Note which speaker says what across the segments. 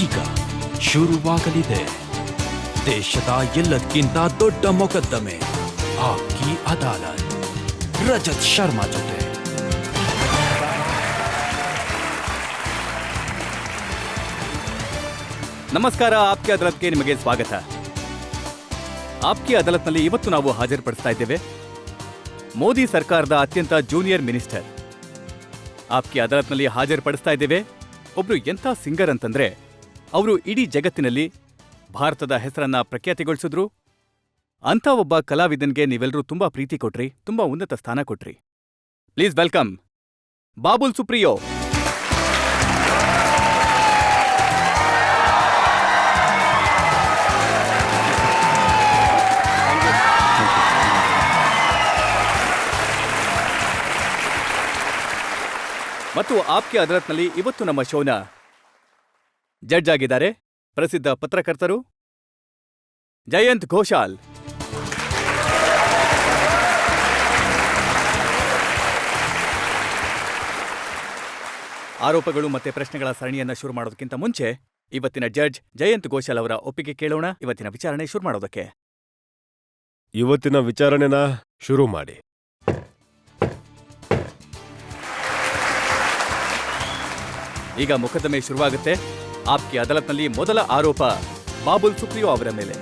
Speaker 1: ಈಗ ಶುರುವಾಗಲಿದೆ ದೇಶದ ಎಲ್ಲಕ್ಕಿಂತ ದೊಡ್ಡ ಮೊಕದ್ದಮೆ ಆಪ್ಕಿ ಅದಾಲತ್ ರಜತ್ ಶರ್ಮಾ ಜೊತೆ.
Speaker 2: ನಮಸ್ಕಾರ, ಆಪ್ಕಿ ಅದಾಲತ್ಗೆ ನಿಮಗೆ ಸ್ವಾಗತ. ಆಪ್ಕಿ ಅದಾಲತ್ನಲ್ಲಿ ಇವತ್ತು ನಾವು ಹಾಜರುಪಡಿಸ್ತಾ ಇದ್ದೇವೆ ಮೋದಿ ಸರ್ಕಾರದ ಅತ್ಯಂತ ಜೂನಿಯರ್ ಮಿನಿಸ್ಟರ್. ಆಪ್ಕಿ ಅದಾಲತ್ನಲ್ಲಿ ಹಾಜರುಪಡಿಸ್ತಾ ಇದ್ದೇವೆ ಒಬ್ರು ಎಂಥ ಸಿಂಗರ್ ಅಂತಂದ್ರೆ, ಅವರು ಇಡೀ ಜಗತ್ತಿನಲ್ಲಿ ಭಾರತದ ಹೆಸರನ್ನ ಪ್ರಖ್ಯಾತಿಗೊಳಿಸಿದ್ರು. ಅಂಥ ಒಬ್ಬ ಕಲಾವಿದನ್ಗೆ ನೀವೆಲ್ಲರೂ ತುಂಬಾ ಪ್ರೀತಿ ಕೊಟ್ರಿ, ತುಂಬಾ ಉನ್ನತ ಸ್ಥಾನ ಕೊಟ್ರಿ. Please welcome Babul Supriyo. ಮತ್ತು ಆಪ್ಕಿ ಅದಾಲತ್ನಲ್ಲಿ ಇವತ್ತು ನಮ್ಮ ಶೋನ ಜಡ್ಜ್ ಆಗಿದ್ದಾರೆ ಪ್ರಸಿದ್ಧ ಪತ್ರಕರ್ತರು ಜಯಂತ್ ಘೋಷಾಲ್. ಆರೋಪಗಳು ಮತ್ತೆ ಪ್ರಶ್ನೆಗಳ ಸರಣಿಯನ್ನ ಶುರು ಮಾಡೋದಕ್ಕಿಂತ ಮುಂಚೆ ಇವತ್ತಿನ ಜಡ್ಜ್ ಜಯಂತ್ ಘೋಷಾಲ್ ಅವರ ಒಪ್ಪಿಗೆ ಕೇಳೋಣ. ಇವತ್ತಿನ ವಿಚಾರಣೆ ಶುರು ಮಾಡೋದಕ್ಕೆ
Speaker 3: ಇವತ್ತಿನ ವಿಚಾರಣೆನ ಶುರು ಮಾಡಿ.
Speaker 2: ಈಗ ಮೊಕದ್ದಮೆ ಶುರುವಾಗುತ್ತೆ. ಆಪ್ಕಿ ಅದಾಲತ್ನಲ್ಲಿ ಮೊದಲ ಆರೋಪ ಬಾಬುಲ್ ಸುಪ್ರಿಯೋ ಅವರ ಮೇಲೆ.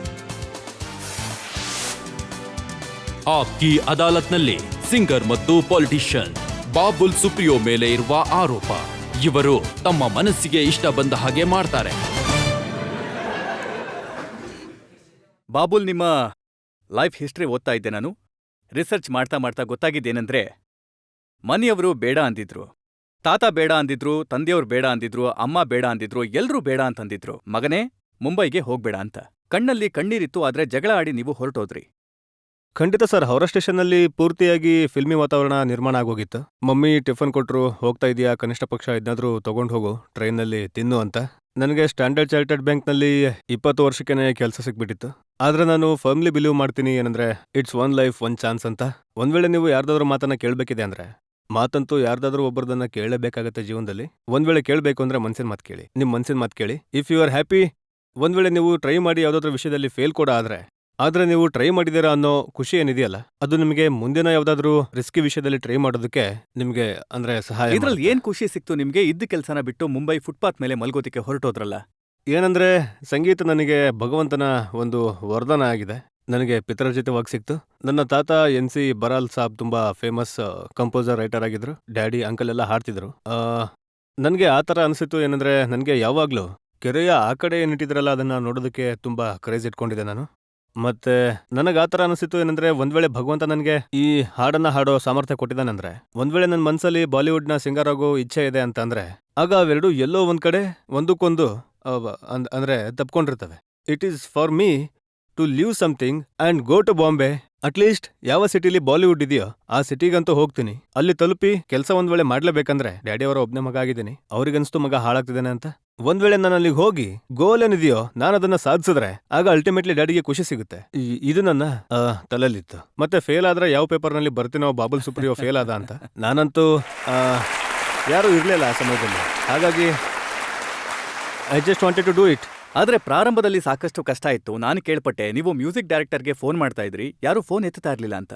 Speaker 1: ಆಪ್ಕಿ ಅದಾಲತ್ನಲ್ಲಿ ಸಿಂಗರ್ ಮತ್ತು ಪೊಲಿಟಿಷಿಯನ್ ಬಾಬುಲ್ ಸುಪ್ರಿಯೋ ಮೇಲೆ ಇರುವ ಆರೋಪ. ಇವರು ತಮ್ಮ ಮನಸ್ಸಿಗೆ ಇಷ್ಟ ಬಂದ ಹಾಗೆ ಮಾಡ್ತಾರೆ.
Speaker 2: ಬಾಬುಲ್, ನಿಮ್ಮ ಲೈಫ್ ಹಿಸ್ಟ್ರಿ ಓದ್ತಾ ಇದ್ದೆ ನಾನು. ರಿಸರ್ಚ್ ಮಾಡ್ತಾ ಮಾಡ್ತಾ ಗೊತ್ತಾಗಿದ್ದೇನೆಂದ್ರೆ, ಮನೆಯವರು ಬೇಡ ಅಂದಿದ್ರು, ತಾತ ಬೇಡ ಅಂದಿದ್ರು, ತಂದೆಯವ್ರು ಬೇಡ ಅಂದಿದ್ರು, ಅಮ್ಮ ಬೇಡ ಅಂದಿದ್ರು, ಎಲ್ರೂ ಬೇಡ ಅಂತಂದಿದ್ರು. ಮಗನೇ, ಮುಂಬೈಗೆ ಹೋಗ್ಬೇಡ ಅಂತ. ಕಣ್ಣಲ್ಲಿ ಕಣ್ಣೀರಿತ್ತು, ಆದ್ರೆ ಜಗಳ ಆಡಿ ನೀವು ಹೊರಟೋದ್ರಿ.
Speaker 3: ಖಂಡಿತ ಸರ್, ಹೌರಾ ಸ್ಟೇಷನ್ನಲ್ಲಿ ಪೂರ್ತಿಯಾಗಿ ಫಿಲ್ಮಿ ವಾತಾವರಣ ನಿರ್ಮಾಣ ಆಗೋಗಿತ್ತು. ಮಮ್ಮಿ ಟಿಫನ್ ಕೊಟ್ರು, ಹೋಗ್ತಾ ಇದೆಯಾ, ಕನಿಷ್ಠ ಪಕ್ಷ ಇದನ್ನಾದ್ರೂ ತಗೊಂಡು ಹೋಗು, ಟ್ರೈನ್ನಲ್ಲಿ ತಿನ್ನು ಅಂತ. ನನಗೆ ಸ್ಟ್ಯಾಂಡರ್ಡ್ ಚಾರ್ಟರ್ಡ್ ಬ್ಯಾಂಕ್ನಲ್ಲಿ 20 ವರ್ಷಕ್ಕೇನೆ ಕೆಲಸ ಸಿಕ್ಬಿಟ್ಟಿತ್ತು. ಆದ್ರೆ ನಾನು ಫರ್ಮ್ಲಿ ಬಿಲೀವ್ ಮಾಡ್ತೀನಿ ಏನಂದ್ರೆ, it's one life one chance ಅಂತ. ಒಂದ್ ವೇಳೆ ನೀವು ಯಾರ್ದಾದ್ರೂ ಮಾತನ್ನ ಕೇಳಬೇಕಿದೆ ಅಂದ್ರೆ, ಮಾತಂತೂ ಯಾರ್ದಾದ್ರೂ ಒಬ್ಬರದನ್ನ ಕೇಳಲೇಬೇಕಾಗತ್ತೆ ಜೀವನದಲ್ಲಿ. ಒಂದ್ ವೇಳೆ ಕೇಳಬೇಕು ಅಂದ್ರೆ ಮನ್ಸಿನ ಮಾತು ಕೇಳಿ, ನಿಮ್ ಮನ್ಸಿನ ಮಾತು ಕೇಳಿ. ಇಫ್ ಯು ಆರ್ ಹ್ಯಾಪಿ, ಒಂದ್ ವೇಳೆ ನೀವು ಟ್ರೈ ಮಾಡಿ ಯಾವ್ದಾದ್ರೂ ವಿಷಯದಲ್ಲಿ ಫೇಲ್ ಕೂಡ ಆದ್ರೆ ನೀವು ಟ್ರೈ ಮಾಡಿದೀರಾ ಅನ್ನೋ ಖುಷಿ ಏನಿದೆಯಲ್ಲ, ಅದು ನಿಮಗೆ ಮುಂದಿನ ಯಾವ್ದಾದ್ರೂ ರಿಸ್ಕಿ ವಿಷಯದಲ್ಲಿ ಟ್ರೈ ಮಾಡೋದಕ್ಕೆ ನಿಮ್ಗೆ ಅಂದ್ರೆ ಸಹಾಯ.
Speaker 2: ಇದ್ರಲ್ಲಿ ಏನ್ ಖುಷಿ ಸಿಕ್ತು ನಿಮ್ಗೆ? ಇದ್ದ ಕೆಲ್ಸನ ಬಿಟ್ಟು ಮುಂಬೈ ಫುಟ್ಪಾತ್ ಮೇಲೆ ಮಲ್ಗೋದಕ್ಕೆ ಹೊರಟೋದ್ರಲ್ಲ.
Speaker 3: ಏನಂದ್ರೆ, ಸಂಗೀತ ನನಗೆ ಭಗವಂತನ ಒಂದು ವರದಾನ ಆಗಿದೆ. ನನಗೆ ಪಿತರಜಿತವಾಗಿ ಸಿಕ್ತು. ನನ್ನ ತಾತ NC ಬರಾಲ್ ಸಾಬ್ ತುಂಬಾ ಫೇಮಸ್ ಕಂಪೋಸರ್, ರೈಟರ್ ಆಗಿದ್ರು. ಡ್ಯಾಡಿ, ಅಂಕಲ್ ಎಲ್ಲ ಹಾಡ್ತಿದ್ರು. ನನಗೆ ಆ ಥರ ಅನಿಸಿತ್ತು ಏನಂದ್ರೆ, ನನಗೆ ಯಾವಾಗ್ಲೂ ಕೆರೆಯ ಆ ಕಡೆ ಏನಿಟ್ಟಿದ್ರಲ್ಲ ಅದನ್ನ ನೋಡೋದಕ್ಕೆ ತುಂಬಾ ಕ್ರೇಜ್ ಇಟ್ಕೊಂಡಿದ್ದೆ ನಾನು. ಮತ್ತೆ ನನಗೆ ಆ ಥರ ಅನಿಸಿತ್ತು ಏನಂದ್ರೆ, ಒಂದ್ ವೇಳೆ ಭಗವಂತ ನನಗೆ ಈ ಹಾಡನ್ನ ಹಾಡೋ ಸಾಮರ್ಥ್ಯ ಕೊಟ್ಟಿದ್ದಾನಂದ್ರೆ, ಒಂದ್ ವೇಳೆ ನನ್ನ ಮನ್ಸಲ್ಲಿ ಬಾಲಿವುಡ್ನ ಸಿಂಗರ್ ಆಗೋ ಇಚ್ಛೆ ಇದೆ ಅಂತ ಅಂದ್ರೆ, ಆಗ ಅವೆರಡು ಎಲ್ಲೋ ಒಂದ್ ಕಡೆ ಒಂದಕ್ಕೊಂದು ಅಂದ್ರೆ ತಪ್ಕೊಂಡಿರ್ತವೆ. It is for me to leave something and go to Bombay. At least ಯಾವ ಸಿಟಿಲಿ ಬಾಲಿವುಡ್ ಇದೆಯೋ ಆ ಸಿಟಿಗಂತೂ ಹೋಗ್ತೀನಿ. ಅಲ್ಲಿ ತಲುಪಿ ಕೆಲಸ ಒಂದ್ ವೇಳೆ ಮಾಡ್ಲೇಬೇಕಂದ್ರೆ, ಡ್ಯಾಡಿ ಅವರ ಒಬ್ನೇ ಮಗ ಆಗಿದ್ದೀನಿ, ಅವ್ರಿಗನ್ಸ್ತು ಮಗ ಹಾಳಾಗ್ತಿದ್ದೇನೆ ಅಂತ. ಒಂದ್ ವೇಳೆ ನಾನು ಅಲ್ಲಿಗೆ ಹೋಗಿ ಗೋಲ್ ಏನಿದೆಯೋ ನಾನು ಅದನ್ನ ಸಾಧಿಸಿದ್ರೆ, ಆಗ ಅಲ್ಟಿಮೇಟ್ಲಿ ಡ್ಯಾಡಿಗೆ ಖುಷಿ ಸಿಗುತ್ತೆ. ಇದು ನನ್ನ ತಲೆಯಲ್ಲಿತ್ತು. ಮತ್ತೆ ಫೇಲ್ ಆದ್ರೆ ಯಾವ ಪೇಪರ್ ನಲ್ಲಿ ಬರ್ತೀನೋ ಬಾಬುಲ್ ಸುಪ್ರಿಯೋ ಫೇಲ್ ಆದ ಅಂತ. ನಾನಂತೂ ಯಾರು ಇರ್ಲಿಲ್ಲ ಆ ಸಮಯದಲ್ಲಿ, ಹಾಗಾಗಿ I just wanted to do it.
Speaker 2: ಆದ್ರೆ ಪ್ರಾರಂಭದಲ್ಲಿ ಸಾಕಷ್ಟು ಕಷ್ಟ ಇತ್ತು. ನಾನು ಕೇಳ್ಪಟ್ಟೆ ನೀವು ಮ್ಯೂಸಿಕ್ ಡೈರೆಕ್ಟರ್ಗೆ ಫೋನ್ ಮಾಡ್ತಾ ಇದ್ರಿ, ಯಾರು ಫೋನ್ ಎತ್ತಾ ಇರ್ಲಿಲ್ಲ ಅಂತ.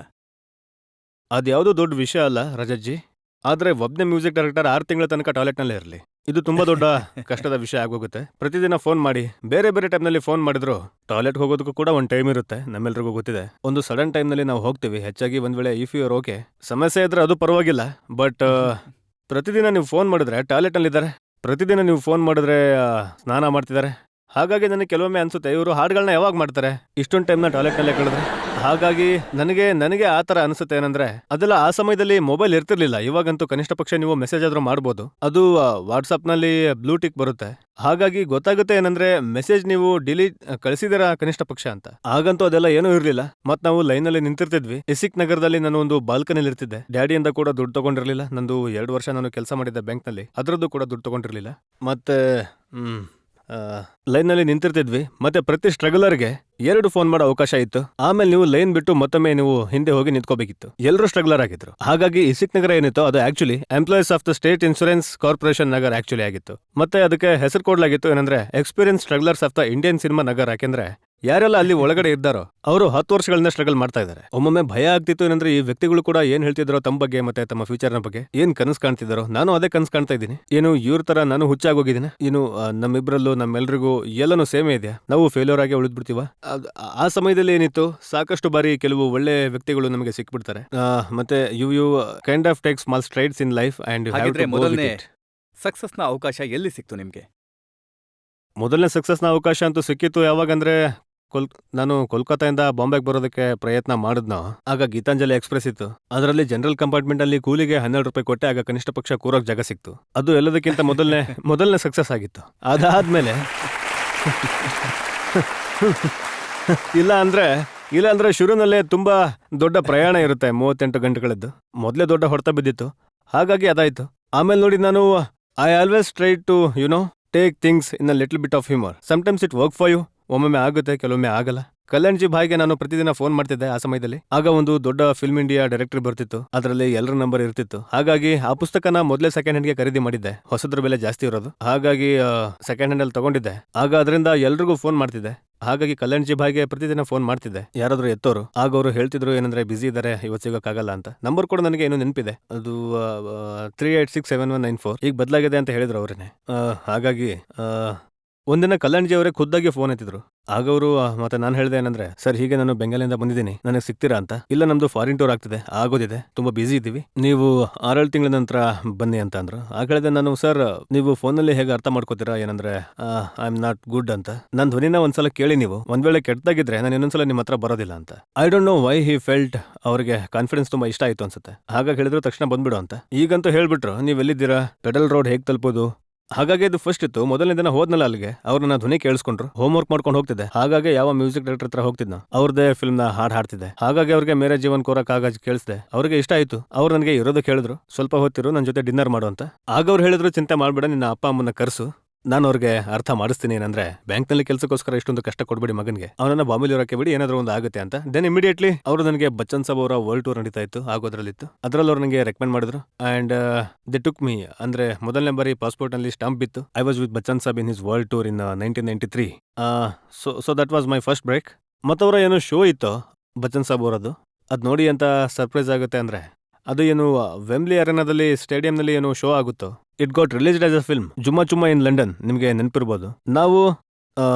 Speaker 3: ಅದ್ಯಾವುದೋ ದೊಡ್ಡ ವಿಷಯ ಅಲ್ಲ ರಜತ್ಜಿ. ಆದ್ರೆ ಒಬ್ನೇ ಮ್ಯೂಸಿಕ್ ಡೈರೆಕ್ಟರ್ 6 ತಿಂಗಳ ತನಕ ಟಾಯ್ಲೆಟ್ನಲ್ಲೇ ಇರಲಿ, ಇದು ತುಂಬಾ ದೊಡ್ಡ ಕಷ್ಟದ ವಿಷಯ ಆಗೋಗುತ್ತೆ. ಪ್ರತಿದಿನ ಫೋನ್ ಮಾಡಿ, ಬೇರೆ ಬೇರೆ ಟೈಮ್ನಲ್ಲಿ ಫೋನ್ ಮಾಡಿದ್ರು ಟಾಯ್ಲೆಟ್ ಹೋಗೋದಕ್ಕೂ ಕೂಡ ಒಂದು ಟೈಮ್ ಇರುತ್ತೆ, ನಮ್ಮೆಲ್ರಿಗೂ ಗೊತ್ತಿದೆ. ಒಂದು ಸಡನ್ ಟೈಮ್ನಲ್ಲಿ ನಾವು ಹೋಗ್ತೀವಿ. ಹೆಚ್ಚಾಗಿ ಒಂದ್ ವೇಳೆ ಇಫ್ ಯು ಆರ್ ಓಕೆ, ಸಮಸ್ಯೆ ಇದ್ರೆ ಅದು ಪರವಾಗಿಲ್ಲ. ಬಟ್ ಪ್ರತಿದಿನ ನೀವು ಫೋನ್ ಮಾಡಿದ್ರೆ ಟಾಯ್ಲೆಟ್ನಲ್ಲಿದ್ದಾರೆ, ಪ್ರತಿದಿನ ನೀವು ಫೋನ್ ಮಾಡಿದ್ರೆ ಸ್ನಾನ ಮಾಡ್ತಿದ್ದಾರೆ. ಹಾಗಾಗಿ ನನಗೆ ಕೆಲವೊಮ್ಮೆ ಅನ್ಸುತ್ತೆ, ಇವರು ಹಾಡುಗಳನ್ನ ಯಾವಾಗ ಮಾಡ್ತಾರೆ, ಇಷ್ಟೊಂದು ಟೈಮ್ನ ಟಾಯ್ಲೆಟ್ನಲ್ಲೇ ಕಳೆದ್ರೆ. ಹಾಗಾಗಿ ನನಗೆ ಆ ಥರ ಅನಿಸುತ್ತೆ ಏನಂದ್ರೆ, ಅದೆಲ್ಲ ಆ ಸಮಯದಲ್ಲಿ ಮೊಬೈಲ್ ಇರ್ತಿರ್ಲಿಲ್ಲ. ಇವಾಗಂತೂ ಕನಿಷ್ಠ ಪಕ್ಷ ನೀವು ಮೆಸೇಜ್ ಆದ್ರೂ ಮಾಡ್ಬೋದು. ಅದು ವಾಟ್ಸಪ್ನಲ್ಲಿ ಬ್ಲೂ ಟಿಕ್ ಬರುತ್ತೆ. ಹಾಗಾಗಿ ಗೊತ್ತಾಗುತ್ತೆ ಏನಂದ್ರೆ, ಮೆಸೇಜ್ ನೀವು ಡಿಲೀಟ್ ಕಳಿಸಿದಿರಾ ಕನಿಷ್ಠ ಪಕ್ಷ ಅಂತ. ಆಗಂತೂ ಅದೆಲ್ಲ ಏನೂ ಇರ್ಲಿಲ್ಲ. ಮತ್ ನಾವು ಲೈನಲ್ಲಿ ನಿಂತಿರ್ತಿದ್ವಿ. ಇಸಿಕ್ ನಗರದಲ್ಲಿ ನಾನು ಒಂದು ಬಾಲ್ಕನಿಲಿ ಇರ್ತಿದ್ದೆ. ಡ್ಯಾಡಿಯಿಂದ ಕೂಡ ದುಡ್ಡು ತಗೊಂಡಿರ್ಲಿಲ್ಲ. ನಂದು 2 ವರ್ಷ ನಾನು ಕೆಲಸ ಮಾಡಿದ್ದೆ ಬ್ಯಾಂಕ್ನಲ್ಲಿ, ಅದ್ರದ್ದು ಕೂಡ ದುಡ್ಡು ತಗೊಂಡಿರ್ಲಿಲ್ಲ. ಮತ್ತೆ ಲೈನ್ನಲ್ಲಿ ನಿಂತಿರ್ತಿದ್ವಿ, ಮತ್ತೆ ಪ್ರತಿ ಸ್ಟ್ರಗಲರ್ಗೆ 2 ಫೋನ್ ಮಾಡೋ ಅವಕಾಶ ಇತ್ತು. ಆಮೇಲೆ ನೀವು ಲೈನ್ ಬಿಟ್ಟು ಮತ್ತೊಮ್ಮೆ ನೀವು ಹಿಂದೆ ಹೋಗಿ ನಿಂತ್ಕೋಬೇಕಿತ್ತು. ಎಲ್ಲರೂ ಸ್ಟ್ರಗಲರ್ ಆಗಿದ್ರು. ಹಾಗಾಗಿ ಇಸಿಕ್ ನಗರ ಏನಿತ್ತು ಅದು actually employees of the state insurance corporation Nagar actually ಆಗಿತ್ತು. ಮತ್ತೆ ಅದಕ್ಕೆ ಹೆಸರು ಕೊಡ್ಲಾಗಿತ್ತು ಏನಂದ್ರೆ experience strugglers of the Indian cinema Nagar. ಯಾಕೆಂದ್ರೆ ಯಾರೆಲ್ಲ ಅಲ್ಲಿ ಒಳಗಡೆ ಇದ್ದಾರೋ ಅವರು 10 ವರ್ಷಗಳಿಂದ ಸ್ಟ್ರಗಲ್ ಮಾಡ್ತಾ ಇದ್ದಾರೆ. ಒಮ್ಮೊಮ್ಮೆ ಭಯ ಆಗ್ತಿತ್ತು ಏನಂದ್ರೆ ಈ ವ್ಯಕ್ತಿಗಳು ಕೂಡ ಏನ್ ಹೇಳ್ತಿದ್ರು ತಮ್ಮ ಬಗ್ಗೆ ಮತ್ತೆ ತಮ್ಮ ಫ್ಯೂಚರ್ ನ ಬಗ್ಗೆ, ಏನ್ ಕನಸು ಕಾಣ್ತಿದ್ದಾರೋ. ನಾನು ಅದೇ ಕನಸು ಕಾಣ್ತಾ ಇದ್ದೀನಿ. ಏನು ಇವ್ರ ತರ ನಾನು ಹುಚ್ಚಾಗೋಗಿದ್ದೀನಿ? ಏನು ನಮ್ಮಿಬ್ರಲ್ಲೂ ನಮ್ಮೆಲ್ರಿಗೂ ಎಲ್ಲನೂ ಸೇಮೆ ಇದೆಯಾ? ನಾವು ಫೇಲ್ಯೂರ್ ಆಗಿ ಉಳಿದ್ಬಿಡ್ತೀವ? ಆ ಸಮಯದಲ್ಲಿ ಏನಿತ್ತು, ಸಾಕಷ್ಟು ಬಾರಿ ಕೆಲವು ಒಳ್ಳೆ ವ್ಯಕ್ತಿಗಳು ನಮಗೆ ಸಿಕ್ಬಿಡ್ತಾರೆ. ಮತ್ತೆ you kind of take small strides in life and
Speaker 2: ಮೊದಲನೇ ಸಕ್ಸಸ್ನ ಅವಕಾಶ ಎಲ್ಲಿ ಸಿಕ್ತು ನಿಮ್ಗೆ?
Speaker 3: ಮೊದಲನೇ ಸಕ್ಸಸ್ನ ಅವಕಾಶ ಅಂತೂ ಸಿಕ್ಕಿತ್ತು ಯಾವಾಗಂದ್ರೆ ನಾನು ಕೋಲ್ಕತ್ತಾಯಿಂದ ಬಾಂಬೆಗೆ ಬರೋದಕ್ಕೆ ಪ್ರಯತ್ನ ಮಾಡಿದ್ನೋ, ಆಗ ಗೀತಾಂಜಲಿ ಎಕ್ಸ್ಪ್ರೆಸ್ ಇತ್ತು. ಅದರಲ್ಲಿ ಜನರಲ್ ಕಂಪಾರ್ಟ್ಮೆಂಟ್ ಅಲ್ಲಿ ಕೂಲಿಗೆ 12 ರೂಪಾಯಿ ಕೊಟ್ಟೆ. ಆಗ ಕನಿಷ್ಠ ಪಕ್ಷ ಕೂರೋಕ್ ಜಾಗ ಸಿಕ್ತು. ಅದು ಎಲ್ಲದಕ್ಕಿಂತ ಮೊದಲನೇ ಸಕ್ಸಸ್ ಆಗಿತ್ತು. ಅದಾದ್ಮೇಲೆ ಇಲ್ಲ ಅಂದ್ರೆ ಶುರುನಲ್ಲೇ ತುಂಬಾ ದೊಡ್ಡ ಪ್ರಯಾಣ ಇರುತ್ತೆ, 38 ಗಂಟೆಗಳದ್ದು. ಮೊದಲೇ ದೊಡ್ಡ ಹೊಡೆತ ಬಿದ್ದಿತ್ತು, ಹಾಗಾಗಿ ಅದಾಯ್ತು. ಆಮೇಲೆ ನೋಡಿ, ನಾನು I always try to take things in a little bit of humour. Sometimes it work for you. ಒಮ್ಮೊಮ್ಮೆ ಆಗುತ್ತೆ, ಕೆಲವೊಮ್ಮೆ ಆಗಲ್ಲ. ಕಲ್ಯಾಣ್ ಜಿ ಭಾಯ್ಗೆ ನಾನು ಪ್ರತಿದಿನ ಫೋನ್ ಮಾಡ್ತಿದ್ದೆ ಆ ಸಮಯದಲ್ಲಿ. ಆಗ ಒಂದು ದೊಡ್ಡ ಫಿಲ್ಮ್ ಇಂಡಿಯಾ ಡೈರೆಕ್ಟರ್ ಬರ್ತಿತ್ತು, ಅದರಲ್ಲಿ ಎಲ್ಲರ ನಂಬರ್ ಇರ್ತಿತ್ತು. ಹಾಗಾಗಿ ಆ ಪುಸ್ತಕನ ಮೊದಲೇ ಸೆಕೆಂಡ್ ಹ್ಯಾಂಡ್ಗೆ ಖರೀದಿ ಮಾಡಿದ್ದೆ. ಹೊಸದ್ರ ಬೆಲೆ ಜಾಸ್ತಿ ಇರೋದು, ಹಾಗಾಗಿ ಸೆಕೆಂಡ್ ಹ್ಯಾಂಡ್ ಅಲ್ಲಿ ತಗೊಂಡಿದ್ದೆ. ಆಗ ಅದರಿಂದ ಎಲ್ರಿಗೂ ಫೋನ್ ಮಾಡ್ತಿದ್ದೆ. ಹಾಗಾಗಿ ಕಲ್ಯಾಣ್ ಜಿ ಭಾಯ್ಗೆ ಪ್ರತಿದಿನ ಫೋನ್ ಮಾಡ್ತಿದ್ದೆ, ಯಾರಾದ್ರೂ ಎತ್ತೋರು. ಆಗ ಅವರು ಹೇಳ್ತಿದ್ರು ಏನಂದ್ರೆ ಬಿಸಿ ಇದಾರೆ, ಇವತ್ತು ಸಿಗೋಕ್ಕಾಗಲ್ಲ ಅಂತ. ನಂಬರ್ ಕೂಡ ನನಗೆ ಏನೋ ನೆನಪಿದೆ, ಅದು 38671994. ಈಗ ಬದಲಾಗಿದೆ ಅಂತ ಹೇಳಿದ್ರು ಅವ್ರೇನೆ. ಹಾಗಾಗಿ ಒಂದಿನ ಕಲ್ಯಾಣ್ ಜಿ ಅವರೇ ಖುದ್ದಾಗಿ ಫೋನ್ ಎತ್ತಿದ್ರು. ಆಗ ಅವರು ಮತ್ತೆ ನಾನು ಹೇಳಿದೆ ಏನಂದ್ರೆ, ಸರ್ ಹೀಗೆ ನಾನು ಬೆಂಗಾಲಿಂದ ಬಂದಿದ್ದೀನಿ, ನನಗೆ ಸಿಗ್ತೀರಾ ಅಂತ. ಇಲ್ಲ, ನಮ್ದು ಫಾರಿನ್ ಟೂರ್ ಆಗ್ತಿದೆ, ಆಗೋದಿದೆ, ತುಂಬಾ ಬಿಸಿ ಇದ್ದೀವಿ, ನೀವು 6-7 ತಿಂಗಳ ನಂತರ ಬನ್ನಿ ಅಂತ ಅಂದ್ರು. ಆಗ ಹೇಳಿದೆ ನಾನು, ಸರ್ ನೀವು ಫೋನಲ್ಲಿ ಹೇಗೆ ಅರ್ಥ ಮಾಡ್ಕೋತೀರಾ ಏನಂದ್ರೆ ಐ ಆಮ್ ನಾಟ್ ಗುಡ್ ಅಂತ. ನನ್ನ ಧ್ವನಿನ ಒಂದ್ಸಲ ಕೇಳಿ, ನೀವು ಒಂದ್ ವೇಳೆ ಕೆಟ್ಟದಾಗಿದ್ರೆ ನಾನು ಇನ್ನೊಂದ್ಸಲ ನಿಮ್ಮ ಹತ್ರ ಬರೋದಿಲ್ಲ ಅಂತ. I don't know why he felt. ಅವ್ರಿಗೆ ಕಾನ್ಫಿಡೆನ್ಸ್ ತುಂಬಾ ಇಷ್ಟ ಆಯ್ತು ಅನ್ಸುತ್ತೆ. ಹಾಗಾಗಿ ಹೇಳಿದ್ರು ತಕ್ಷಣ ಬಂದ್ಬಿಡು ಅಂತ. ಈಗಂತೂ ಹೇಳ್ಬಿಟ್ರು, ನೀವ್ ಎಲ್ಲಿದ್ದೀರಾ, ಪೆಡಲ್ ರೋಡ್ ಹೇಗೆ ತಲುಪೋದು. ಹಾಗಾಗಿ ಇದು ಫಸ್ಟ್ ಇತ್ತು. ಮೊದಲನೇ ದಿನ ಹೋದ್ನಲ್ಲ ಅಲ್ಲಿಗೆ, ಅವ್ರನ್ನ ಧ್ವನಿ ಕೇಳಿಸ್ಕೊಂಡ್ರು. ಹೋಮ್ ವರ್ಕ್ ಮಾಡ್ಕೊಂಡು ಹೋಗ್ತಿದ್ದೆ. ಹಾಗಾಗಿ ಯಾವ ಮ್ಯೂಸಿಕ್ ಡೈರೆಕ್ಟರ್ ಹತ್ರ ಹೋಗ್ತಿದ್ನ, ಅವ್ರದೇ ಫಿಲ್ಮ್ ನ ಹಾಡ್ತಿದ್ದೆ. ಹಾಗಾಗಿ ಅವ್ರಿಗೆ ಮೇರೆ ಜೀವನ್ ಕೋರ ಕಾಗಜ್ ಕೇಳಿಸ್ದೆ. ಅವ್ರಿಗೆ ಇಷ್ಟ ಆಯ್ತು. ಅವ್ರು ನನಗೆ ಇರೋದಕ್ಕೆ ಹೇಳಿದ್ರು, ಸ್ವಲ್ಪ ಹೊತ್ತಿರು, ನನ್ನ ಜೊತೆ ಡಿನ್ನರ್ ಮಾಡು ಅಂತ. ಆಗ ಅವ್ರು ಹೇಳಿದ್ರು, ಚಿಂತೆ ಮಾಡ್ಬೇಡ, ನಿನ್ನ ಅಪ್ಪ ಅಮ್ಮನ ಕರ್ಸು, ನಾನು ಅವ್ರಿಗೆ ಅರ್ಥ ಮಾಡಿಸ್ತೀನಿ. ಏನಂದ್ರೆ ಬ್ಯಾಂಕ್ನಲ್ಲಿ ಕೆಲಸಕ್ಕೋಸ್ಕರ ಇಷ್ಟೊಂದು ಕಷ್ಟ ಕೊಡ್ಬೇಡಿ ಮಗನ್ಗೆ, ಅವನನ್ನ ಬಾಂಬೆಲಿ ಇರೋಕೆ ಬಿಡಿ, ಏನಾದ್ರು ಒಂದು ಆಗುತ್ತೆ ಅಂತ. ದೆನ್ ಇಮಿಡಿಯೇಟ್ಲಿ ಅವರು ನನಗೆ ಬಚ್ಚನ್ ಸಾಬ್ ಅವರ ವರ್ಲ್ಡ್ ಟೂರ್ ನಡೀತಾ ಇತ್ತು, ಆಗೋದ್ರಲ್ಲಿತ್ತು. ಅದ್ರಲ್ಲಿ ಅವ್ರು ನನಗೆ ರೆಕಮೆಂಡ್ ಮಾಡಿದ್ರು. ಅಂಡ್ ದೆ ಟುಕ್ ಮೀ, ಅಂದ್ರೆ ಮೊದಲನೇ ಬಾರಿ ಪಾಸ್ಪೋರ್ಟ್ ನಲ್ಲಿ ಸ್ಟಾಂಪ್ ಬಿತ್ತು. I was with Bachchan sahab in his world tour in 1993. So that was my first break. ಮತ್ತವರ ಏನೋ ಶೋ ಇತ್ತು ಬಚ್ಚನ್ ಸಾಬ್ ಅವರದ್ದು, ಅದ್ ನೋಡಿ ಅಂತ ಸರ್ಪ್ರೈಸ್ ಆಗುತ್ತೆ ಅಂದ್ರೆ, ಅದು ಏನು ವೆಂಬ್ಲಿ ಅರೆನಾದಲ್ಲಿ ಸ್ಟೇಡಿಯಂನಲ್ಲಿ ಏನೋ ಶೋ ಆಗುತ್ತೋ. It got released as a film, Jumma Chumma in London. ನಿಮಗೆ ನೆನಪಿರ್ಬೋದು. ನಾವು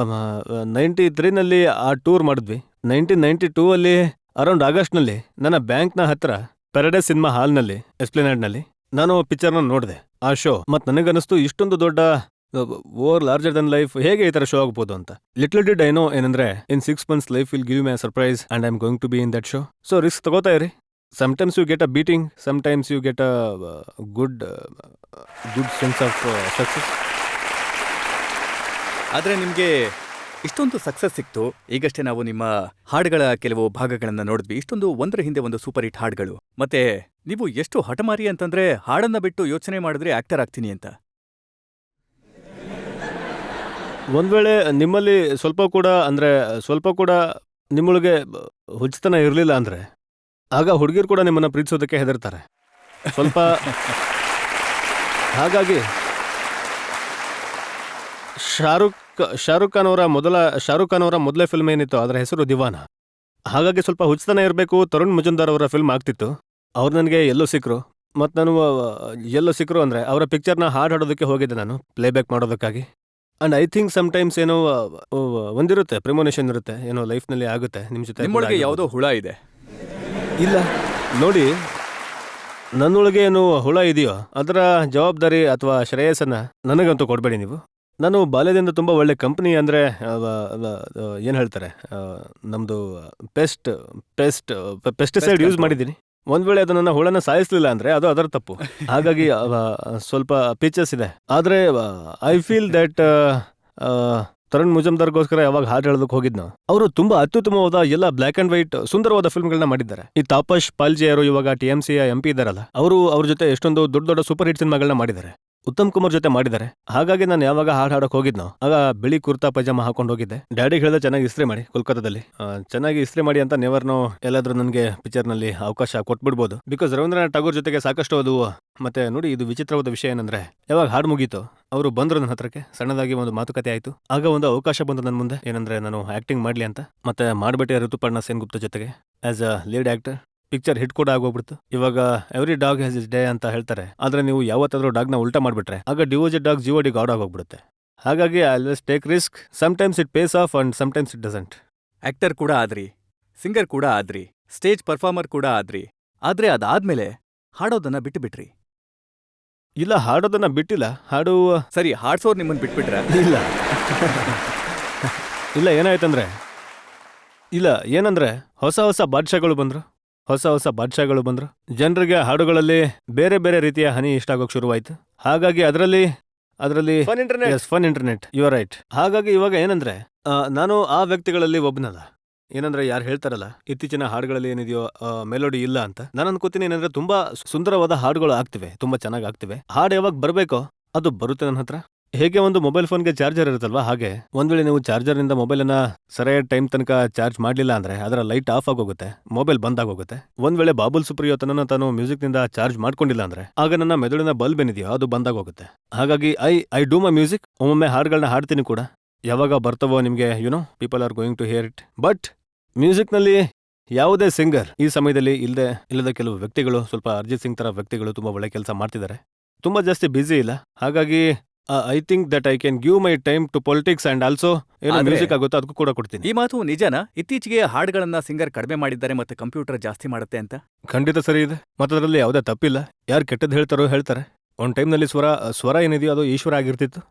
Speaker 3: 93ನಲ್ಲಿ ಆ ಟೂರ್ ಮಾಡಿದ್ವಿ. 1992 ಅಲ್ಲಿ ಅರೌಂಡ್ ಆಗಸ್ಟ್ನಲ್ಲಿ ನನ್ನ ಬ್ಯಾಂಕ್ನ ಹತ್ರ ಪ್ಯಾರಡೈಸ್ ಸಿನಿಮಾ ಹಾಲ್ನಲ್ಲಿ, ಎಸ್ಪ್ಲೆನಾಡ್ನಲ್ಲಿ ನಾನು ಪಿಕ್ಚರ್ನ ನೋಡಿದೆ, ಆ ಶೋ. ಮತ್ ನನಗನ್ನಿಸ್ತು, ಇಷ್ಟೊಂದು ದೊಡ್ಡ ಓವರ್ ಲಾರ್ಜರ್ ದನ್ ಲೈಫ್ ಹೇಗೆ ಈ ತರ ಶೋ ಆಗ್ಬೋದು ಅಂತ. ಲಿಟಲ್ ಡಿಡ್ ಐ ನೋ ಏನಂದ್ರೆ, in 6 months life will give me a surprise and I am going to be in that show. So risk ತಗೋತಾ ಇರಿ. Sometimes you get a beating, sometimes you get a good sense of success.
Speaker 2: ಆದರೆ ನಿಮಗೆ ಇಷ್ಟೊಂದು success ಸಿಕ್ತು. ಈಗಷ್ಟೇ ನಾವು ನಿಮ್ಮ ಹಾಡುಗಳ ಕೆಲವು ಭಾಗಗಳನ್ನ ನೋಡಿದ್ವಿ. ಇಷ್ಟೊಂದು ಒಂದರ ಹಿಂದೆ ಒಂದು ಸೂಪರ್ ಹಿಟ್ ಹಾಡುಗಳು. ಮತ್ತೆ ನೀವು ಎಷ್ಟು ಹಠಮಾರಿ ಅಂತಂದ್ರೆ, ಹಾಡನ್ನ ಬಿಟ್ಟು ಯೋಚನೆ ಮಾಡಿದ್ರೆ ಆಕ್ಟರ್ ಆಗ್ತೀನಿ ಅಂತ.
Speaker 3: ಒಂದ್ ವೇಳೆ ನಿಮ್ಮಲ್ಲಿ ಸ್ವಲ್ಪ ಕೂಡ ನಿಮ್ಮೊಳಗೆ ಹುಚ್ಚತನ ಇರಲಿಲ್ಲ ಅಂದ್ರೆ, ಆಗ ಹುಡುಗಿರು ಕೂಡ ನಿಮ್ಮನ್ನ ಪ್ರೀತಿಸೋದಕ್ಕೆ ಹೆದರ್ತಾರೆ ಸ್ವಲ್ಪ. ಹಾಗಾಗಿ ಶಾರುಖ್ ಖಾನ್ ಅವರ ಮೊದಲೇ ಫಿಲ್ಮ್ ಏನಿತ್ತು, ಅದರ ಹೆಸರು ದಿವಾನ. ಹಾಗಾಗಿ ಸ್ವಲ್ಪ ಹುಚ್ಚತನ ಇರಬೇಕು. ತರುಣ್ ಮುಜುಮ್ದಾರ್ ಅವರ ಫಿಲ್ಮ್ ಆಗ್ತಿತ್ತು. ಅವ್ರು ನನಗೆ ಎಲ್ಲೋ ಸಿಕ್ಕರು. ಮತ್ತು ನಾನು ಎಲ್ಲೋ ಸಿಕ್ಕರು ಅಂದರೆ ಅವರ ಪಿಕ್ಚರ್ನ ಹಾಡೋದಕ್ಕೆ ಹೋಗಿದ್ದೆ ನಾನು, ಪ್ಲೇಬ್ಯಾಕ್ ಮಾಡೋದಕ್ಕಾಗಿ. ಅಂಡ್ ಐ ಥಿಂಕ್ ಸಮ್ಟೈಮ್ಸ್ ಏನೋ ಒಂದಿರುತ್ತೆ, ಪ್ರಿಮೋನೇಷನ್ ಇರುತ್ತೆ, ಏನೋ ಲೈಫ್ನಲ್ಲಿ ಆಗುತ್ತೆ ನಿಮ್ಮ ಜೊತೆ.
Speaker 2: ನಿಮ್ಮೊಳಗೆ ಯಾವುದೋ ಹುಳ ಇದೆ.
Speaker 3: ಇಲ್ಲ ನೋಡಿ, ನನ್ನೊಳಗೆ ಏನು ಹುಳ ಇದೆಯೋ ಅದರ ಜವಾಬ್ದಾರಿ ಅಥವಾ ಶ್ರೇಯಸ್ಸನ್ನ ನನಗಂತೂ ಕೊಡಬೇಡಿ ನೀವು. ನಾನು ಬಾಲ್ಯದಿಂದ ತುಂಬ ಒಳ್ಳೆ ಕಂಪ್ನಿ ಅಂದರೆ ಏನು ಹೇಳ್ತಾರೆ, ನಮ್ಮದು ಪೆಸ್ಟಿಸೈಡ್ ಯೂಸ್ ಮಾಡಿದ್ದೀನಿ. ಒಂದ್ ವೇಳೆ ಅದು ನನ್ನ ಹುಳನ ಸಾಯಿಸ್ಲಿಲ್ಲ ಅಂದ್ರೆ ಅದು ಅದರ ತಪ್ಪು. ಹಾಗಾಗಿ ಸ್ವಲ್ಪ ಪಿಚಸ್ ಇದೆ. ಆದರೆ ಐ ಫೀಲ್ ದಟ್ ತರುಣ್ ಮುಜುಮ್ದಾರ್ಗೋಸ್ಕರ ಯಾವಾಗ ಹಾಡು ಹೇಳೋದಕ್ಕೆ ಹೋಗಿದ್ನೋ, ಅವರು ತುಂಬಾ ಅತ್ಯುತ್ತಮವಾದ ಎಲ್ಲ ಬ್ಲಾಕ್ ಅಂಡ್ ವೈಟ್ ಸುಂದರವಾದ ಫಿಲ್ಮ್ಗಳನ್ನ ಮಾಡಿದ್ದಾರೆ. ಈ ತಾಪಸ್ ಪಾಲ್ಜಿ ಅವರು ಇವಾಗ TMC MP ಇದಾರಲ್ಲ, ಅವ್ರ ಜೊತೆ ಎಷ್ಟೊಂದು ದೊಡ್ಡ ದೊಡ್ಡ ಸೂಪರ್ ಹಿಟ್ ಸಿನಿಮಾಗಳನ್ನ ಮಾಡಿದ್ದಾರೆ. ಉತ್ತಮ್ ಕುಮಾರ್ ಜೊತೆ ಮಾಡಿದ್ದಾರೆ. ಹಾಗಾಗಿ ನಾನು ಯಾವಾಗ ಹಾಡು ಹಾಡಕ್ ಹೋಗಿದ್ನೋ ಆಗ ಬಿಳಿ ಕುರ್ತಾ ಪೈಜಾಮ ಹಾಕೊಂಡು ಹೋಗಿದ್ದೆ. ಡ್ಯಾಡಿಗೆ ಹೇಳ್ದೆ ಚೆನ್ನಾಗಿ ಇಸ್ತ್ರಿ ಮಾಡಿ ಕೋಲ್ಕತ್ತಾದಲ್ಲಿ. ಚೆನ್ನಾಗಿ ಇಸ್ತ್ರಿ ಮಾಡಿ ಅಂತ ನೆವರ್ನೋ ಎಲ್ಲಾದ್ರೂ ನನಗೆ ಪಿಕ್ಚರ್ ನಲ್ಲಿ ಅವಕಾಶ ಕೊಟ್ಬಿಡ್ಬೋದು. ಬಿಕಾಸ್ ರವೀಂದ್ರನಾಥ್ ಟಾಗೋರ್ ಜೊತೆಗೆ ಸಾಕಷ್ಟು ಅದು. ಮತ್ತೆ ನೋಡಿ, ಇದು ವಿಚಿತ್ರವಾದ ವಿಷಯ ಏನಂದ್ರೆ, ಯಾವಾಗ ಹಾಡು ಮುಗೀತು ಅವರು ಬಂದ್ರು ನನ್ನ ಹತ್ರಕ್ಕೆ, ಸಣ್ಣದಾಗಿ ಒಂದು ಮಾತುಕತೆ ಆಯ್ತು. ಆಗ ಒಂದು ಅವಕಾಶ ಬಂತು ನನ್ನ ಮುಂದೆ, ಏನಂದ್ರೆ ನಾನು ಆಕ್ಟಿಂಗ್ ಮಾಡ್ಲಿ ಅಂತ. ಮತ್ತೆ ಮಾಡ್ಬಿಟ್ಟೆ ಋತುಪರ್ಣ ಸೇನ್ಗುಪ್ತ ಜೊತೆಗೆ as a lead actor. Picture hit ಕೂಡ ಆಗೋಗ್ಬಿಡ್ತು. ಇವಾಗ every dog has is day ಅಂತ ಹೇಳ್ತಾರೆ. ಆದ್ರೆ ನೀವು ಯಾವತ್ತಾದ್ರೂ ಡಾಗ್ನ ಉಲ್ಟಾ ಮಾಡ್ಬಿಟ್ರೆ ಆಗ ಡಿವೋಜಿ ಡಾಗ್ ಜಿಒಡಿ ಗಾಡ್ ಆಗೋಗ್ಬಿಡುತ್ತೆ. ಹಾಗಾಗಿ I always take risk. Sometimes it pays off and sometimes it doesn't.
Speaker 2: Actor ಕೂಡ ಆದ್ರಿ, ಸಿಂಗರ್ ಕೂಡ ಆದ್ರಿ, ಸ್ಟೇಜ್ ಪರ್ಫಾರ್ಮರ್ ಕೂಡ ಆದ್ರಿ. ಆದ್ರೆ ಅದಾದ್ಮೇಲೆ ಹಾಡೋದನ್ನ ಬಿಟ್ಟುಬಿಟ್ರಿ.
Speaker 3: ಇಲ್ಲ, ಹಾಡೋದನ್ನ ಬಿಟ್ಟಿಲ್ಲ. ಹಾಡು
Speaker 2: ಸರಿ, ಹಾಡ್ಸೋರ್ ನಿಮ್ಮನ್ ಬಿಟ್ಬಿಟ್ರ?
Speaker 3: ಇಲ್ಲ ಇಲ್ಲ, ಏನಾಯ್ತಂದ್ರೆ, ಇಲ್ಲ ಏನಂದ್ರೆ ಹೊಸ ಹೊಸ ಬಾದ್ಶಾಗಳು ಬಂದ್ರು. ಜನರಿಗೆ ಹಾಡುಗಳಲ್ಲಿ ಬೇರೆ ಬೇರೆ ರೀತಿಯ ಹನಿ ಇಷ್ಟ ಆಗೋಕ್ ಶುರುವಾಯ್ತು. ಹಾಗಾಗಿ ಅದರಲ್ಲಿ fun internet, you are right. ಹಾಗಾಗಿ ಇವಾಗ ಏನಂದ್ರೆ, ನಾನು ಆ ವ್ಯಕ್ತಿಗಳಲ್ಲಿ ಒಬ್ಬನಲ್ಲ. ಏನಂದ್ರೆ, ಯಾರು ಹೇಳ್ತಾರಲ್ಲ ಇತ್ತೀಚಿನ ಹಾಡುಗಳಲ್ಲಿ ಏನಿದೆಯೋ ಮೆಲೋಡಿ ಇಲ್ಲ ಅಂತ, ನಾನು ಅನ್ಕೋತೀನಿ ಏನಂದ್ರೆ ತುಂಬಾ ಸುಂದರವಾದ ಹಾಡುಗಳು ಆಗ್ತಿವೆ, ತುಂಬಾ ಚೆನ್ನಾಗಿ ಆಗ್ತಿವೆ. ಹಾಡು ಯಾವಾಗ ಬರ್ಬೇಕೋ ಅದು ಬರುತ್ತೆ ನನ್ನ ಹತ್ರ. ಹೇಗೆ ಒಂದು ಮೊಬೈಲ್ ಫೋನ್ಗೆ ಚಾರ್ಜರ್ ಇರುತ್ತಲ್ವಾ, ಹಾಗೆ ಒಂದ್ ವೇಳೆ ನೀವು ಚಾರ್ಜರ್ನಿಂದ ಮೊಬೈಲನ್ನ ಸರಿಯಾದ ಟೈಮ್ ತನಕ ಚಾರ್ಜ್ ಮಾಡ್ಲಿಲ್ಲ ಅಂದ್ರೆ ಅದರ ಲೈಟ್ ಆಫ್ ಆಗೋಗುತ್ತೆ, ಮೊಬೈಲ್ ಬಂದ್ ಆಗೋಗುತ್ತೆ. ಒಂದ್ ವೇಳೆ ಬಾಬುಲ್ ಸುಪ್ರಿಯೋ ತನ್ನನ್ನು ತಾನು ಮ್ಯೂಸಿಕ್ ನಿಂದ ಚಾರ್ಜ್ ಮಾಡ್ಕೊಂಡಿಲ್ಲ ಅಂದ್ರೆ ಆಗ ನನ್ನ ಮೆದುಳಿನ ಬಲ್ಬ್ ಏನಿದೆಯೋ ಅದು ಬಂದ್ ಆಗೋಗುತ್ತೆ. ಹಾಗಾಗಿ ಐ ಡೂ ಮೈ ಮ್ಯೂಸಿಕ್. ಒಮ್ಮೊಮ್ಮೆ ಹಾಡುಗಳನ್ನ ಹಾಡ್ತೀನಿ ಕೂಡ. ಯಾವಾಗ ಬರ್ತವೋ ನಿಮ್ಗೆ people are going to hear it. But music ನಲ್ಲಿ ಯಾವುದೇ ಸಿಂಗರ್ ಈ ಸಮಯದಲ್ಲಿ ಇಲ್ಲದ ಕೆಲವು ವ್ಯಕ್ತಿಗಳು, ಸ್ವಲ್ಪ ಅರ್ಜಿತ್ ಸಿಂಗ್ ತರ ವ್ಯಕ್ತಿಗಳು ತುಂಬಾ ಒಳ್ಳೆ ಕೆಲಸ ಮಾಡ್ತಿದ್ದಾರೆ. ತುಂಬಾ ಜಾಸ್ತಿ ಬ್ಯುಸಿ ಇಲ್ಲ. ಹಾಗಾಗಿ I think that I can give my time to politics and also ಏನು ಮ್ಯೂಸಿಕ್ ಆಗುತ್ತೋ ಅದಕ್ಕೂ ಕೂಡ ಕೊಡ್ತೀನಿ.
Speaker 2: ಈ ಮಾತು ನಿಜನಾ? ಇತ್ತೀಚೆಗೆ ಹಾಡುಗಳನ್ನ ಸಿಂಗರ್ ಕಡಿಮೆ ಮಾಡಿದ್ದಾರೆ ಮತ್ತೆ ಕಂಪ್ಯೂಟರ್ ಜಾಸ್ತಿ ಮಾಡುತ್ತೆ ಅಂತ.
Speaker 3: ಖಂಡಿತ ಸರಿ ಇದೆ. ಮತ್ತದ್ರಲ್ಲಿ ಯಾವುದೇ ತಪ್ಪಿಲ್ಲ. ಯಾರು ಕೆಟ್ಟದ್ದು ಹೇಳ್ತಾರೋ ಹೇಳ್ತಾರೆ. ಒಂದ್ ಟೈಮ್ನಲ್ಲಿ ಸ್ವರ ಏನಿದೆಯೋ ಅದು ಈಶ್ವರ ಆಗಿರ್ತಿತ್ತು.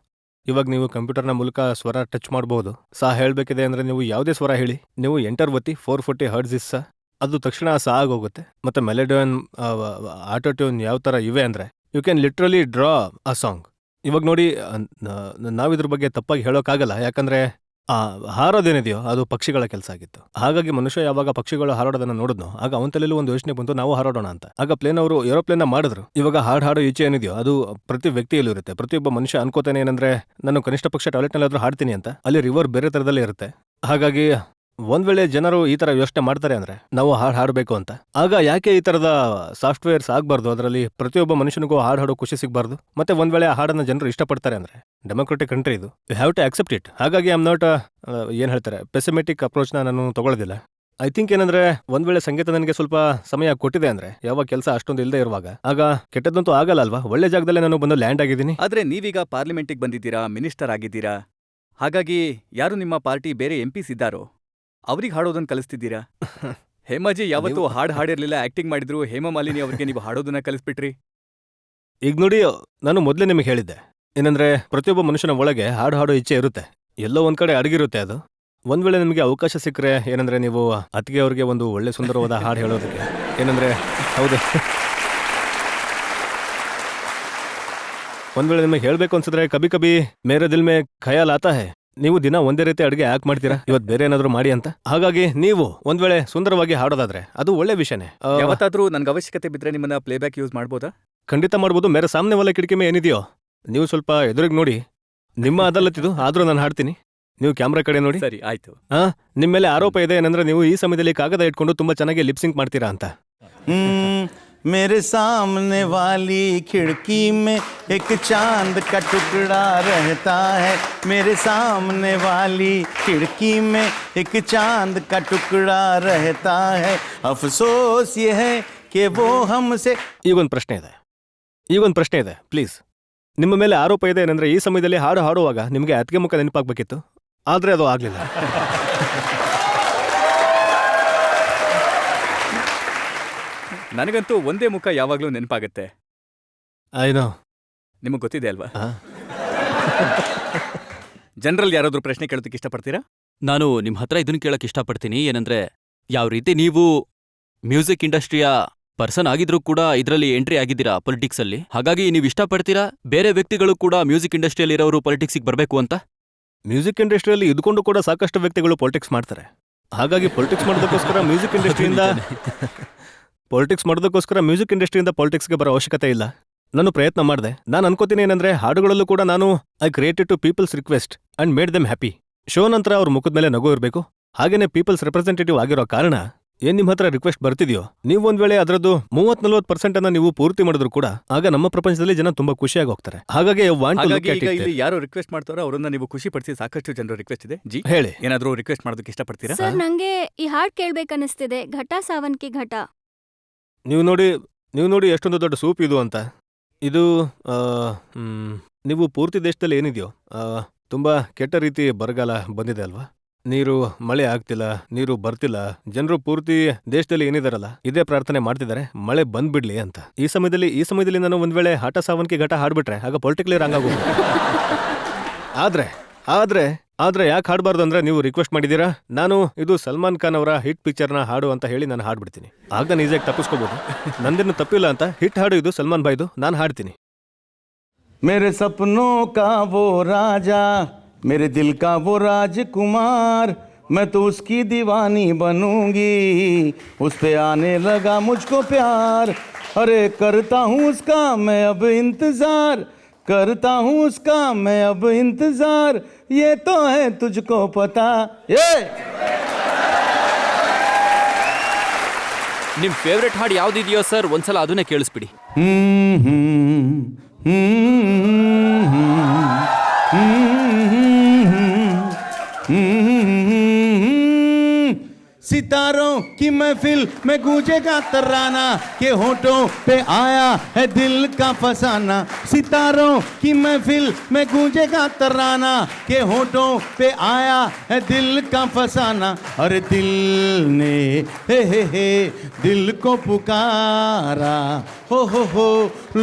Speaker 3: ಇವಾಗ ನೀವು ಕಂಪ್ಯೂಟರ್ನ ಮೂಲಕ ಸ್ವರ ಟಚ್ ಮಾಡಬಹುದು. ಸಾ ಹೇಳ್ಬೇಕಿದೆ ಅಂದ್ರೆ ನೀವು ಯಾವುದೇ ಸ್ವರ ಹೇಳಿ, ನೀವು ಎಂಟರ್ ಒತ್ತಿ 440 ಹರ್ಟ್ಸ್ ಇಸ್ ಅದು ತಕ್ಷಣ ಸಾ ಆಗೋಗುತ್ತೆ. ಮತ್ತೆ ಮೆಲೋಡಿಯನ್, ಆಟೋಟ್ಯೂನ್ ಯಾವ ತರ ಇವೆ ಅಂದ್ರೆ you can literally draw a song. ಇವಾಗ ನೋಡಿ, ನಾವಿದ್ರ ಬಗ್ಗೆ ತಪ್ಪಾಗಿ ಹೇಳೋಕ್ಕಾಗಲ್ಲ. ಯಾಕಂದ್ರೆ ಹಾರೋದೇನಿದೆಯೋ ಅದು ಪಕ್ಷಿಗಳ ಕೆಲಸ ಆಗಿತ್ತು. ಹಾಗಾಗಿ ಮನುಷ್ಯ ಯಾವಾಗ ಪಕ್ಷಿಗಳು ಹಾರೋದನ್ನ ನೋಡಿದ್ನೋ ಆಗ ಅವನ ತಲೆಯಲ್ಲಿ ಒಂದು ಯೋಚನೆ ಬಂತು, ನಾವು ಹಾರೋಣ ಅಂತ. ಆಗ ಅವರು ಏರೋಪ್ಲೇನ್ ಮಾಡಿದ್ರು. ಇವಾಗ ಹಾಡೋ ಈಚೆ ಏನಿದೆಯೋ ಅದು ಪ್ರತಿ ವ್ಯಕ್ತಿಯಲ್ಲೂ ಇರುತ್ತೆ. ಪ್ರತಿಯೊಬ್ಬ ಮನುಷ್ಯ ಅನ್ಕೋತಾನೆ ಏನಂದ್ರೆ, ನಾನು ಕನಿಷ್ಠ ಪಕ್ಷ ಟಾಯ್ಲೆಟ್ ನಲ್ಲಿ ಹಾಡ್ತೀನಿ ಅಂತ. ಅಲ್ಲಿ ರಿವರ್ ಬೇರೆ ತರದಲ್ಲೇ ಇರುತ್ತೆ. ಹಾಗಾಗಿ ಒಂದ್ ವೇಳೆ ಜನರು ಈ ತರ ಯೋಚನೆ ಮಾಡ್ತಾರೆ ಅಂದ್ರೆ ನಾವು ಹಾಡಬೇಕು ಅಂತ, ಆಗ ಯಾಕೆ ಈ ತರದ ಸಾಫ್ಟ್ವೇರ್ಸ್ ಆಗ್ಬಾರ್ದು? ಅದರಲ್ಲಿ ಪ್ರತಿಯೊಬ್ಬ ಮನುಷ್ಯನಿಗೂ ಹಾಡೋ ಖುಷಿ ಸಿಗಬಾರ್ದು. ಮತ್ತೆ ಒಂದ್ ವೇಳೆ ಆ ಹಾಡನ್ನ ಜನರು ಇಷ್ಟಪಡ್ತಾರೆ ಅಂದ್ರೆ, ಡೆಮೋಕ್ರೆಟಿಕ್ ಕಂಟ್ರಿ ಇದು, you have to accept it. ಹಾಗಾಗಿ ಐ ಆಮ್ ನಾಟ್ ಏನ್ ಹೇಳ್ತಾರೆ ಪೆಸಿಮೆಟಿಕ್ ಅಪ್ರೋಚ್ ನಾನು ತಗೊಳ್ಳೋದಿಲ್ಲ. ಐ ಥಿಂಕ್ ಏನಂದ್ರೆ, ಒಂದ್ ವೇಳೆ ಸಂಗೀತ ನನಗೆ ಸ್ವಲ್ಪ ಸಮಯ ಕೊಟ್ಟಿದೆ ಅಂದ್ರೆ, ಯಾವಾಗ ಕೆಲಸ ಅಷ್ಟೊಂದು ಇಲ್ಲದೆ ಇರುವಾಗ, ಆಗ ಕೆಟ್ಟದಂತೂ ಆಗಲ್ಲ ಅಲ್ವಾ? ಒಳ್ಳೆ ಜಾಗದಲ್ಲೇ ನಾನು ಬಂದು ಲ್ಯಾಂಡ್ ಆಗಿದ್ದೀನಿ.
Speaker 2: ಆದ್ರೆ ನೀವೀಗ ಪಾರ್ಲಿಮೆಂಟಿಗೆ ಬಂದಿದ್ದೀರಾ, ಮಿನಿಸ್ಟರ್ ಆಗಿದ್ದೀರಾ. ಹಾಗಾಗಿ ಯಾರು ನಿಮ್ಮ ಪಾರ್ಟಿ ಬೇರೆ ಎಂಪಿಸ್ ಇದ್ದಾರೋ ಅವ್ರಿಗೆ ಹಾಡೋದನ್ನ ಕಲಿಸ್ತಿದ್ದೀರಾ. ಹೇಮಾಜಿ ಯಾವತ್ತೂ ಹಾಡಿರ್ಲಿಲ್ಲ, ಆಕ್ಟಿಂಗ್ ಮಾಡಿದ್ರು. ಹೇಮಾ ಮಾಲಿನಿ ಅವ್ರಿಗೆ ನೀವು ಹಾಡೋದನ್ನ ಕಲಿಸ್ಬಿಟ್ರಿ.
Speaker 3: ಈಗ ನೋಡಿ, ನಾನು ಮೊದಲೇ ನಿಮಗೆ ಹೇಳಿದ್ದೆ ಏನಂದ್ರೆ, ಪ್ರತಿಯೊಬ್ಬ ಮನುಷ್ಯನ ಒಳಗೆ ಹಾಡೋ ಇಚ್ಛೆ ಇರುತ್ತೆ. ಎಲ್ಲೋ ಒಂದ್ ಕಡೆ ಅಡಗಿರುತ್ತೆ ಅದು. ಒಂದ್ ವೇಳೆ ನಿಮಗೆ ಅವಕಾಶ ಸಿಕ್ಕರೆ ಏನಂದ್ರೆ, ನೀವು ಅತ್ತಿಗೆ ಅವ್ರಿಗೆ ಒಂದು ಒಳ್ಳೆ ಸುಂದರವಾದ ಹಾಡು ಹೇಳೋದಕ್ಕೆ ಏನಂದ್ರೆ, ಹೌದು, ಒಂದ್ ವೇಳೆ ನಿಮಗೆ ಹೇಳ್ಬೇಕು ಅನ್ಸಿದ್ರೆ, ಕಬಿ ಕಬಿ ಮೇರೆ ದಿಲ್ ಮೇ ಖಯಾಲ್ ಆತಾ ಹೈ, ನೀವು ದಿನ ಒಂದೇ ರೀತಿ ಅಡುಗೆ ಯಾಕೆ ಮಾಡ್ತೀರಾ, ಇವತ್ತು ಬೇರೆ ಏನಾದ್ರು ಮಾಡಿ ಅಂತ. ಹಾಗಾಗಿ ನೀವು ಒಂದ್ ವೇಳೆ ಸುಂದರವಾಗಿ ಹಾಡೋದಾದ್ರೆ ಅದು ಒಳ್ಳೆ ವಿಷಯನೇ.
Speaker 2: ಯಾವತ್ತಾದ್ರೂ ನನ್ಗೆ ಅವಶ್ಯಕತೆ ಬಿದ್ರೆ ನಿಮ್ಮನ್ನ ಪ್ಲೇಬ್ಯಾಕ್ ಯೂಸ್ ಮಾಡ್ಬೋದಾ?
Speaker 3: ಖಂಡಿತ ಮಾಡ್ಬೋದು. ಮೇರೆ ಸಾಮ್ನೆ ಒಲೆ ಕಿಟಕಿ ಮೇ ಏನಿದೆಯೋ ನೀವು ಸ್ವಲ್ಪ ಎದುರಿಗೆ ನೋಡಿ. ನಿಮ್ಮ ಅದಲ್ಲತ್ತಿದು, ಆದ್ರೂ ನಾನು ಹಾಡ್ತೀನಿ. ನೀವು ಕ್ಯಾಮ್ರಾ ಕಡೆ ನೋಡಿ.
Speaker 2: ಸರಿ, ಆಯ್ತು.
Speaker 3: ನಿಮ್ಮ ಮೇಲೆ ಆರೋಪ ಇದೆ ಏನಂದ್ರೆ, ನೀವು ಈ ಸಮಯದಲ್ಲಿ ಕಾಗದ ಇಟ್ಕೊಂಡು ತುಂಬಾ ಚೆನ್ನಾಗಿ ಲಿಪ್ಸಿಂಕ್ ಮಾಡ್ತೀರಾ ಅಂತ.
Speaker 4: मेरे सामने वाली खिड़की में एक चांद का टुकड़ा रहता है. मेरे सामने वाली खिड़की में एक चांद का टुकड़ा रहता है. अफसोस ये है कि वो हमसे.
Speaker 3: ಈಗೊಂದು ಪ್ರಶ್ನೆ ಇದೆ ಪ್ಲೀಸ್. ನಿಮ್ಮ ಮೇಲೆ ಆರೋಪ ಇದೆ ಏನಂದ್ರೆ, ಈ ಸಮಯದಲ್ಲಿ ಹಾಡುವಾಗ ನಿಮಗೆ ಅತ್ತಿಗೆ ಮುಖ ನೆನಪಾಗ್ಬೇಕಿತ್ತು, ಆದ್ರೆ ಅದು ಆಗ್ಲಿಲ್ಲ.
Speaker 2: ನನಗಂತೂ ಒಂದೇ ಮುಖ ಯಾವಾಗ್ಲೂ ನೆನಪಾಗತ್ತೆ.
Speaker 3: ಏನೋ
Speaker 2: ನಿಮಗೆ ಗೊತ್ತಿದೆ ಅಲ್ವಾ? ಜನರಲ್ ಯಾರಾದ್ರೂ ಪ್ರಶ್ನೆ ಕೇಳೋದಕ್ಕೆ ಇಷ್ಟಪಡ್ತೀರಾ?
Speaker 1: ನಾನು ನಿಮ್ ಹತ್ರ ಇದನ್ನ ಕೇಳಕ್ ಇಷ್ಟಪಡ್ತೀನಿ. ಏನಂದ್ರೆ, ಯಾವ ರೀತಿ ನೀವು ಮ್ಯೂಸಿಕ್ ಇಂಡಸ್ಟ್ರಿಯ ಪರ್ಸನ್ ಆಗಿದ್ರೂ ಕೂಡ ಇದರಲ್ಲಿ ಎಂಟ್ರಿ ಆಗಿದ್ದೀರಾ ಪೊಲಿಟಿಕ್ಸ್ ಅಲ್ಲಿ. ಹಾಗಾಗಿ ನೀವು ಇಷ್ಟಪಡ್ತೀರಾ ಬೇರೆ ವ್ಯಕ್ತಿಗಳು ಕೂಡ ಮ್ಯೂಸಿಕ್ ಇಂಡಸ್ಟ್ರಿಯಲ್ಲಿ ಇರೋರು ಪೊಲಿಟಿಕ್ಸಿಗೆ ಬರಬೇಕು ಅಂತ?
Speaker 3: ಮ್ಯೂಸಿಕ್ ಇಂಡಸ್ಟ್ರಿಯಲ್ಲಿ ಇದ್ಕೊಂಡು ಕೂಡ ಸಾಕಷ್ಟು ವ್ಯಕ್ತಿಗಳು ಪೊಲಿಟಿಕ್ಸ್ ಮಾಡ್ತಾರೆ. ಹಾಗಾಗಿ ಪೊಲಿಟಿಕ್ಸ್ ಮಾಡೋದಕ್ಕೋಸ್ಕರ ಮ್ಯೂಸಿಕ್ ಇಂಡಸ್ಟ್ರಿಯಿಂದ ಮ್ಯೂಸಿಕ್ ಇಂಡಸ್ಟ್ರಿಯಿಂದ ಪಾಲಿಟಿಕ್ಸ್ಗೆ ಬರೋ ಅವಶ್ಯಕತೆ ಇಲ್ಲ. ನಾನು ಪ್ರಯತ್ನ ಮಾಡಿದೆ. ನಾನು ಅನ್ಕೋತೀನಿ ಏನಂದ್ರೆ ಹಾಡುಗಳಲ್ಲೂ ಕೂಡ ನಾನು I created to people's request and made them happy. Show ನಂತರ ಅವ್ರ ಮುಖದ ಮೇಲೆ ನಗು ಇರಬೇಕು. ಹಾಗೇನೆ ಪೀಪಲ್ಸ್ ರೆಪ್ರೆಸೆಂಟೇಟಿವ್ ಆಗಿರೋ ಕಾರಣ ಏನ್ ನಿಮ್ ಹತ್ರ ರಿಕ್ವೆಸ್ಟ್ ಬರ್ತಿದ್ಯೋ ನೀವು ಒಂದ್ ವೇಳೆ ಅದರದ್ದು 30-40% ಅನ್ನ ನೀವು ಪೂರ್ತಿ ಮಾಡಿದ್ರು ಕೂಡ ಆಗ ನಮ್ಮ ಪ್ರಪಂಚದಲ್ಲಿ ಜನ ತುಂಬಾ ಖುಷಿಯಾಗಿ ಹೋಗ್ತಾರೆ. ಹಾಗಾಗಿ
Speaker 2: ಹಾಗಾಗಿ ಈಗ ಇಲ್ಲಿ ಯಾರು ರಿಕ್ವೆಸ್ಟ್ ಮಾಡ್ತಾರೋ ಅವರನ್ನ ನೀವು ಖುಷಿ ಪಡಿಸಿ ಸಾಕಷ್ಟು ಜನರು ರಿಕ್ವೆಸ್ಟ್ ಇದೆ. ಜಿ
Speaker 3: ಹೇಳಿ.
Speaker 2: ಏನಾದ್ರೂ ರಿಕ್ವೆಸ್ಟ್ ಮಾಡೋದಕ್ಕೆ ಇಷ್ಟಪಡ್ತೀರಾ?
Speaker 5: ಸರ್ ನಂಗೆ ಈ ಹಾಡ್ ಕೇಳ್ಬೇಕನ್ನಿಸ್ತಿದೆ, ಘಟ ಸಾವನ್ಕಿ ಘಟ.
Speaker 3: ನೀವು ನೋಡಿ ಎಷ್ಟೊಂದು ದೊಡ್ಡ ಸೂಪ್ ಇದು ಅಂತ. ಇದು ನೀವು ಪೂರ್ತಿ ದೇಶದಲ್ಲಿ ಏನಿದೆಯೋ ತುಂಬಾ ಕೆಟ್ಟ ರೀತಿ ಬರಗಾಲ ಬಂದಿದೆ ಅಲ್ವಾ? ನೀರು ಮಳೆ ಆಗ್ತಿಲ್ಲ, ನೀರು ಬರ್ತಿಲ್ಲ. ಜನರು ಪೂರ್ತಿ ದೇಶದಲ್ಲಿ ಏನಿದಾರಲ್ಲ ಇದೇ ಪ್ರಾರ್ಥನೆ ಮಾಡ್ತಿದ್ದಾರೆ, ಮಳೆ ಬಂದ್ಬಿಡ್ಲಿ ಅಂತ. ಈ ಸಮಯದಲ್ಲಿ ನಾನು ಒಂದ್ ವೇಳೆ ಹಠ ಸಾವನ್ಕಿ ಘಟ ಹಾಡ್ಬಿಟ್ರೆ ಆಗ ಪೊಲಿಟಿಕಲಿ ರಾಂಗ್ ಆಗೋದು. ಆದ್ರೆ ಯಾಕೆ ಹಾಡಬಾರ್ದು ಅಂದ್ರೆ ನೀವು ರಿಕ್ವೆಸ್ಟ್ ಮಾಡಿದೀರಾ. ನಾನು ಇದು ಸಲ್ಮಾನ್ ಖಾನ್ ಅವರ ಹಿಟ್ ಪಿಕ್ಚರ್ನ ಹಾಡು ಅಂತ ಹೇಳಿ ನಾನು ಹಾಡ್ಬಿಡ್ತೀನಿ. ಆಗ ನಾನು ಈಸಿಯಾಗಿ ತಪ್ಪಿಸ್ಕೋಬಹುದು. ನಂದೇನು ತಪ್ಪಿಲ್ಲ ಅಂತ. ಹಿಟ್ ಹಾಡು ಇದು ಸಲ್ಮಾನ್ ಭಾಯ್ದು, ನಾನು ಹಾಡ್ತೀನಿ.
Speaker 4: मेरे सपनों का वो राजा, मेरे दिल का वो राजकुमार, मैं तो उसकी दीवानी बनूंगी, उस पे आने लगा मुझको प्यार. अरे करता हूँ उसका मैं अब इंतजार, करता हूँ उसका मैं अब इंतजार, ये तो है तुझको पता. ये
Speaker 1: ನಿಮ್ ಫೇವ್ರೆಟ್ ಹಾಡು ಯಾವ್ದಿದೆಯೋ ಸರ್ ಒಂದ್ಸಲ ಅದನ್ನೇ ಕೇಳಿಸ್ಬಿಡಿ.
Speaker 4: सितारों की महफिल में गूंजेगा तराना, के होठों पे आया है दिल का फसाना. सितारों की महफिल में गूंजेगा तराना, के होठों पे आया है दिल का फसाना. अरे दिल ने हे दिल को पुकारा, हो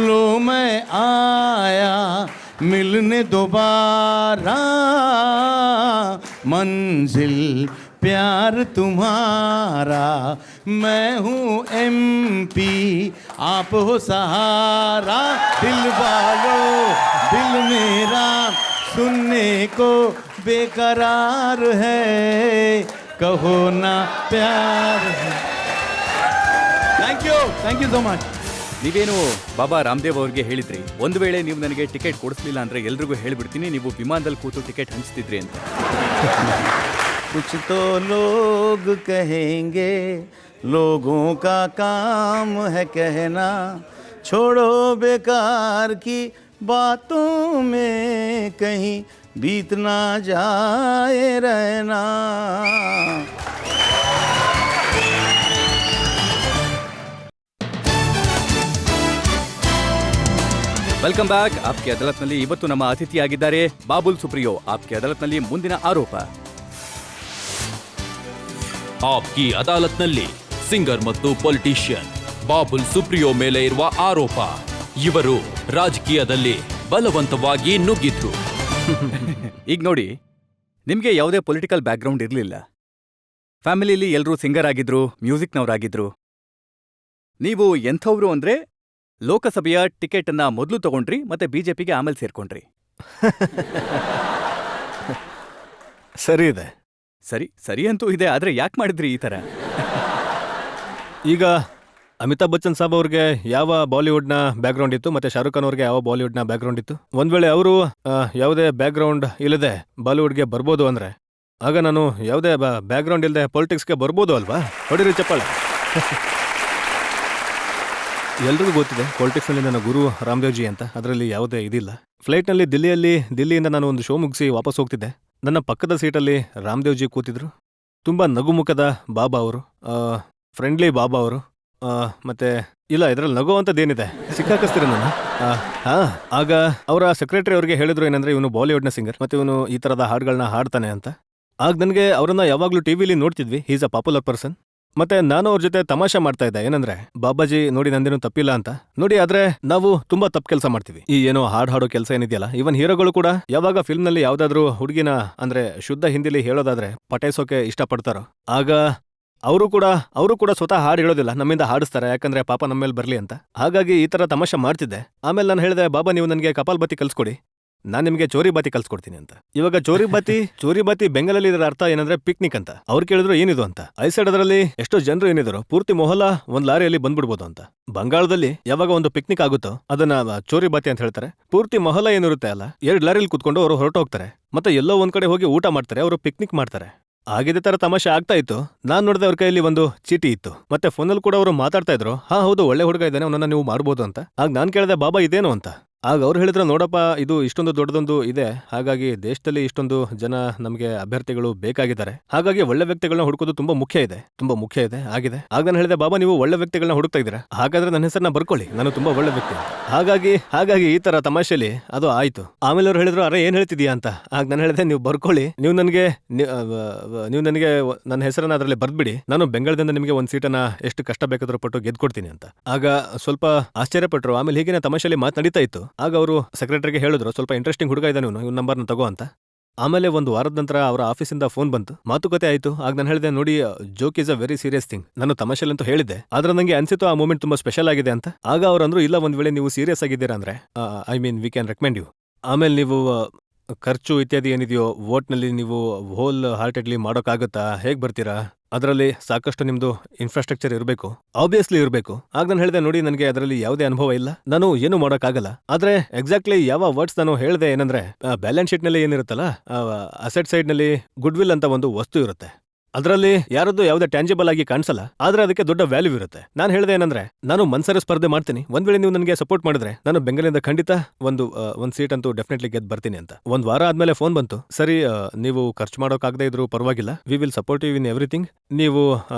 Speaker 4: लो मैं आया मिलने दोबारा. मंजिल प्यार तुम्हारा, मैं हूँ MP, आप हो सहारा. दिल वालों दिल मेरा सुनने को बेकरार है, कहो ना प्यार है. Thank you so much.
Speaker 2: ನೀವೇನು ಬಾಬಾ ರಾಮದೇವ್ ಅವ್ರಿಗೆ ಹೇಳಿದ್ರಿ, ಒಂದು ವೇಳೆ ನೀವು ನನಗೆ ಟಿಕೆಟ್ ಕೊಡಿಸ್ಲಿಲ್ಲ ಅಂದ್ರೆ ಎಲ್ರಿಗೂ ಹೇಳ್ಬಿಡ್ತೀನಿ ನೀವು ವಿಮಾನದಲ್ಲಿ ಕೂತು ಟಿಕೆಟ್ ಹಂಚ್ತಿದ್ರಿ ಅಂತ.
Speaker 4: कुछ तो लोग कहेंगे, लोगों का काम है कहना, छोड़ो बेकार की बातों में कहीं बीत ना जाए रहना.
Speaker 2: Welcome back. ಆಪ್ಕೆ ಅದಾಲತ್ನಲ್ಲಿ ಇವತ್ತು ನಮ್ಮ ಅತಿಥಿಯಾಗಿದ್ದಾರೆ ಬಾಬುಲ್ ಸುಪ್ರಿಯೋ. ಆಪ್ಕೆ ಅದಾಲತ್ನಲ್ಲಿ ಮುಂದಿನ ಆರೋಪ.
Speaker 1: ಆಪ್ಕಿ ಅದಾಲತ್ನಲ್ಲಿ ಸಿಂಗರ್ ಮತ್ತು ಪೊಲಿಟಿಷಿಯನ್ ಬಾಬುಲ್ ಸುಪ್ರಿಯೋ ಮೇಲೆ ಇರುವ ಆರೋಪ. ಇವರು ರಾಜಕೀಯದಲ್ಲಿ ಬಲವಂತವಾಗಿ ನುಗ್ಗಿದ್ರು.
Speaker 2: ಈಗ ನೋಡಿ, ನಿಮಗೆ ಯಾವುದೇ ಪೊಲಿಟಿಕಲ್ ಬ್ಯಾಕ್ಗ್ರೌಂಡ್ ಇರಲಿಲ್ಲ. ಫ್ಯಾಮಿಲಿಯಲ್ಲಿ ಎಲ್ಲರೂ ಸಿಂಗರ್ ಆಗಿದ್ರು, ಮ್ಯೂಸಿಕ್ನವರಾಗಿದ್ರು. ನೀವು ಎಂಥವ್ರು ಅಂದ್ರೆ ಲೋಕಸಭೆಯ ಟಿಕೆಟ್ ಅನ್ನ ಮೊದಲು ತಗೊಂಡ್ರಿ, ಮತ್ತೆ ಬಿಜೆಪಿಗೆ ಆಮೇಲೆ ಸೇರ್ಕೊಂಡ್ರಿ.
Speaker 3: ಸರಿ ಇದೆ.
Speaker 2: ಸರಿ ಅಂತೂ ಇದೆ, ಆದ್ರೆ ಯಾಕೆ ಮಾಡಿದ್ರಿ ಈ ತರ?
Speaker 3: ಈಗ ಅಮಿತಾಬ್ ಬಚ್ಚನ್ ಸಾಬ್ ಅವ್ರಿಗೆ ಯಾವ ಬಾಲಿವುಡ್ನ ಬ್ಯಾಕ್ಗ್ರೌಂಡ್ ಇತ್ತು, ಮತ್ತೆ ಶಾರುಖ್ ಖಾನ್ ಅವ್ರಿಗೆ ಯಾವ ಬಾಲಿವುಡ್ನ ಬ್ಯಾಕ್ಗ್ರೌಂಡ್ ಇತ್ತು. ಒಂದ್ ವೇಳೆ ಅವರು ಯಾವುದೇ ಬ್ಯಾಕ್ಗ್ರೌಂಡ್ ಇಲ್ಲದೆ ಬಾಲಿವುಡ್ಗೆ ಬರ್ಬೋದು ಅಂದ್ರೆ ಆಗ ನಾನು ಯಾವುದೇ ಬ್ಯಾಕ್ಗ್ರೌಂಡ್ ಇಲ್ಲದೆ ಪೊಲಿಟಿಕ್ಸ್ಗೆ ಬರ್ಬೋದು ಅಲ್ವಾ? ಹೊಡಿರಿ ಚಪ್ಪಾಳೆ. ಎಲ್ರಿಗೂ ಗೊತ್ತಿದೆ ಪೊಲಿಟಿಕ್ಸ್ನಲ್ಲಿ ನನ್ನ ಗುರು ರಾಮದೇವ್ಜಿ ಅಂತ, ಅದರಲ್ಲಿ ಯಾವುದೇ ಇದಿಲ್ಲ. ಫ್ಲೈಟ್ನಲ್ಲಿ ದಿಲ್ಲಿಯಿಂದ ನಾನು ಒಂದು ಶೋ ಮುಗಿಸಿ ವಾಪಸ್ ಹೋಗ್ತಿದ್ದೆ. ನನ್ನ ಪಕ್ಕದ ಸೀಟಲ್ಲಿ ರಾಮದೇವ್ಜಿ ಕೂತಿದ್ರು. ತುಂಬಾ ನಗುಮುಖದ ಬಾಬಾ ಅವರು, ಫ್ರೆಂಡ್ಲಿ ಬಾಬಾ ಅವರು. ಮತ್ತೆ ಇಲ್ಲ, ಇದರಲ್ಲಿ ನಗುವಂಥದ್ದೇನಿದೆ, ಸಿಕ್ಕಾಕಿಸ್ತೀರ ನನ್ನ. ಆಗ ಅವರ ಸೆಕ್ರೆಟರಿ ಅವ್ರಿಗೆ ಹೇಳಿದ್ರು ಏನಂದ್ರೆ ಇವನು ಬಾಲಿವುಡ್ನ ಸಿಂಗರ್ ಮತ್ತೆ ಇವನು ಈ ತರದ ಹಾಡುಗಳನ್ನ ಹಾಡ್ತಾನೆ ಅಂತ. ಆಗ ನನಗೆ ಅವರನ್ನ ಯಾವಾಗ್ಲೂ ಟಿವಿಲಿ ನೋಡ್ತಿದ್ವಿ, ಈಸ್ ಅ ಪಾಪ್ಯುಲರ್ ಪರ್ಸನ್. ಮತ್ತೆ ನಾನು ಅವ್ರ ಜೊತೆ ತಮಾಷೆ ಮಾಡ್ತಾ ಇದ್ದೆ, ಏನಂದ್ರೆ ಬಾಬಾಜಿ ನೋಡಿ ನಂದೇನು ತಪ್ಪಿಲ್ಲ ಅಂತ. ನೋಡಿ, ಆದ್ರೆ ನಾವು ತುಂಬಾ ತಪ್ಪು ಕೆಲಸ ಮಾಡ್ತೀವಿ. ಈ ಏನೋ ಹಾಡೋ ಕೆಲಸ ಏನಿದೆಯಲ್ಲ, ಇವನ್ ಹೀರೋಗಳು ಕೂಡ ಯಾವಾಗ ಫಿಲ್ಮ್ ನಲ್ಲಿ ಯಾವ್ದಾದ್ರು ಹುಡುಗಿನ ಅಂದ್ರೆ ಶುದ್ಧ ಹಿಂದಿಲಿ ಹೇಳೋದಾದ್ರೆ ಪಟಾಯಿಸೋಕೆ ಇಷ್ಟಪಡ್ತಾರೋ ಆಗ ಅವರು ಕೂಡ ಸ್ವತಃ ಹಾಡು ಹೇಳೋದಿಲ್ಲ, ನಮ್ಮಿಂದ ಹಾಡಿಸ್ತಾರೆ, ಯಾಕಂದ್ರೆ ಪಾಪ ನಮ್ಮ ಮೇಲೆ ಬರ್ಲಿ ಅಂತ. ಹಾಗಾಗಿ ಈ ತರ ತಮಾಷೆ ಮಾಡ್ತಿದ್ದೆ. ಆಮೇಲೆ ನಾನು ಹೇಳಿದೆ, ಬಾಬಾ ನೀವು ನನಗೆ ಕಪಾಲ್ ಬತ್ತಿ ಕಲ್ಸ್ಕೊಡಿ. ನಾನ್ ನಿಮ್ಗೆ ಚೋರಿ ಬಾತಿ ಕಲ್ಸ್ಕೊಡ್ತೀನಿ ಅಂತ. ಇವಾಗ ಚೋರಿ ಬಾತಿ ಬೆಂಗಾಲಲ್ಲಿ ಇದರ ಅರ್ಥ ಏನಂದ್ರೆ ಪಿಕ್ನಿಕ್ ಅಂತ. ಅವ್ರು ಕೇಳಿದ್ರು ಏನಿದು ಅಂತ. ಐಸೈಡ್ ಅದರಲ್ಲಿ ಎಷ್ಟೋ ಜನರು ಏನಿದ್ರು ಪೂರ್ತಿ ಮೊಹಲ್ಲಾ ಒಂದ್ ಲಾರಿಯಲ್ಲಿ ಬಂದ್ಬಿಡ್ಬೋದು ಅಂತ. ಬಂಗಾಳದಲ್ಲಿ ಯಾವಾಗ ಒಂದು ಪಿಕ್ನಿಕ್ ಆಗುತ್ತೋ ಅದನ್ನ ಚೋರಿ ಬಾತಿ ಅಂತ ಹೇಳ್ತಾರೆ. ಪೂರ್ತಿ ಮೊಹಲ್ಲಾ ಏನಿರುತ್ತೆ ಅಲ್ಲ, 2 ಲಾರಿಯಲ್ಲಿ ಕುತ್ಕೊಂಡು ಅವರು ಹೊರಟು ಹೋಗ್ತಾರೆ. ಮತ್ತೆ ಎಲ್ಲೋ ಒಂದ್ ಕಡೆ ಹೋಗಿ ಊಟ ಮಾಡ್ತಾರೆ, ಅವರು ಪಿಕ್ನಿಕ್ ಮಾಡ್ತಾರೆ. ಆಗಿದ್ದ ತರ ತಮಾಷೆ ಆಗ್ತಾ ಇತ್ತು. ನಾನ್ ನೋಡಿದೆ ಅವ್ರ ಕೈಯಲ್ಲಿ ಒಂದು ಚೀಟಿ ಇತ್ತು. ಮತ್ತೆ ಫೋನಲ್ಲಿ ಕೂಡ ಅವರು ಮಾತಾಡ್ತಾ ಇದ್ರು, ಹೌದು ಒಳ್ಳೆ ಹುಡುಗ ಇದ್ದಾನೆ, ಅವನನ್ನ ನೀವು ಮಾಡ್ಬೋದು ಅಂತ. ಆಗ ನಾನ್ ಕೇಳಿದೆ, ಬಾಬಾ ಇದೇನು ಅಂತ. ಆಗ ಅವ್ರು ಹೇಳಿದ್ರು, ನೋಡಪ್ಪ ಇದು ಇಷ್ಟೊಂದು ದೊಡ್ಡದೊಂದು ಇದೆ, ಹಾಗಾಗಿ ದೇಶದಲ್ಲಿ ಇಷ್ಟೊಂದು ಜನ ನಮಗೆ ಅಭ್ಯರ್ಥಿಗಳು ಬೇಕಾಗಿದ್ದಾರೆ, ಹಾಗಾಗಿ ಒಳ್ಳೆ ವ್ಯಕ್ತಿಗಳನ್ನ ಹುಡುಕೋದು ತುಂಬಾ ಮುಖ್ಯ ಇದೆ ಆಗಿದೆ. ಆಗ ನಾನು ಹೇಳಿದೆ, ಬಾಬಾ ನೀವು ಒಳ್ಳೆ ವ್ಯಕ್ತಿಗಳನ್ನ ಹುಡುಕ್ತಾ ಇದ್ದೀರಾ, ಹಾಗಾದ್ರೆ ನನ್ನ ಹೆಸರನ್ನ ಬರ್ಕೊಳ್ಳಿ, ನಾನು ತುಂಬಾ ಒಳ್ಳೆ ವ್ಯಕ್ತಿ ಅಂತ. ಹಾಗಾಗಿ ಈ ತರ ತಮಾಷೆಲಿ ಅದು ಆಯ್ತು. ಆಮೇಲೆ ಅವ್ರು ಹೇಳಿದ್ರು, ಅರೆ ಏನ್ ಹೇಳ್ತಿದ್ಯಾ ಅಂತ. ಆಗ ನಾನು ಹೇಳಿದೆ, ನೀವು ಬರ್ಕೊಳ್ಳಿ, ನೀವು ನನಗೆ ನನ್ನ ಹೆಸರನ್ನ ಅದರಲ್ಲಿ ಬರ್ದ್ಬಿಡಿ, ನಾನು ಬೆಂಗಳೂರಿಂದ ನಿಮಗೆ ಒಂದ್ ಸೀಟನ್ನ ಎಷ್ಟು ಕಷ್ಟ ಬೇಕಾದ್ರೂ ಪಟ್ಟು ಗೆದ್ಕೊಡ್ತೀನಿ ಅಂತ. ಆಗ ಸ್ವಲ್ಪ ಆಶ್ಚರ್ಯಪಟ್ರು. ಆಮೇಲೆ ಹೀಗೆ ತಮಾಷೆಲಿ ಮಾತು ನಡೀತಾ ಇತ್ತು. ಆಗ ಅವರು ಸೆಕ್ರೆಟರಿಗೆ ಹೇಳಿದ್ರು, ಸ್ವಲ್ಪ ಇಂಟ್ರೆಸ್ಟಿಂಗ್ ಹುಡುಗ ಇದ್ದಾನೆ ಇವನು, ನಂಬರ್ನ ತಗೋ ಅಂತ. ಆಮೇಲೆ ಒಂದು ವಾರದ ನಂತರ ಅವರ ಆಫೀಸಿಂದ ಫೋನ್ ಬಂತು, ಮಾತುಕತೆ ಆಯ್ತು. ಆಗ ನಾನು ಹೇಳಿದೆ, ನೋಡಿ joke is a very serious thing, ನಾನು ತಮಾಷೆಲಂತೂ ಹೇಳಿದ್ದೆ, ಆದ್ರೆ ನಂಗೆ ಅನ್ಸಿತ್ತು ಆ ಮೂಮೆಂಟ್ ತುಂಬಾ ಸ್ಪೆಷಲ್ ಆಗಿದೆ ಅಂತ. ಆಗ ಅವ್ರು ಅಂದ್ರು, ಇಲ್ಲ ಒಂದ್ ವೇಳೆ ನೀವು ಸೀರಿಯಸ್ ಆಗಿದ್ದೀರಾ ಅಂದ್ರೆ ವಿ ಕ್ಯಾನ್ ರೆಕಮೆಂಡ್ ಯು. ಆಮೇಲೆ ನೀವು ಖರ್ಚು ಇತ್ಯಾದಿ ಏನಿದೆಯೋ ವೋಟ್ನಲ್ಲಿ ನೀವು ಹೋಲ್ ಹಾರ್ಟೆಡ್ಲಿ ಮಾಡೋಕ್ಕಾಗುತ್ತಾ, ಹೇಗ್ ಬರ್ತೀರಾ, ಅದರಲ್ಲಿ ಸಾಕಷ್ಟು ನಿಮ್ದು ಇನ್ಫ್ರಾಸ್ಟ್ರಕ್ಚರ್ ಇರಬೇಕು, ಆಬ್ವಿಯಸ್ಲಿ ಇರಬೇಕು. ಆಗ ನಾನು ಹೇಳಿದೆ, ನೋಡಿ ನನಗೆ ಅದರಲ್ಲಿ ಯಾವುದೇ ಅನುಭವ ಇಲ್ಲ, ನಾನು ಏನು ಮಾಡೋಕ್ಕಾಗಲ್ಲ. ಆದ್ರೆ ಎಕ್ಸಾಕ್ಟ್ಲಿ ಯಾವ ವರ್ಡ್ಸ್ ನಾನು ಹೇಳಿದೆ ಏನಂದ್ರೆ, ಬ್ಯಾಲೆನ್ಸ್ ಶೀಟ್ ನಲ್ಲಿ ಏನಿರುತ್ತಲ್ಲ, ಅಸೆಟ್ ಸೈಡ್ ನಲ್ಲಿ ಗುಡ್ ವಿಲ್ ಅಂತ ಒಂದು ವಸ್ತು ಇರುತ್ತೆ. ಅದರಲ್ಲಿ ಯಾರದ್ದು ಯಾವುದೇ ಟ್ಯಾಂಜಿಬಲ್ ಆಗಿ ಕಾಣಿಸಲ್ಲ, ಆದ್ರೆ ಅದಕ್ಕೆ ದೊಡ್ಡ ವ್ಯಾಲ್ಯೂ ಇರುತ್ತೆ. ನಾನು ಹೇಳಿದೆ ಏನಂದ್ರೆ, ನಾನು ಮನ್ಸರ ಸ್ಪರ್ಧೆ ಮಾಡ್ತೀನಿ, ಒಂದ್ ವೇಳೆ ನೀವು ನನಗೆ ಸಪೋರ್ಟ್ ಮಾಡಿದ್ರೆ ನಾನು ಬೆಂಗಳೂರಿಂದ ಖಂಡಿತ ಒಂದ್ ಸೀಟ್ ಅಂತೂ ಡೆಫಿನೆಟ್ಲಿ ಗೆದ್ದು ಬರ್ತೀನಿ ಅಂತ. ಒಂದ್ ವಾರ ಆದ್ಮೇಲೆ ಫೋನ್ ಬಂತು, ಸರಿ ನೀವು ಖರ್ಚು ಮಾಡೋಕಾಗದೇ ಇದ್ರು ಪರವಾಗಿಲ್ಲ, we will support you in everything, ನೀವು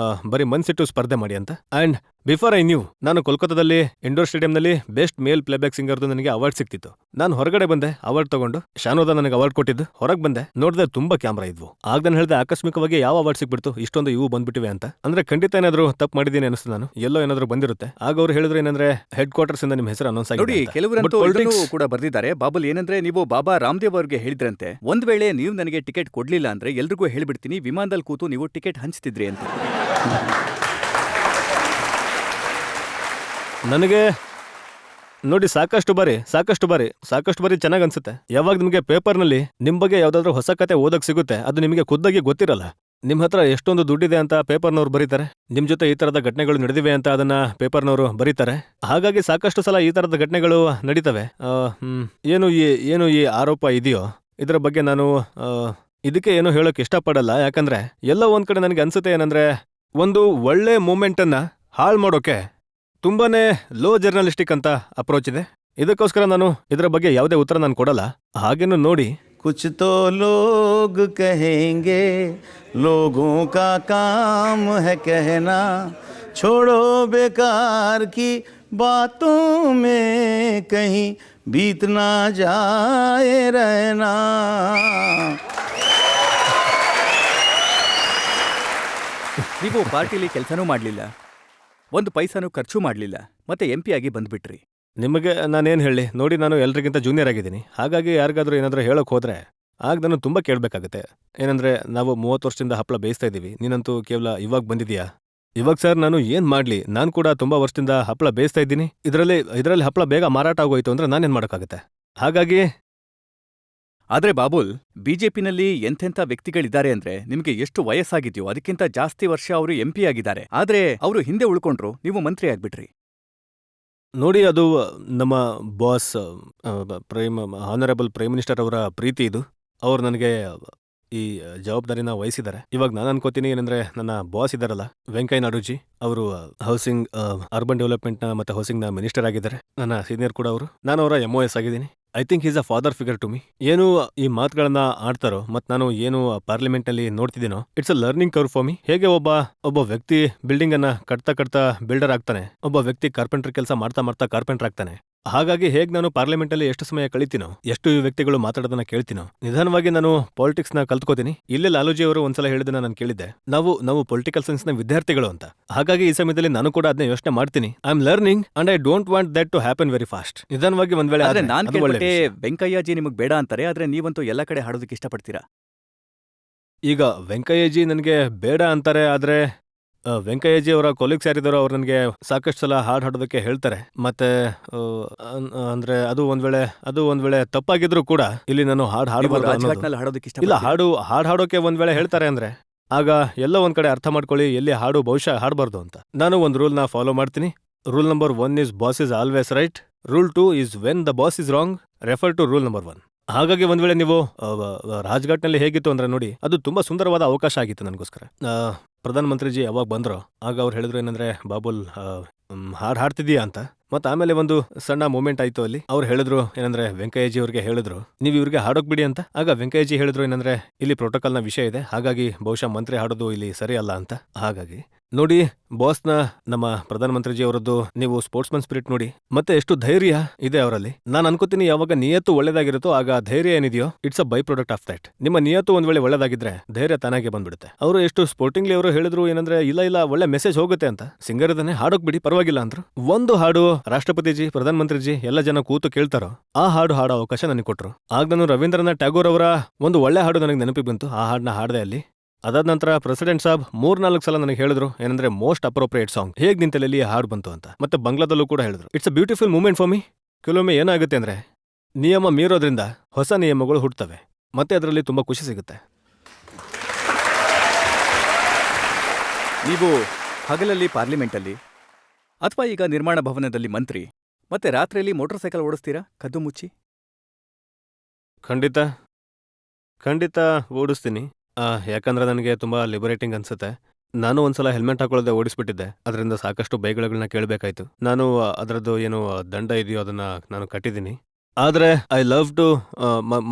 Speaker 3: ಬರೀ ಮನ್ಸಿಟ್ಟು ಸ್ಪರ್ಧೆ ಮಾಡಿ ಅಂತ. ಅಂಡ್ ಬಿಫೋರ್ ಐ ನ್ಯೂ, ನಾನು ಕೋಲ್ಕತ್ತಾದಲ್ಲಿ ಇಂಡೋರ್ ಸ್ಟೇಡಿಯಂನಲ್ಲಿ ಬೆಸ್ಟ್ ಮೇಲ್ ಪ್ಲೇಬ್ಯಾಕ್ ಸಿಂಗರ್ದು ನನಗೆ ಅವಾರ್ಡ್ ಸಿಕ್ತಿತ್ತು. ನಾನು ಹೊರಗಡೆ ಬಂದೆ, ಅವಾರ್ಡ್ ತಗೊಂಡು, ಶಾನೋದ ನನಗೆ ಅವಾರ್ಡ್ ಕೊಟ್ಟಿದ್ದು. ಹೊರಗೆ ಬಂದೆ, ನೋಡಿದ್ರೆ ತುಂಬಾ ಕ್ಯಾಮ್ರಾ ಇದ್ವು. ಆಗ ನಾನು ಹೇಳಿದೆ, ಆಕಸ್ಮಿಕವಾಗಿ ಯಾವ ಅವಾರ್ಡ್ ಸಿಕ್ಬಿಡ್ತು, ಇಷ್ಟೊಂದು ಇವು ಬಂದ್ಬಿಟ್ಟಿವೆ ಅಂತ. ಅಂದ್ರೆ ಖಂಡಿತ ಏನಾದ್ರು ತಪ್ಪು ಮಾಡಿದ್ದೀನಿ ಅನಿಸ್ತು, ನಾನು ಎಲ್ಲೋ ಏನಾದ್ರು ಬಂದಿರುತ್ತೆ. ಆಗ ಅವ್ರು ಹೇಳಿದ್ರು ಏನಂದ್ರೆ, ಹೆಡ್ ಕ್ವಾರ್ಟರ್ಸ್ ಇಂದ ನಿಮ್ಮ ಹೆಸರು ಅನೌನ್ಸ್ ಆಗಿದೆ
Speaker 2: ನೋಡಿ,
Speaker 3: ಅಂತ.
Speaker 2: ಕೆಲವರಂತೂ
Speaker 3: But
Speaker 2: ಇದನ್ನು
Speaker 3: politics-
Speaker 2: ಕೂಡ ಬರ್ದಿದ್ದಾರೆ. ಬಾಬುಲ್ ಏನಂದ್ರೆ, ನೀವು ಬಾಬಾ ರಾಮದೇವ್ ಅವ್ರಿಗೆ ಹೇಳಿದ್ರಂತೆ, ಒಂದ್ ವೇಳೆ ನೀವು ನನಗೆ ಟಿಕೆಟ್ ಕೊಡ್ಲಿಲ್ಲ ಅಂದ್ರೆ ಎಲ್ರಿಗೂ ಹೇಳ್ಬಿಡ್ತೀನಿ, ವಿಮಾನದಲ್ಲಿ ಕೂತು ನೀವು ಟಿಕೆಟ್ ಹಂಚ್ತಿದ್ರಿ ಅಂತ.
Speaker 3: ನನಗೆ ನೋಡಿ ಸಾಕಷ್ಟು ಬಾರಿ ಚೆನ್ನಾಗ್ ಅನ್ಸುತ್ತೆ. ಯಾವಾಗ ನಿಮ್ಗೆ ಪೇಪರ್ನಲ್ಲಿ ನಿಮ್ ಬಗ್ಗೆ ಯಾವ್ದಾದ್ರು ಹೊಸ ಕತೆ ಓದಕ್ ಸಿಗುತ್ತೆ, ಅದು ನಿಮಗೆ ಖುದ್ದಾಗಿ ಗೊತ್ತಿರಲ್ಲ. ನಿಮ್ ಹತ್ರ ಎಷ್ಟೊಂದು ದುಡ್ಡಿದೆ ಅಂತ ಪೇಪರ್ನವ್ರು ಬರೀತಾರೆ, ನಿಮ್ ಜೊತೆ ಈ ತರದ ಘಟನೆಗಳು ನಡೆದಿವೆ ಅಂತ ಅದನ್ನ ಪೇಪರ್ನವರು ಬರೀತಾರೆ. ಹಾಗಾಗಿ ಸಾಕಷ್ಟು ಸಲ ಈ ತರದ ಘಟನೆಗಳು ನಡೀತವೆ. ಏನು ಈ ಆರೋಪ ಇದೆಯೋ ಇದರ ಬಗ್ಗೆ ನಾನು ಇದಕ್ಕೆ ಏನೋ ಹೇಳೋಕೆ ಇಷ್ಟಪಡಲ್ಲ. ಯಾಕಂದ್ರೆ ಎಲ್ಲೋ ಒಂದ್ ಕಡೆ ನನಗೆ ಅನ್ಸುತ್ತೆ ಏನಂದ್ರೆ, ಒಂದು ಒಳ್ಳೆ ಮೂಮೆಂಟ್ ಅನ್ನ ಹಾಳು ಮಾಡೋಕೆ ತುಂಬಾನೇ ಲೋ ಜರ್ನಲಿಸ್ಟಿಕ್ ಅಂತ ಅಪ್ರೋಚ್ ಇದೆ. ಇದಕ್ಕೋಸ್ಕರ ನಾನು ಇದರ ಬಗ್ಗೆ ಯಾವುದೇ ಉತ್ತರ ನಾನು ಕೊಡಲ್ಲ. ಹಾಗೇನು ನೋಡಿ,
Speaker 4: कुछ तो लोग कहेंगे, लोगों का काम है कहना, छोड़ो बेकार की बातों में कहीं बीत ना जाए रहना.
Speaker 2: ನೀವು ಪಾರ್ಟಿಲಿ ಕೆಲಸನೂ ಮಾಡ್ಲಿಲ್ಲ, ಒಂದು ಪೈಸಾನು ಖರ್ಚು ಮಾಡ್ಲಿಲ್ಲ, ಮತ್ತೆ MP ಆಗಿ ಬಂದ್ಬಿಟ್ರಿ.
Speaker 3: ನಿಮಗೆ ನಾನೇನು ಹೇಳಿ, ನೋಡಿ ನಾನು ಎಲ್ರಿಗಿಂತ ಜೂನಿಯರ್ ಆಗಿದ್ದೀನಿ. ಹಾಗಾಗಿ ಯಾರಿಗಾದ್ರೂ ಏನಾದರೂ ಹೇಳೋಕೆ ಹೋದ್ರೆ ಆಗ ನಾನು ತುಂಬ ಕೇಳಬೇಕಾಗುತ್ತೆ. ಏನಂದ್ರೆ, ನಾವು 30 ವರ್ಷದಿಂದ ಹಪ್ಪಳ ಬೇಯಿಸ್ತಾ ಇದ್ದೀವಿ, ನೀನಂತೂ ಕೇವಲ ಇವಾಗ ಬಂದಿದ್ಯಾ. ಇವಾಗ ಸರ್ ನಾನು ಏನ್ ಮಾಡ್ಲಿ, ನಾನು ಕೂಡ ತುಂಬಾ ವರ್ಷದಿಂದ ಹಪ್ಪಳ ಬೇಯಿಸ್ತಾ ಇದ್ದೀನಿ. ಇದರಲ್ಲಿ ಹಪ್ಪಳ ಬೇಗ ಮಾರಾಟ ಆಗೋಯ್ತು ಅಂದ್ರೆ ನಾನೇನ್ ಮಾಡೋಕ್ಕಾಗತ್ತೆ. ಹಾಗಾಗಿ
Speaker 2: ಆದ್ರೆ ಬಾಬುಲ್, ಬಿಜೆಪಿನಲ್ಲಿ ಎಂತೆಂಥ ವ್ಯಕ್ತಿಗಳಿದ್ದಾರೆ ಅಂದ್ರೆ, ನಿಮ್ಗೆ ಎಷ್ಟು ವಯಸ್ಸಾಗಿದ್ಯೋ ಅದಕ್ಕಿಂತ ಜಾಸ್ತಿ ವರ್ಷ ಅವರು MP ಆಗಿದ್ದಾರೆ. ಆದ್ರೆ ಅವರು ಹಿಂದೆ ಉಳ್ಕೊಂಡ್ರು, ನೀವು ಮಂತ್ರಿ ಆಗ್ಬಿಟ್ರಿ.
Speaker 3: ನೋಡಿ, ಅದು ನಮ್ಮ ಬಾಸ್ ಆನರಬಲ್ ಪ್ರೈಮ್ ಮಿನಿಸ್ಟರ್ ಅವರ ಪ್ರೀತಿ ಇದು. ಅವ್ರು ನನಗೆ ಈ ಜವಾಬ್ದಾರಿನ ವಹಿಸಿದ್ದಾರೆ. ಇವಾಗ ನಾನು ಅನ್ಕೋತೀನಿ ಏನಂದ್ರೆ, ನನ್ನ ಬಾಸ್ ಇದ್ದಾರಲ್ಲ ವೆಂಕಯ್ಯ ನಾಯ್ಡುಜಿ, ಅವರು ಹೌಸಿಂಗ್ ಅರ್ಬನ್ ಡೆವಲಪ್ಮೆಂಟ್ನ ಮತ್ತೆ ಹೌಸಿಂಗ್ನ ಮಿನಿಸ್ಟರ್ ಆಗಿದ್ದಾರೆ. ನನ್ನ ಸೀನಿಯರ್ ಕೂಡ ಅವರು. ನಾನು ಅವರ MOS ಆಗಿದ್ದೀನಿ. I think is a father figure to me. ಏನು ಈ ಮಾತುಗಳನ್ನ ಆಡ್ತಾರೋ ಮತ್ತು ನಾನು ಏನು ಪಾರ್ಲಿಮೆಂಟ್ ನಲ್ಲಿ ನೋಡ್ತಿದ್ದೀನೋ, it's a learning curve for me. ಹೇಗೆ ಒಬ್ಬ ವ್ಯಕ್ತಿ ಬಿಲ್ಡಿಂಗ್ ಅನ್ನ ಕಟ್ತಾ ಬಿಲ್ಡರ್ ಆಗ್ತಾನೆ, ಒಬ್ಬ ವ್ಯಕ್ತಿ ಕಾರ್ಪೆಂಟರ್ ಕೆಲಸ ಮಾಡ್ತಾ ಕಾರ್ಪೆಂಟರ್ ಆಗ್ತಾನೆ. ಹಾಗಾಗಿ ಹೇಗೆ ನಾನು ಪಾರ್ಲಿಮೆಂಟ್ ಅಲ್ಲಿ ಎಷ್ಟು ಸಮಯ ಕಳಿತೀನೋ, ಎಷ್ಟು ಈ ವ್ಯಕ್ತಿಗಳು ಮಾತಾಡೋದನ್ನ ಕೇಳ್ತೀನೋ, ನಿಧಾನವಾಗಿ ನಾನು ಪಾಲಿಟಿಕ್ಸ್ ನ ಕಲ್ತ್ಕೋತೀನಿ. ಇಲ್ಲೇ ಲಾಲೂಜಿ ಅವರು ಒಂದ್ಸಲ ಹೇಳಿದನ್ನ ನಾನು ಕೇಳಿದ್ದೆ, ನಾವು ಪೊಲಿಟಿಕಲ್ ಸೈನ್ಸ್ ನ ವಿದ್ಯಾರ್ಥಿಗಳು ಅಂತ. ಹಾಗಾಗಿ ಈ ಸಮಯದಲ್ಲಿ ನಾನು ಕೂಡ ಅದನ್ನ ಯೋಚನೆ ಮಾಡ್ತೀನಿ. I am learning and I don't want that to happen very fast. ನಿಧಾನವಾಗಿ ಒಂದ್ ವೇಳೆ
Speaker 2: ಆದ್ರೆ ನಾನ್ ಕೇಳ್ಪಟ್ಟೆ ವೆಂಕಯ್ಯಜಿ ನಿಮಗ್ ಬೇಡ ಅಂತಾರೆ, ಆದ್ರೆ ನೀವಂತೂ ಎಲ್ಲ ಕಡೆ ಹಾಡೋದಕ್ಕೆ ಇಷ್ಟಪಡ್ತೀರಾ.
Speaker 3: ಈಗ ವೆಂಕಯ್ಯಜಿ ನನಗೆ ಬೇಡ ಅಂತಾರೆ, ಆದ್ರೆ ವೆಂಕಯ್ಯಜಿ ಅವರ ಕೊಲೀಗ್ಸ್ ಯಾರಿದ್ದಾರೋ ಅವ್ರು ನನಗೆ ಸಾಕಷ್ಟು ಸಲ ಹಾಡು ಹಾಡೋದಕ್ಕೆ ಹೇಳ್ತಾರೆ. ಮತ್ತೆ ಅಂದ್ರೆ ಅದು ಒಂದ್ ವೇಳೆ ತಪ್ಪಾಗಿದ್ರು ಕೂಡ ಇಲ್ಲಿ ನಾನು ಹಾಡು
Speaker 2: ನೀವು
Speaker 3: ಹಾಡಬಾರ್ದು ಅನ್ನೋದು.
Speaker 2: ರಾಜ್ಘಾಟ್ನಲ್ಲಿ ಹಾಡೋದಕ್ಕೆ
Speaker 3: ಇಲ್ಲ,
Speaker 2: ಇಷ್ಟ
Speaker 3: ಹಾಡು ಹಾಡೋಕೆ ಒಂದ್ ವೇಳೆ ಹೇಳ್ತಾರೆ ಅಂದ್ರೆ ಆಗ ಎಲ್ಲೋ ಒಂದ್ ಕಡೆ ಅರ್ಥ ಮಾಡ್ಕೊಳ್ಳಿ ಎಲ್ಲಿ ಹಾಡು ಬಹುಶಃ ಹಾಡಬಾರ್ದು ಅಂತ. ನಾನು ಒಂದು ರೂಲ್ನ ಫಾಲೋ ಮಾಡ್ತೀನಿ. Rule number 1 is boss is always right. Rule 2 is when the boss is wrong refer to rule number 1. ಹಾಗಾಗಿ ಒಂದ್ ವೇಳೆ ನೀವು ರಾಜ್ಘಾಟ್ನಲ್ಲಿ ಹೇಗಿತ್ತು ಅಂದ್ರೆ ನೋಡಿ, ಅದು ತುಂಬಾ ಸುಂದರವಾದ ಅವಕಾಶ ಆಗಿತ್ತು ನನಗೋಸ್ಕರ. ಪ್ರಧಾನ ಮಂತ್ರಿಜಿ ಯಾವಾಗ ಬಂದ್ರು ಆಗ ಅವ್ರು ಹೇಳಿದ್ರು ಏನಂದ್ರೆ, ಬಾಬುಲ್ ಹಾಡು ಹಾಡ್ತಿದೀಯಾ ಅಂತ. ಮತ್ತೆ ಆಮೇಲೆ ಒಂದು ಸಣ್ಣ ಮೂಮೆಂಟ್ ಆಯ್ತು ಅಲ್ಲಿ. ಅವ್ರು ಹೇಳಿದ್ರು ಏನಂದ್ರೆ, ವೆಂಕಯ್ಯಜಿ ಅವ್ರಿಗೆ ಹೇಳಿದ್ರು ನೀವು ಇವ್ರಿಗೆ ಹಾಡೋಕ್ ಬಿಡಿ ಅಂತ. ಆಗ ವೆಂಕಯ್ಯಜಿ ಹೇಳಿದ್ರು ಏನಂದ್ರೆ, ಇಲ್ಲಿ ಪ್ರೋಟೋಕಾಲ್ನ ವಿಷಯ ಇದೆ, ಹಾಗಾಗಿ ಬಹುಶಃ ಮಂತ್ರಿ ಹಾಡೋದು ಇಲ್ಲಿ ಸರಿ ಅಲ್ಲ ಅಂತ. ಹಾಗಾಗಿ ನೋಡಿ ಬಾಸ್ನ, ನಮ್ಮ ಪ್ರಧಾನಮಂತ್ರಿಜಿ ಅವರದ್ದು ನೀವು ಸ್ಪೋರ್ಟ್ಸ್ಮನ್ ಸ್ಪಿರಿಟ್ ನೋಡಿ, ಮತ್ತೆ ಎಷ್ಟು ಧೈರ್ಯ ಇದೆ ಅವರಲ್ಲಿ. ನಾನು ಅನ್ಕೋತೀನಿ ಯಾವಾಗ ನಿಯತ್ತು ಒಳ್ಳೇದಾಗಿರುತ್ತೋ ಆಗ ಧೈರ್ಯ ಏನಿದೆಯೋ it's a by product of that. ನಿಮ್ಮ ನಿಯತ್ತು ಒಂದ್ ವೇಳೆ ಒಳ್ಳೇದಾಗಿದ್ರೆ ಧೈರ್ಯ ತಾನಾಗೆ ಬಂದ್ಬಿಡುತ್ತೆ. ಅವರು ಎಷ್ಟು ಸ್ಪೋರ್ಟಿಂಗ್ಲಿ ಅವರು ಹೇಳಿದ್ರು ಏನಂದ್ರೆ, ಇಲ್ಲ ಒಳ್ಳೆ ಮೆಸೇಜ್ ಹೋಗುತ್ತೆ ಅಂತ, ಸಿಂಗರ್ ಇದನ್ನೇ ಹಾಡೋಕ್ ಬಿಡಿ ಪರವಾಗಿಲ್ಲ ಅಂದ್ರು. ಒಂದು ಹಾಡು ರಾಷ್ಟ್ರಪತಿಜಿ ಪ್ರಧಾನಮಂತ್ರಿಜಿ ಎಲ್ಲ ಜನ ಕೂತು ಕೇಳ್ತಾರೋ ಆ ಹಾಡು ಹಾಡೋ ಅವಕಾಶ ನನಗೆ ಕೊಟ್ರು. ಆಗ ನಾನು ರವೀಂದ್ರನಾಥ್ ಟ್ಯಾಗೋರ್ ಅವರ ಒಂದು ಒಳ್ಳೆ ಹಾಡು ನನಗೆ ನೆನಪಿಗೆ ಬಂತು. ಆ ಹಾಡನ್ನ ಹಾಡದೆ ಅಲ್ಲಿ. ಅದಾದ ನಂತರ ಪ್ರೆಸಿಡೆಂಟ್ ಸಾಬ್ 3-4 ಸಲ ನನಗೆ ಹೇಳಿದ್ರು ಏನಂದ್ರೆ, ಮೋಸ್ಟ್ ಅಪ್ರೋಪ್ರಿಯೇಟ್ ಸಾಂಗ್, ಹೇಗ್ ನಿಂತಲ್ಲಿ ಹಾಡು ಬಂತು ಅಂತ. ಮತ್ತೆ ಬಂಗ್ಲಾದಲ್ಲೂ ಕೂಡ ಹೇಳಿದ್ರು. It's a beautiful moment for me. ಕೆಲವೊಮ್ಮೆ ಏನಾಗುತ್ತೆ ಅಂದ್ರೆ, ನಿಯಮ ಮೀರೋದ್ರಿಂದ ಹೊಸ ನಿಯಮಗಳು ಹುಟ್ಟುತ್ತವೆ, ಮತ್ತೆ ಅದರಲ್ಲಿ ತುಂಬಾ ಖುಷಿ ಸಿಗುತ್ತೆ.
Speaker 2: ನೀವು ಹಗಲಲ್ಲಿ ಪಾರ್ಲಿಮೆಂಟಲ್ಲಿ ಅಥವಾ ಈಗ ನಿರ್ಮಾಣ ಭವನದಲ್ಲಿ ಮಂತ್ರಿ, ಮತ್ತೆ ರಾತ್ರಿಯಲ್ಲಿ ಮೋಟಾರ್ ಸೈಕಲ್ ಓಡಿಸ್ತೀರಾ ಕದ್ದು ಮುಚ್ಚಿ?
Speaker 3: ಖಂಡಿತ ಓಡಿಸ್ತೀನಿ. ಯಾಕಂದ್ರೆ ನನಗೆ ತುಂಬಾ ಲಿಬರೇಟಿಂಗ್ ಅನ್ಸುತ್ತೆ. ನಾನು ಒಂದ್ಸಲ ಹೆಲ್ಮೆಟ್ ಹಾಕೊಳ್ಳದೆ ಓಡಿಸ್ಬಿಟ್ಟಿದ್ದೆ. ಅದರಿಂದ ಸಾಕಷ್ಟು ಬೈಕ್ಗಳನ್ನ ಕೇಳಬೇಕಾಯ್ತು. ನಾನು ಅದರದ್ದು ಏನು ದಂಡ ಇದೆಯೋ ಅದನ್ನ ನಾನು ಕಟ್ಟಿದ್ದೀನಿ. ಆದ್ರೆ I love to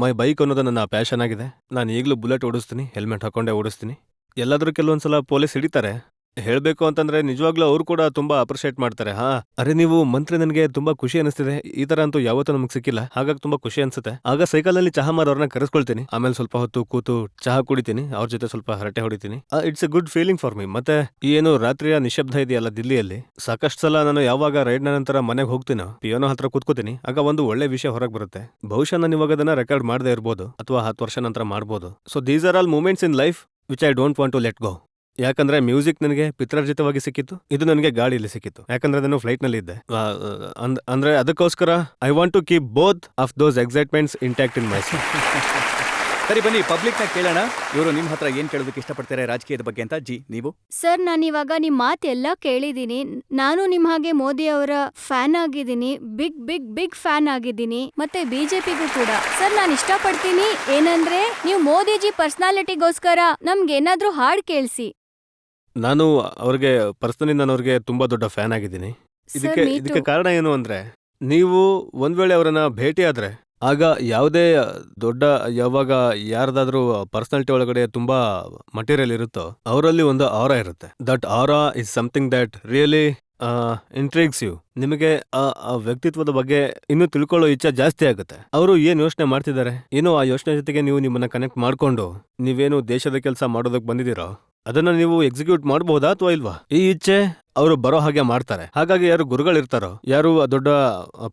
Speaker 3: my bike ಅನ್ನೋದು ನನ್ನ ಪ್ಯಾಷನ್ ಆಗಿದೆ. ನಾನು ಈಗಲೂ ಬುಲೆಟ್ ಓಡಿಸ್ತೀನಿ, ಹೆಲ್ಮೆಟ್ ಹಾಕೊಂಡೇ ಓಡಿಸ್ತೀನಿ. ಎಲ್ಲಾದ್ರೂ ಕೆಲವೊಂದ್ಸಲ ಪೊಲೀಸ್ ಹಿಡಿತಾರೆ. ಹೇಳ್ಬೇಕು ಅಂತಂದ್ರೆ ನಿಜವಾಗ್ಲೂ ಅವ್ರು ಕೂಡ ತುಂಬಾ ಅಪ್ರಿಶಿಯೇಟ್ ಮಾಡ್ತಾರೆ. ಅರೆ ನೀವು ಮಂತ್ರಿ, ನನಗೆ ತುಂಬಾ ಖುಷಿ ಅನಿಸ್ತಿದೆ. ಈ ತರ ಅಂತೂ ಯಾವತ್ತೂ ನಮ್ಗೆ ಸಿಕ್ಕಿಲ್ಲ, ಹಾಗಾಗಿ ತುಂಬಾ ಖುಷಿ ಅನ್ಸುತ್ತೆ. ಆಗ ಸೈಕಲ್ ಅಲ್ಲಿ ಚಹಾ ಮಾರೋರ್ನ ಕರೆಸ್ಕೊಳ್ತೀನಿ. ಆಮೇಲೆ ಸ್ವಲ್ಪ ಹೊತ್ತು ಕೂತು ಚಹಾ ಕುಡಿತೀನಿ, ಅವ್ರ ಜೊತೆ ಸ್ವಲ್ಪ ಹರಟೆ ಹೊಡಿತೀನಿ. It's A good feeling for me. ಮತ್ತೆ ಈ ಏನು ರಾತ್ರಿಯ ನಿಶಬ್ದ ಇದೆಯಲ್ಲ ದಿಲ್ಲಿಯಲ್ಲಿ, ಸಾಕಷ್ಟು ಸಲ ನಾನು ಯಾವಾಗ ರೈಡ್ ನಂತರ ಮನೆಗೆ ಹೋಗ್ತೀನೋ ಪಿಯೋನೋ ಹತ್ರ ಕೂತ್ಕೋತೀನಿ. ಆಗ ಒಂದು ಒಳ್ಳೆ ವಿಷಯ ಹೊರಗೆ ಬರುತ್ತೆ. ಬಹುಶಃ ನಾನು ಇವಾಗ ಅದನ್ನ ರೆಕಾರ್ಡ್ ಮಾಡದೇ ಇರ್ಬೋದು ಅಥವಾ 10 ವರ್ಷ ನಂತರ ಮಾಡ್ಬೋದು. So these are all moments in life which I don't want to let go. ಯಾಕಂದ್ರೆ ಮ್ಯೂಸಿಕ್ ನನಗೆ ಪಿತ್ರಾರ್ಜಿತವಾಗಿ ಸಿಕ್ಕಿತ್ತು, ಇದು ನನಗೆ ಗಾಡಿಯಲ್ಲಿ ಸಿಕ್ಕಿತ್ತು. ಯಾಕಂದ್ರೆ ನಾನು ಫ್ಲೈಟ್ ನಲ್ಲಿ ಇದ್ದೆ. ಅಂದ್ರೆ ಅದಕ್ಕೋಸ್ಕರ I want to keep both of those excitements intact in myself.
Speaker 2: ಸರಿ ಬನ್ನಿ ಪಬ್ಲಿಕ್ನ ಕೇಳೋಣ, ಇವರು ನಿಮ್ಮ ಹತ್ರ ಏನ್ ಕೇಳೋದಕ್ಕೆ ಇಷ್ಟಪಡ್ತಾರೆ ರಾಜಕೀಯದ ಬಗ್ಗೆ ಅಂತ. ಜಿ, ನೀವು?
Speaker 5: ಸರ್, ನಾನಿವಾಗ ನಿಮ್ ಮಾತೆಲ್ಲ ಕೇಳಿದೀನಿ. ನಾನು ನಿಮ್ ಹಾಗೆ ಮೋದಿ ಅವರ ಫ್ಯಾನ್ ಆಗಿದ್ದೀನಿ, ಬಿಗ್ ಬಿಗ್ ಬಿಗ್ ಫ್ಯಾನ್ ಆಗಿದ್ದೀನಿ, ಮತ್ತೆ ಬಿಜೆಪಿಗೂ ಕೂಡ. ಸರ್, ನಾನು ಇಷ್ಟಪಡ್ತೀನಿ ಏನಂದ್ರೆ, ನೀವು ಮೋದಿಜಿ ಪರ್ಸನಾಲಿಟಿಗೋಸ್ಕರ ನಮ್ಗೆ ಏನಾದ್ರೂ ಹಾಡ್ ಕೇಳಿಸಿ.
Speaker 3: ನಾನು ಅವ್ರಿಗೆ ಪರ್ಸನಲಿ ನಾನು ಅವ್ರಿಗೆ ತುಂಬಾ ದೊಡ್ಡ ಫ್ಯಾನ್ ಆಗಿದ್ದೀನಿ. ಇದಕ್ಕೆ ಕಾರಣ ಏನು ಅಂದ್ರೆ, ನೀವು ಒಂದ್ ವೇಳೆ ಅವರನ್ನ ಭೇಟಿ ಆದ್ರೆ ಆಗ ಯಾವುದೇ ದೊಡ್ಡ ಯಾವಾಗ ಯಾರ್ದಾದ್ರೂ ಪರ್ಸನಾಲಿಟಿ ಒಳಗಡೆ ತುಂಬಾ ಮಟೀರಿಯಲ್ ಇರುತ್ತೋ ಅವರಲ್ಲಿ ಒಂದು ಆರಾ ಇರುತ್ತೆ. That aura is something that really intrigues you. ನಿಮಗೆ ಆ ವ್ಯಕ್ತಿತ್ವದ ಬಗ್ಗೆ ಇನ್ನೂ ತಿಳ್ಕೊಳ್ಳೋ ಇಚ್ಛೆ ಜಾಸ್ತಿ ಆಗುತ್ತೆ. ಅವರು ಏನ್ ಯೋಚನೆ ಮಾಡ್ತಿದ್ದಾರೆ, ಏನೋ ಆ ಯೋಚನೆ ಜೊತೆಗೆ ನೀವು ನಿಮ್ಮನ್ನ ಕನೆಕ್ಟ್ ಮಾಡ್ಕೊಂಡು ನೀವೇನು ದೇಶದ ಕೆಲಸ ಮಾಡೋದಕ್ಕೆ ಬಂದಿದ್ದೀರೋ ಅದನ್ನ ನೀವು ಎಕ್ಸಿಕ್ಯೂಟ್ ಮಾಡಬಹುದಾ ಅಥವಾ ಇಲ್ವಾ, ಈ ಇಚ್ಛೆ ಅವರು ಬರೋ ಹಾಗೆ ಮಾಡ್ತಾರೆ. ಹಾಗಾಗಿ ಯಾರು ಗುರುಗಳಿರ್ತಾರೋ, ಯಾರು ದೊಡ್ಡ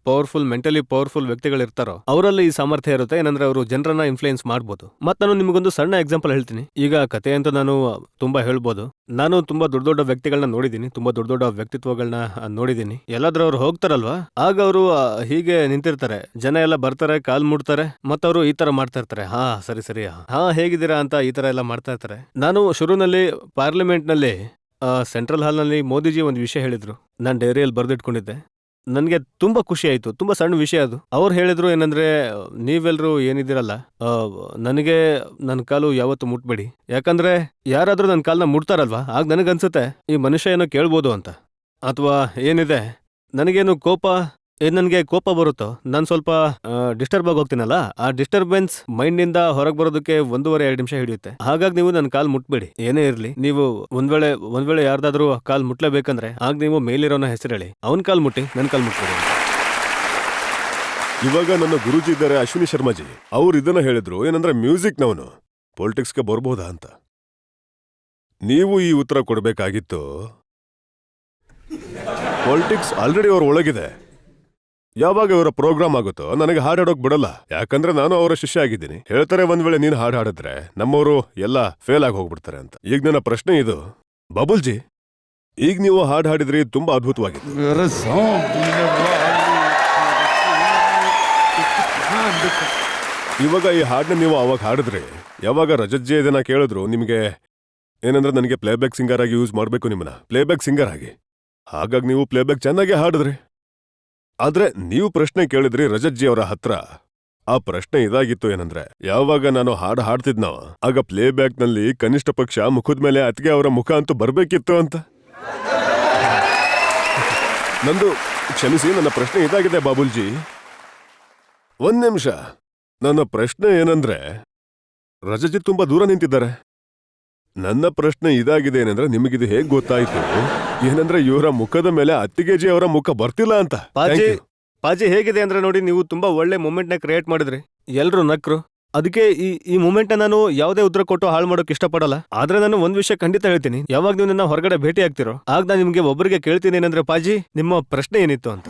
Speaker 3: ಪವರ್ಫುಲ್ ಮೆಂಟಲಿ ಪವರ್ಫುಲ್ ವ್ಯಕ್ತಿಗಳಿರ್ತಾರೋ ಅವರಲ್ಲಿ ಈ ಸಾಮರ್ಥ್ಯ ಇರುತ್ತೆ. ಏನಂದ್ರೆ ಅವರು ಜನರನ್ನ ಇನ್ಫ್ಲೂಯೆನ್ಸ್ ಮಾಡ್ಬೋದು. ಮತ್ತೆ ನಾನು ನಿಮಗೊಂದು ಸಣ್ಣ ಎಕ್ಸಾಂಪಲ್ ಹೇಳ್ತೀನಿ. ಈಗ ಕತೆ ಅಂತ ನಾನು ತುಂಬಾ ಹೇಳ್ಬೋದು. ನಾನು ತುಂಬಾ ದೊಡ್ಡ ದೊಡ್ಡ ವ್ಯಕ್ತಿಗಳನ್ನ ನೋಡಿದೀನಿ, ತುಂಬಾ ದೊಡ್ಡ ದೊಡ್ಡ ವ್ಯಕ್ತಿತ್ವಗಳನ್ನ ನೋಡಿದೀನಿ. ಎಲ್ಲಾದ್ರೂ ಅವ್ರು ಹೋಗ್ತಾರಲ್ವಾ, ಆಗ ಅವರು ಹೀಗೆ ನಿಂತಿರ್ತಾರೆ, ಜನ ಎಲ್ಲ ಬರ್ತಾರೆ, ಕಾಲ್ ಮುಡ್ತಾರೆ, ಮತ್ತವರು ಈ ತರ ಮಾಡ್ತಾ ಇರ್ತಾರೆ, ಸರಿ ಹೇಗಿದ್ದೀರಾ ಅಂತ ಈ ತರ ಎಲ್ಲ ಮಾಡ್ತಾ ಇರ್ತಾರೆ. ನಾನು ಶುರುನಲ್ಲಿ ಪಾರ್ಲಿಮೆಂಟ್ ನಲ್ಲಿ ಸೆಂಟ್ರಲ್ ಹಾಲ್ ನಲ್ಲಿ ಮೋದಿಜಿ ಒಂದು ವಿಷಯ ಹೇಳಿದ್ರು, ನಾನು ಡೈರಿಯಲ್ಲಿ ಬರ್ದಿಟ್ಕೊಂಡಿದ್ದೆ. ನನ್ಗೆ ತುಂಬಾ ಖುಷಿ ಆಯ್ತು. ತುಂಬಾ ಸಣ್ಣ ವಿಷಯ ಅದು. ಅವ್ರು ಹೇಳಿದ್ರು ಏನಂದ್ರೆ, ನೀವೆಲ್ರೂ ಏನಿದ್ದೀರಲ್ಲ, ನನಗೆ ನನ್ನ ಕಾಲು ಯಾವತ್ತು ಮುಟ್ಬೇಡಿ. ಯಾಕಂದ್ರೆ ಯಾರಾದ್ರೂ ನನ್ನ ಕಾಲ್ನ ಮುಟ್ತಾರಲ್ವಾ, ಆಗ ನನಗನ್ಸುತ್ತೆ ಈ ಮನುಷ್ಯ ಏನೋ ಕೇಳ್ಬೋದು ಅಂತ. ಅಥವಾ ಏನಿದೆ, ನನಗೇನು ನನ್ಗೆ ಕೋಪ ಬರುತ್ತೋ, ನಾನು ಸ್ವಲ್ಪ ಡಿಸ್ಟರ್ಬ್ ಆಗಿ ಹೋಗ್ತೀನಲ್ಲ, ಆ ಡಿಸ್ಟರ್ಬೆನ್ಸ್ ಮೈಂಡ್ ನಿಂದ ಹೊರಗೆ ಬರೋದಕ್ಕೆ 1.5-2 ನಿಮಿಷ ಹಿಡಿಯುತ್ತೆ. ಹಾಗಾಗಿ ನೀವು ನನ್ನ ಕಾಲ್ ಮುಟ್ಬೇಡಿ. ಏನೇ ಇರ್ಲಿ, ನೀವು ಒಂದ್ ವೇಳೆ ಯಾರ್ದಾದ್ರೂ ಕಾಲ್ ಮುಟ್ಲೇಬೇಕಂದ್ರೆ ಆಗ ನೀವು ಮೇಲಿರೋನ ಹೆಸರು ಹೇಳಿ, ಅವನ್ ಕಾಲ್ ಮುಟ್ಟಿ, ನನ್ ಕಾಲ್ ಮುಟ್ಬೇಡಿ.
Speaker 6: ಇವಾಗ ನನ್ನ ಗುರುಜಿ ಇದ್ದಾರೆ ಅಶ್ವಿನಿ ಶರ್ಮಾಜಿ, ಅವ್ರು ಇದನ್ನ ಹೇಳಿದ್ರು ಏನಂದ್ರೆ, ಮ್ಯೂಸಿಕ್ನವನು ಪೊಲಿಟಿಕ್ಸ್ಗೆ ಬರ್ಬೋದಾ ಅಂತ. ನೀವು ಈ ಉತ್ತರ ಕೊಡ್ಬೇಕಾಗಿತ್ತು. ಪೊಲಿಟಿಕ್ಸ್ ಆಲ್ರೆಡಿ ಅವ್ರ ಒಳಗಿದೆ. ಯಾವಾಗ ಅವರ ಪ್ರೋಗ್ರಾಮ್ ಆಗುತ್ತೋ ನನಗೆ ಹಾಡಾಡೋಕ್ ಬಿಡಲ್ಲ, ಯಾಕಂದ್ರೆ ನಾನು ಅವರ ಶಿಷ್ಯ ಆಗಿದ್ದೀನಿ. ಹೇಳ್ತಾರೆ ಒಂದ್ ವೇಳೆ ನೀನು ಹಾಡಿದ್ರೆ ನಮ್ಮವರು ಎಲ್ಲ ಫೇಲ್ ಆಗಿ ಹೋಗ್ಬಿಡ್ತಾರೆ ಅಂತ. ಈಗ ನನ್ನ ಪ್ರಶ್ನೆ ಇದು, ಬಾಬುಲ್ಜಿ ಈಗ ನೀವು ಹಾಡು ಹಾಡಿದ್ರಿ ತುಂಬಾ ಅದ್ಭುತವಾಗಿತ್ತು.
Speaker 4: मेरे सामने
Speaker 6: ಇವಾಗ ಈ ಹಾಡನ್ನ ನೀವು ಅವಾಗ ಹಾಡಿದ್ರಿ, ಯಾವಾಗ ರಜತ್ ಜಿ ಇದನ್ನ ಕೇಳಿದ್ರು ನಿಮಗೆ ಏನಂದ್ರೆ ನನಗೆ ಪ್ಲೇಬ್ಯಾಕ್ ಸಿಂಗರ್ ಆಗಿ ಯೂಸ್ ಮಾಡಬೇಕು ನಿಮ್ಮನ್ನ, ಪ್ಲೇಬ್ಯಾಕ್ ಸಿಂಗರ್ ಆಗಿ. ಹಾಗಾಗಿ ನೀವು ಪ್ಲೇಬ್ಯಾಕ್ ಚೆನ್ನಾಗಿ ಹಾಡಿದ್ರಿ. ಆದ್ರೆ ನೀವು ಪ್ರಶ್ನೆ ಕೇಳಿದ್ರಿ ರಜತ್ ಜಿ ಅವರ ಹತ್ರ. ಆ ಪ್ರಶ್ನೆ ಇದಾಗಿತ್ತು ಏನಂದ್ರೆ, ಯಾವಾಗ ನಾನು ಹಾಡು ಹಾಡ್ತಿದ್ನೋ ಆಗ ಪ್ಲೇಬ್ಯಾಕ್ ನಲ್ಲಿ ಕನಿಷ್ಠ ಪಕ್ಷ ಮುಖದ ಮೇಲೆ ಅತ್ತಿಗೆ ಅವರ ಮುಖ ಅಂತೂ ಬರ್ಬೇಕಿತ್ತು ಅಂತ. ನಂದು ಕ್ಷಮಿಸಿ, ನನ್ನ ಪ್ರಶ್ನೆ ಇದಾಗಿದೆ ಬಾಬುಲ್ಜಿ. ಒಂದ್ ನಿಮಿಷ. ನನ್ನ ಪ್ರಶ್ನೆ ಏನಂದ್ರೆ, ರಜತ್ ತುಂಬಾ ದೂರ ನಿಂತಿದ್ದಾರೆ. ನನ್ನ ಪ್ರಶ್ನೆ ಇದಾಗಿದೆ ಏನಂದ್ರೆ, ನಿಮಗಿದು ಹೇಗ್ ಗೊತ್ತಾಯ್ತು ಏನಂದ್ರೆ ಇವರ ಮುಖದ ಮೇಲೆ ಅತ್ತಿಗೆಜಿ ಅವರ ಮುಖ ಬರ್ತಿಲ್ಲ ಅಂತ?
Speaker 3: ಪಾಜಿ ಪಾಜಿ ಹೇಗಿದೆ ಅಂದ್ರೆ ನೋಡಿ, ನೀವು ತುಂಬಾ ಒಳ್ಳೆ ಮೂಮೆಂಟ್ ನ ಕ್ರಿಯೇಟ್ ಮಾಡಿದ್ರಿ, ಎಲ್ರು ನಕ್ರು. ಅದಕ್ಕೆ ಈ ಮೂಮೆಂಟ್ ನ ನಾನು ಯಾವುದೇ ಉತ್ತರ ಕೊಟ್ಟು ಹಾಳು ಮಾಡೋಕೆ ಇಷ್ಟಪಡಲ್ಲ. ಆದ್ರೆ ನಾನು ಒಂದ್ ವಿಷಯ ಖಂಡಿತ ಹೇಳ್ತೀನಿ, ಯಾವಾಗ ನೀವು ನನ್ನ ಹೊರಗಡೆ ಭೇಟಿ ಆಗ್ತಿರೋ ಆಗ ನಾನು ನಿಮ್ಗೆ ಒಬ್ಬರಿಗೆ ಕೇಳ್ತೀನಿ ಏನಂದ್ರೆ, ಪಾಜಿ ನಿಮ್ಮ ಪ್ರಶ್ನೆ ಏನಿತ್ತು ಅಂತ.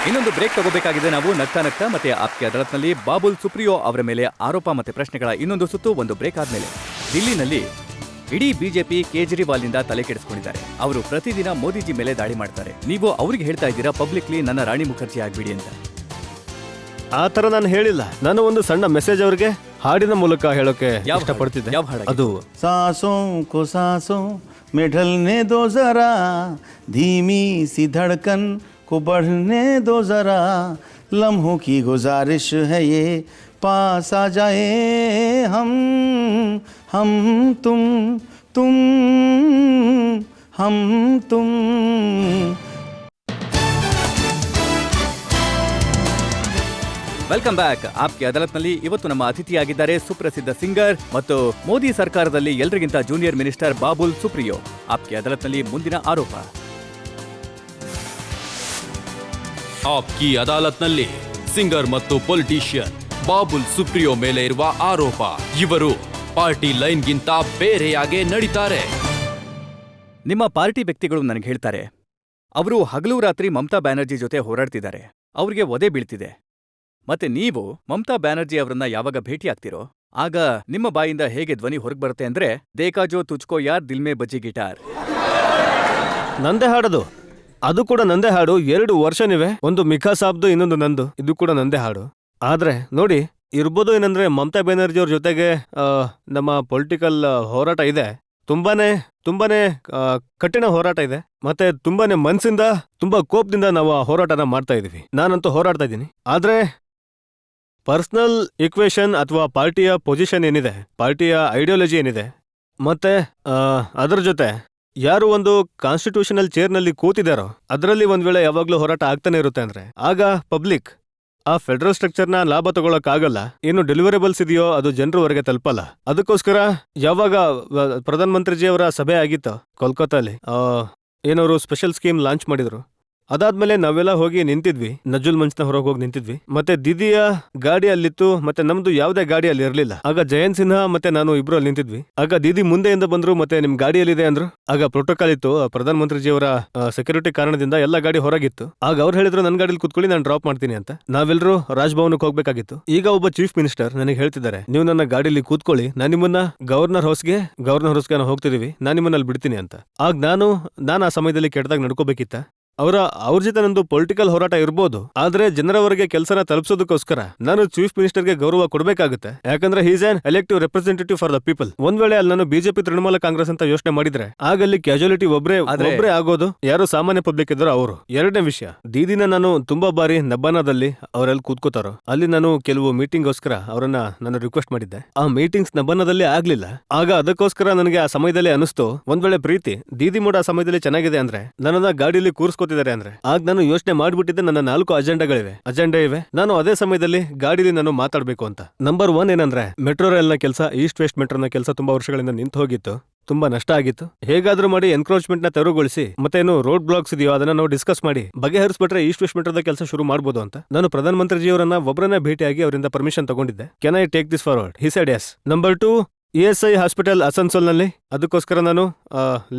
Speaker 2: ಇನ್ನೊಂದು ಬ್ರೇಕ್ ತಗೋಬೇಕಾಗಿದೆ ನಾವು. ನಗ್ತಾ ನಗ್ತಾ ಮತ್ತೆ ಆಪ್ಕೆ ಅದಾಲತ್ನಲ್ಲಿ ಬಾಬುಲ್ ಸುಪ್ರಿಯೋ ಅವರ ಮೇಲೆ ಆರೋಪ ಮತ್ತೆ ಪ್ರಶ್ನೆಗಳ ಇನ್ನೊಂದು ಸುತ್ತು. ಒಂದು ಬ್ರೇಕ್ ಆದ್ಮೇಲೆ ದಿಲ್ಲಿನಲ್ಲಿ ಇಡೀ ಬಿಜೆಪಿ ಕೇಜ್ರಿವಾಲ್ನಿಂದ ತಲೆ ಕೆಡಿಸ್ಕೊಂಡಿದ್ದಾರೆ. ಅವರು ಪ್ರತಿದಿನ ಮೋದಿಜಿ ಮೇಲೆ ದಾಳಿ ಮಾಡ್ತಾರೆ. ನೀವು ಅವ್ರಿಗೆ ಹೇಳ್ತಾ ಇದ್ದೀರಾ ಪಬ್ಲಿಕ್ಲಿ ನನ್ನ ರಾಣಿ ಮುಖರ್ಜಿ ಆಗ್ಬಿಡಿ ಅಂತ.
Speaker 3: ಆ ತರ ನಾನು ಹೇಳಿಲ್ಲ. ನಾನು ಒಂದು ಸಣ್ಣ ಮೆಸೇಜ್ ಅವ್ರಿಗೆ ಹಾಡಿನ ಮೂಲಕ ಹೇಳೋಕೆ
Speaker 2: ಯಾವ
Speaker 3: ಇಷ್ಟಪಡ್ತಿದ್ದೆ.
Speaker 2: ಯಾವ ಹಾಡು?
Speaker 3: ಅದು
Speaker 4: सांसों को सांसों में ढलने दो जरा, धीमी सी धड़कन को बढ़ने दो जरा, लम्हों की गुजारिश है ये पास आ जाए हम तुम हम तुम.
Speaker 2: Welcome back. ಆಪ್ಕೆ ಅದಾಲತ್ನಲ್ಲಿ ಇವತ್ತು ನಮ್ಮ ಅತಿಥಿಯಾಗಿದ್ದಾರೆ ಸುಪ್ರಸಿದ್ಧ ಸಿಂಗರ್ ಮತ್ತು ಮೋದಿ ಸರ್ಕಾರದಲ್ಲಿ ಎಲ್ರಿಗಿಂತ ಜೂನಿಯರ್ ಮಿನಿಸ್ಟರ್ ಬಾಬುಲ್ ಸುಪ್ರಿಯೋ. ಆಪ್ಕೆ ಅದಾಲತ್ನಲ್ಲಿ ಮುಂದಿನ ಆರೋಪ.
Speaker 1: ಆಪ್ಕಿ ಅದಾಲತ್ನಲ್ಲಿ ಸಿಂಗರ್ ಮತ್ತು ಪೊಲಿಟಿಷಿಯನ್ ಬಾಬುಲ್ ಸುಪ್ರಿಯೋ ಮೇಲೆ ಇರುವ ಆರೋಪ. ಇವರು ಪಾರ್ಟಿ ಲೈನ್ಗಿಂತ ಬೇರೆಯಾಗೆ ನಡೀತಾರೆ.
Speaker 2: ನಿಮ್ಮ ಪಾರ್ಟಿ ವ್ಯಕ್ತಿಗಳು ನನಗೆ ಹೇಳ್ತಾರೆ, ಅವರು ಹಗಲು ರಾತ್ರಿ ಮಮತಾ ಬ್ಯಾನರ್ಜಿ ಜೊತೆ ಹೋರಾಡ್ತಿದ್ದಾರೆ, ಅವ್ರಿಗೆ ಒದೆ ಬೀಳ್ತಿದೆ. ಮತ್ತೆ ನೀವು ಮಮತಾ ಬ್ಯಾನರ್ಜಿ ಅವರನ್ನ ಯಾವಾಗ ಭೇಟಿ ಆಗ್ತಿರೋ ಆಗ ನಿಮ್ಮ ಬಾಯಿಂದ ಹೇಗೆ ಧ್ವನಿ ಹೊರಗೆ ಬರುತ್ತೆ ಅಂದ್ರೆ, ದೇಕಾಜೋ ತುಚ್ಕೋ ಯಾರ್ ದಿಲ್ ಮೇ ಬಜಿ ಗಿಟಾರ್.
Speaker 3: ನಂದೇ ಹಾಡೋದು, ಅದು ಕೂಡ ನಂದೇ ಹಾಡು. 2 ವರ್ಷನಿವೆ, ಒಂದು ಮಿಖಾ ಸಾಬ್ದು, ಇನ್ನೊಂದು ನಂದು. ಇದು ಕೂಡ ನಂದೇ ಹಾಡು. ಆದ್ರೆ ನೋಡಿ, ಇರ್ಬೋದು ಏನಂದ್ರೆ ಮಮತಾ ಬ್ಯಾನರ್ಜಿ ಅವ್ರ ಜೊತೆಗೆ ನಮ್ಮ ಪೊಲಿಟಿಕಲ್ ಹೋರಾಟ ಇದೆ. ತುಂಬಾನೇ ಕಠಿಣ ಹೋರಾಟ ಇದೆ. ಮತ್ತೆ ತುಂಬಾನೇ ಮನ್ಸಿಂದ, ತುಂಬಾ ಕೋಪದಿಂದ ನಾವು ಆ ಹೋರಾಟನ ಮಾಡ್ತಾ ಇದೀವಿ. ನಾನಂತೂ ಹೋರಾಡ್ತಾ ಇದ್ದೀನಿ. ಆದ್ರೆ ಪರ್ಸನಲ್ ಇಕ್ವೇಶನ್ ಅಥವಾ ಪಾರ್ಟಿಯ ಪೊಸಿಷನ್ ಏನಿದೆ, ಪಾರ್ಟಿಯ ಐಡಿಯಾಲಜಿ ಏನಿದೆ, ಮತ್ತೆ ಅದರ ಜೊತೆ ಯಾರು ಒಂದು ಕಾನ್ಸ್ಟಿಟ್ಯೂಷನಲ್ ಚೇರ್ನಲ್ಲಿ ಕೂತಿದಾರೋ ಅದರಲ್ಲಿ ಒಂದ್ ವೇಳೆ ಯಾವಾಗ್ಲೂ ಹೋರಾಟ ಆಗ್ತಾನೆ ಇರುತ್ತೆ ಅಂದ್ರೆ, ಆಗ ಪಬ್ಲಿಕ್ ಆ ಫೆಡರಲ್ ಸ್ಟ್ರಕ್ಚರ್ನ ಲಾಭ ತಗೊಳಕ್ಕಾಗಲ್ಲ. ಏನು ಡೆಲಿವರೇಬಲ್ಸ್ ಇದೆಯೋ ಅದು ಜನರವರೆಗೆ ತಲುಪಲ್ಲ. ಅದಕ್ಕೋಸ್ಕರ ಯಾವಾಗ ಪ್ರಧಾನ ಮಂತ್ರಿಜಿಯವರ ಸಭೆ ಆಗಿತ್ತು ಕೋಲ್ಕತ್ತಾಲಿ, ಏನವರು ಸ್ಪೆಷಲ್ ಸ್ಕೀಮ್ ಲಾಂಚ್ ಮಾಡಿದ್ರು. ಅದಾದ್ಮೇಲೆ ನಾವೆಲ್ಲ ಹೋಗಿ ನಿಂತಿದ್ವಿ, ನಜುಲ್ ಮಂಚ್ನ ಹೊರಗೆ ಹೋಗಿ ನಿಂತಿದ್ವಿ. ಮತ್ತೆ ದಿದಿಯ ಗಾಡಿ ಅಲ್ಲಿತ್ತು, ಮತ್ತೆ ನಮ್ದು ಯಾವ್ದೇ ಗಾಡಿ ಅಲ್ಲಿ ಇರ್ಲಿಲ್ಲ. ಆಗ ಜಯಂತ್ ಸಿನ್ಹಾ ಮತ್ತೆ ನಾನು ಇಬ್ರು ಅಲ್ಲಿ ನಿಂತಿದ್ವಿ. ಆಗ ದಿದಿ ಮುಂದೆಯಿಂದ ಬಂದ್ರು, ಮತ್ತೆ ನಿಮ್ ಗಾಡಿಯಲ್ಲಿದೆ ಅಂದ್ರು. ಆಗ ಪ್ರೋಟೋಕಾಲ್ ಇತ್ತು, ಪ್ರಧಾನ ಮಂತ್ರಿಜಿಯವರ ಸೆಕ್ಯೂರಿಟಿ ಕಾರಣದಿಂದ ಎಲ್ಲ ಗಾಡಿ ಹೊರಗಿತ್ತು. ಆಗ ಅವ್ರು ಹೇಳಿದ್ರು ನನ್ನ ಗಾಡಿಲಿ ಕೂತ್ಕೊಳ್ಳಿ, ನಾನು ಡ್ರಾಪ್ ಮಾಡ್ತೀನಿ ಅಂತ. ನಾವೆಲ್ಲರೂ ರಾಜ್ಭವನಕ್ಕೆ ಹೋಗ್ಬೇಕಾಗಿತ್ತು. ಈಗ ಒಬ್ಬ ಚೀಫ್ ಮಿನಿಸ್ಟರ್ ನನಗೆ ಹೇಳ್ತಿದ್ದಾರೆ, ನೀವು ನನ್ನ ಗಾಡಿಲಿ ಕೂತ್ಕೊಳ್ಳಿ, ನಾನು ನಿಮ್ಮನ್ನ ಗವರ್ನರ್ ಹೌಸ್ಗೆ ನಾವು ಹೋಗ್ತಿದೀವಿ, ನಾನು ನಿಮ್ಮನ್ನ ಅಲ್ಲಿ ಬಿಡ್ತೀನಿ ಅಂತ. ಆಗ ನಾನು ಆ ಸಮಯದಲ್ಲಿ ಕೆಟ್ಟದಾಗ ನಡ್ಕೋಬೇಕಿತ್ತ. ಅವ್ರ ಜೊತೆ ನಂದು ಪೊಲಿಟಿಕಲ್ ಹೋರಾಟ ಇರ್ಬೋದು, ಆದ್ರೆ ಜನರವರೆಗೆ ಕೆಲಸನ ತಲುಪಿಸೋದಕ್ಕೋಸ್ಕರ ನಾನು ಚೀಫ್ ಮಿನಿಸ್ಟರ್ಗೆ ಗೌರವ ಕೊಡಬೇಕಾಗುತ್ತೆ. ಯಾಕಂದ್ರೆ he's an elective representative for the people. ಒಂದ್ ವೇಳೆ ಅಲ್ಲಿ ನಾನು ಬಿಜೆಪಿ ತೃಣಮೂಲ ಕಾಂಗ್ರೆಸ್ ಅಂತ ಯೋಚನೆ ಮಾಡಿದ್ರೆ ಆಗ ಅಲ್ಲಿ ಕ್ಯಾಜುಯಾಲಿಟಿ ಒಬ್ರೇ ಆಗೋದು, ಯಾರು ಸಾಮಾನ್ಯ ಪಬ್ಲಿಕ್ ಇದ್ದಾರೋ ಅವರು. ಎರಡನೇ ವಿಷಯ, ದೀದಿನ ನಾನು ತುಂಬಾ ಬಾರಿ ನಬ್ಬಾನದಲ್ಲಿ ಅವರೆಲ್ಲಿ ಕೂತ್ಕೋತಾರೋ ಅಲ್ಲಿ ನಾನು ಕೆಲವು ಮೀಟಿಂಗ್ಗೋಸ್ಕರ ಅವರನ್ನ ನಾನು ರಿಕ್ವೆಸ್ಟ್ ಮಾಡಿದ್ದೆ. ಆ ಮೀಟಿಂಗ್ಸ್ ನಬ್ಬಾನದಲ್ಲಿ ಆಗ್ಲಿಲ್ಲ. ಆಗ ಅದಕ್ಕೋಸ್ಕರ ನನಗೆ ಆ ಸಮಯದಲ್ಲಿ ಅನಿಸ್ತು, ಒಂದ್ ವೇಳೆ ಪ್ರೀತಿ ದೀದಿ ಮೂಡ ಆ ಸಮಯದಲ್ಲಿ ಚೆನ್ನಾಗಿದೆ ಅಂದ್ರೆ, ನನ್ನನ್ನ ಗಾಡಿಯಲ್ಲಿ ಕೂರಿಸ್ಕೊತಿದ್ದಾರೆ ಅಂದ್ರೆ, ಆಗ ನಾನು ಯೋಚನೆ ಮಾಡ್ಬಿಟ್ಟಿದ್ದೆ, ನನ್ನ 4 ಅಜೆಂಡಾ ಇವೆ, ನಾನು ಅದೇ ಸಮಯದಲ್ಲಿ ಗಾಡಿಲಿ ನಾನು ಮಾತಾಡ್ಬೇಕು ಅಂತ. ನಂಬರ್ 1 ಏನಂದ್ರೆ, ಮೆಟ್ರೋ ರೈಲ್ ನ ಕೆಲಸ, ಈಸ್ಟ್ ವೆಸ್ಟ್ ಮೆಟ್ರೋನ ಕೆಲಸ ತುಂಬಾ ವರ್ಷಗಳಿಂದ ನಿಂತು ಹೋಗಿತ್ತು, ತುಂಬಾ ನಷ್ಟ ಆಗಿತ್ತು. ಹೇಗಾದ್ರೂ ಮಾಡಿ ಎನ್ಕ್ರೋಚ್ಮೆಂಟ್ ನ ತೆರವುಗೊಳಿಸಿ, ಮತ್ತೇನು ರೋಡ್ ಬ್ಲಾಕ್ಸ್ ಇದೆಯೋ ಅದನ್ನ ನಾವು ಡಿಸ್ಕಸ್ ಮಾಡಿ ಬಗೆಹರಿಸ್ಬಿಟ್ರೆ ಈಸ್ಟ್ ವೆಸ್ಟ್ ಮೆಟ್ರೋದ ಕೆಲಸ ಶುರು ಮಾಡಬಹುದು ಅಂತ. ನಾನು ಪ್ರಧಾನ ಮಂತ್ರಿಜಿಯವರನ್ನ ಒಬ್ಬರನ್ನ ಭೇಟಿಯಾಗಿ ಅವರಿಂದ ಪರ್ಮಿಷನ್ ತಗೊಂಡಿದ್ದೆ. Can I take this forward? He said yes. Number 2, ESI hospital ಅಸನ್ಸೋಲ್ನಲ್ಲಿ, ಅದಕ್ಕೋಸ್ಕರ ನಾನು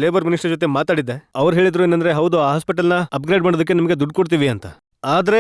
Speaker 3: ಲೇಬರ್ ಮಿನಿಸ್ಟರ್ ಜೊತೆ ಮಾತಾಡಿದ್ದೆ. ಅವ್ರು ಹೇಳಿದ್ರು ಏನಂದ್ರೆ, ಹೌದು ಆ ಹಾಸ್ಪಿಟಲ್ನ ಅಪ್ಗ್ರೇಡ್ ಮಾಡೋದಕ್ಕೆ ನಿಮಗೆ ದುಡ್ಡು ಕೊಡ್ತೀವಿ ಅಂತ. ಆದ್ರೆ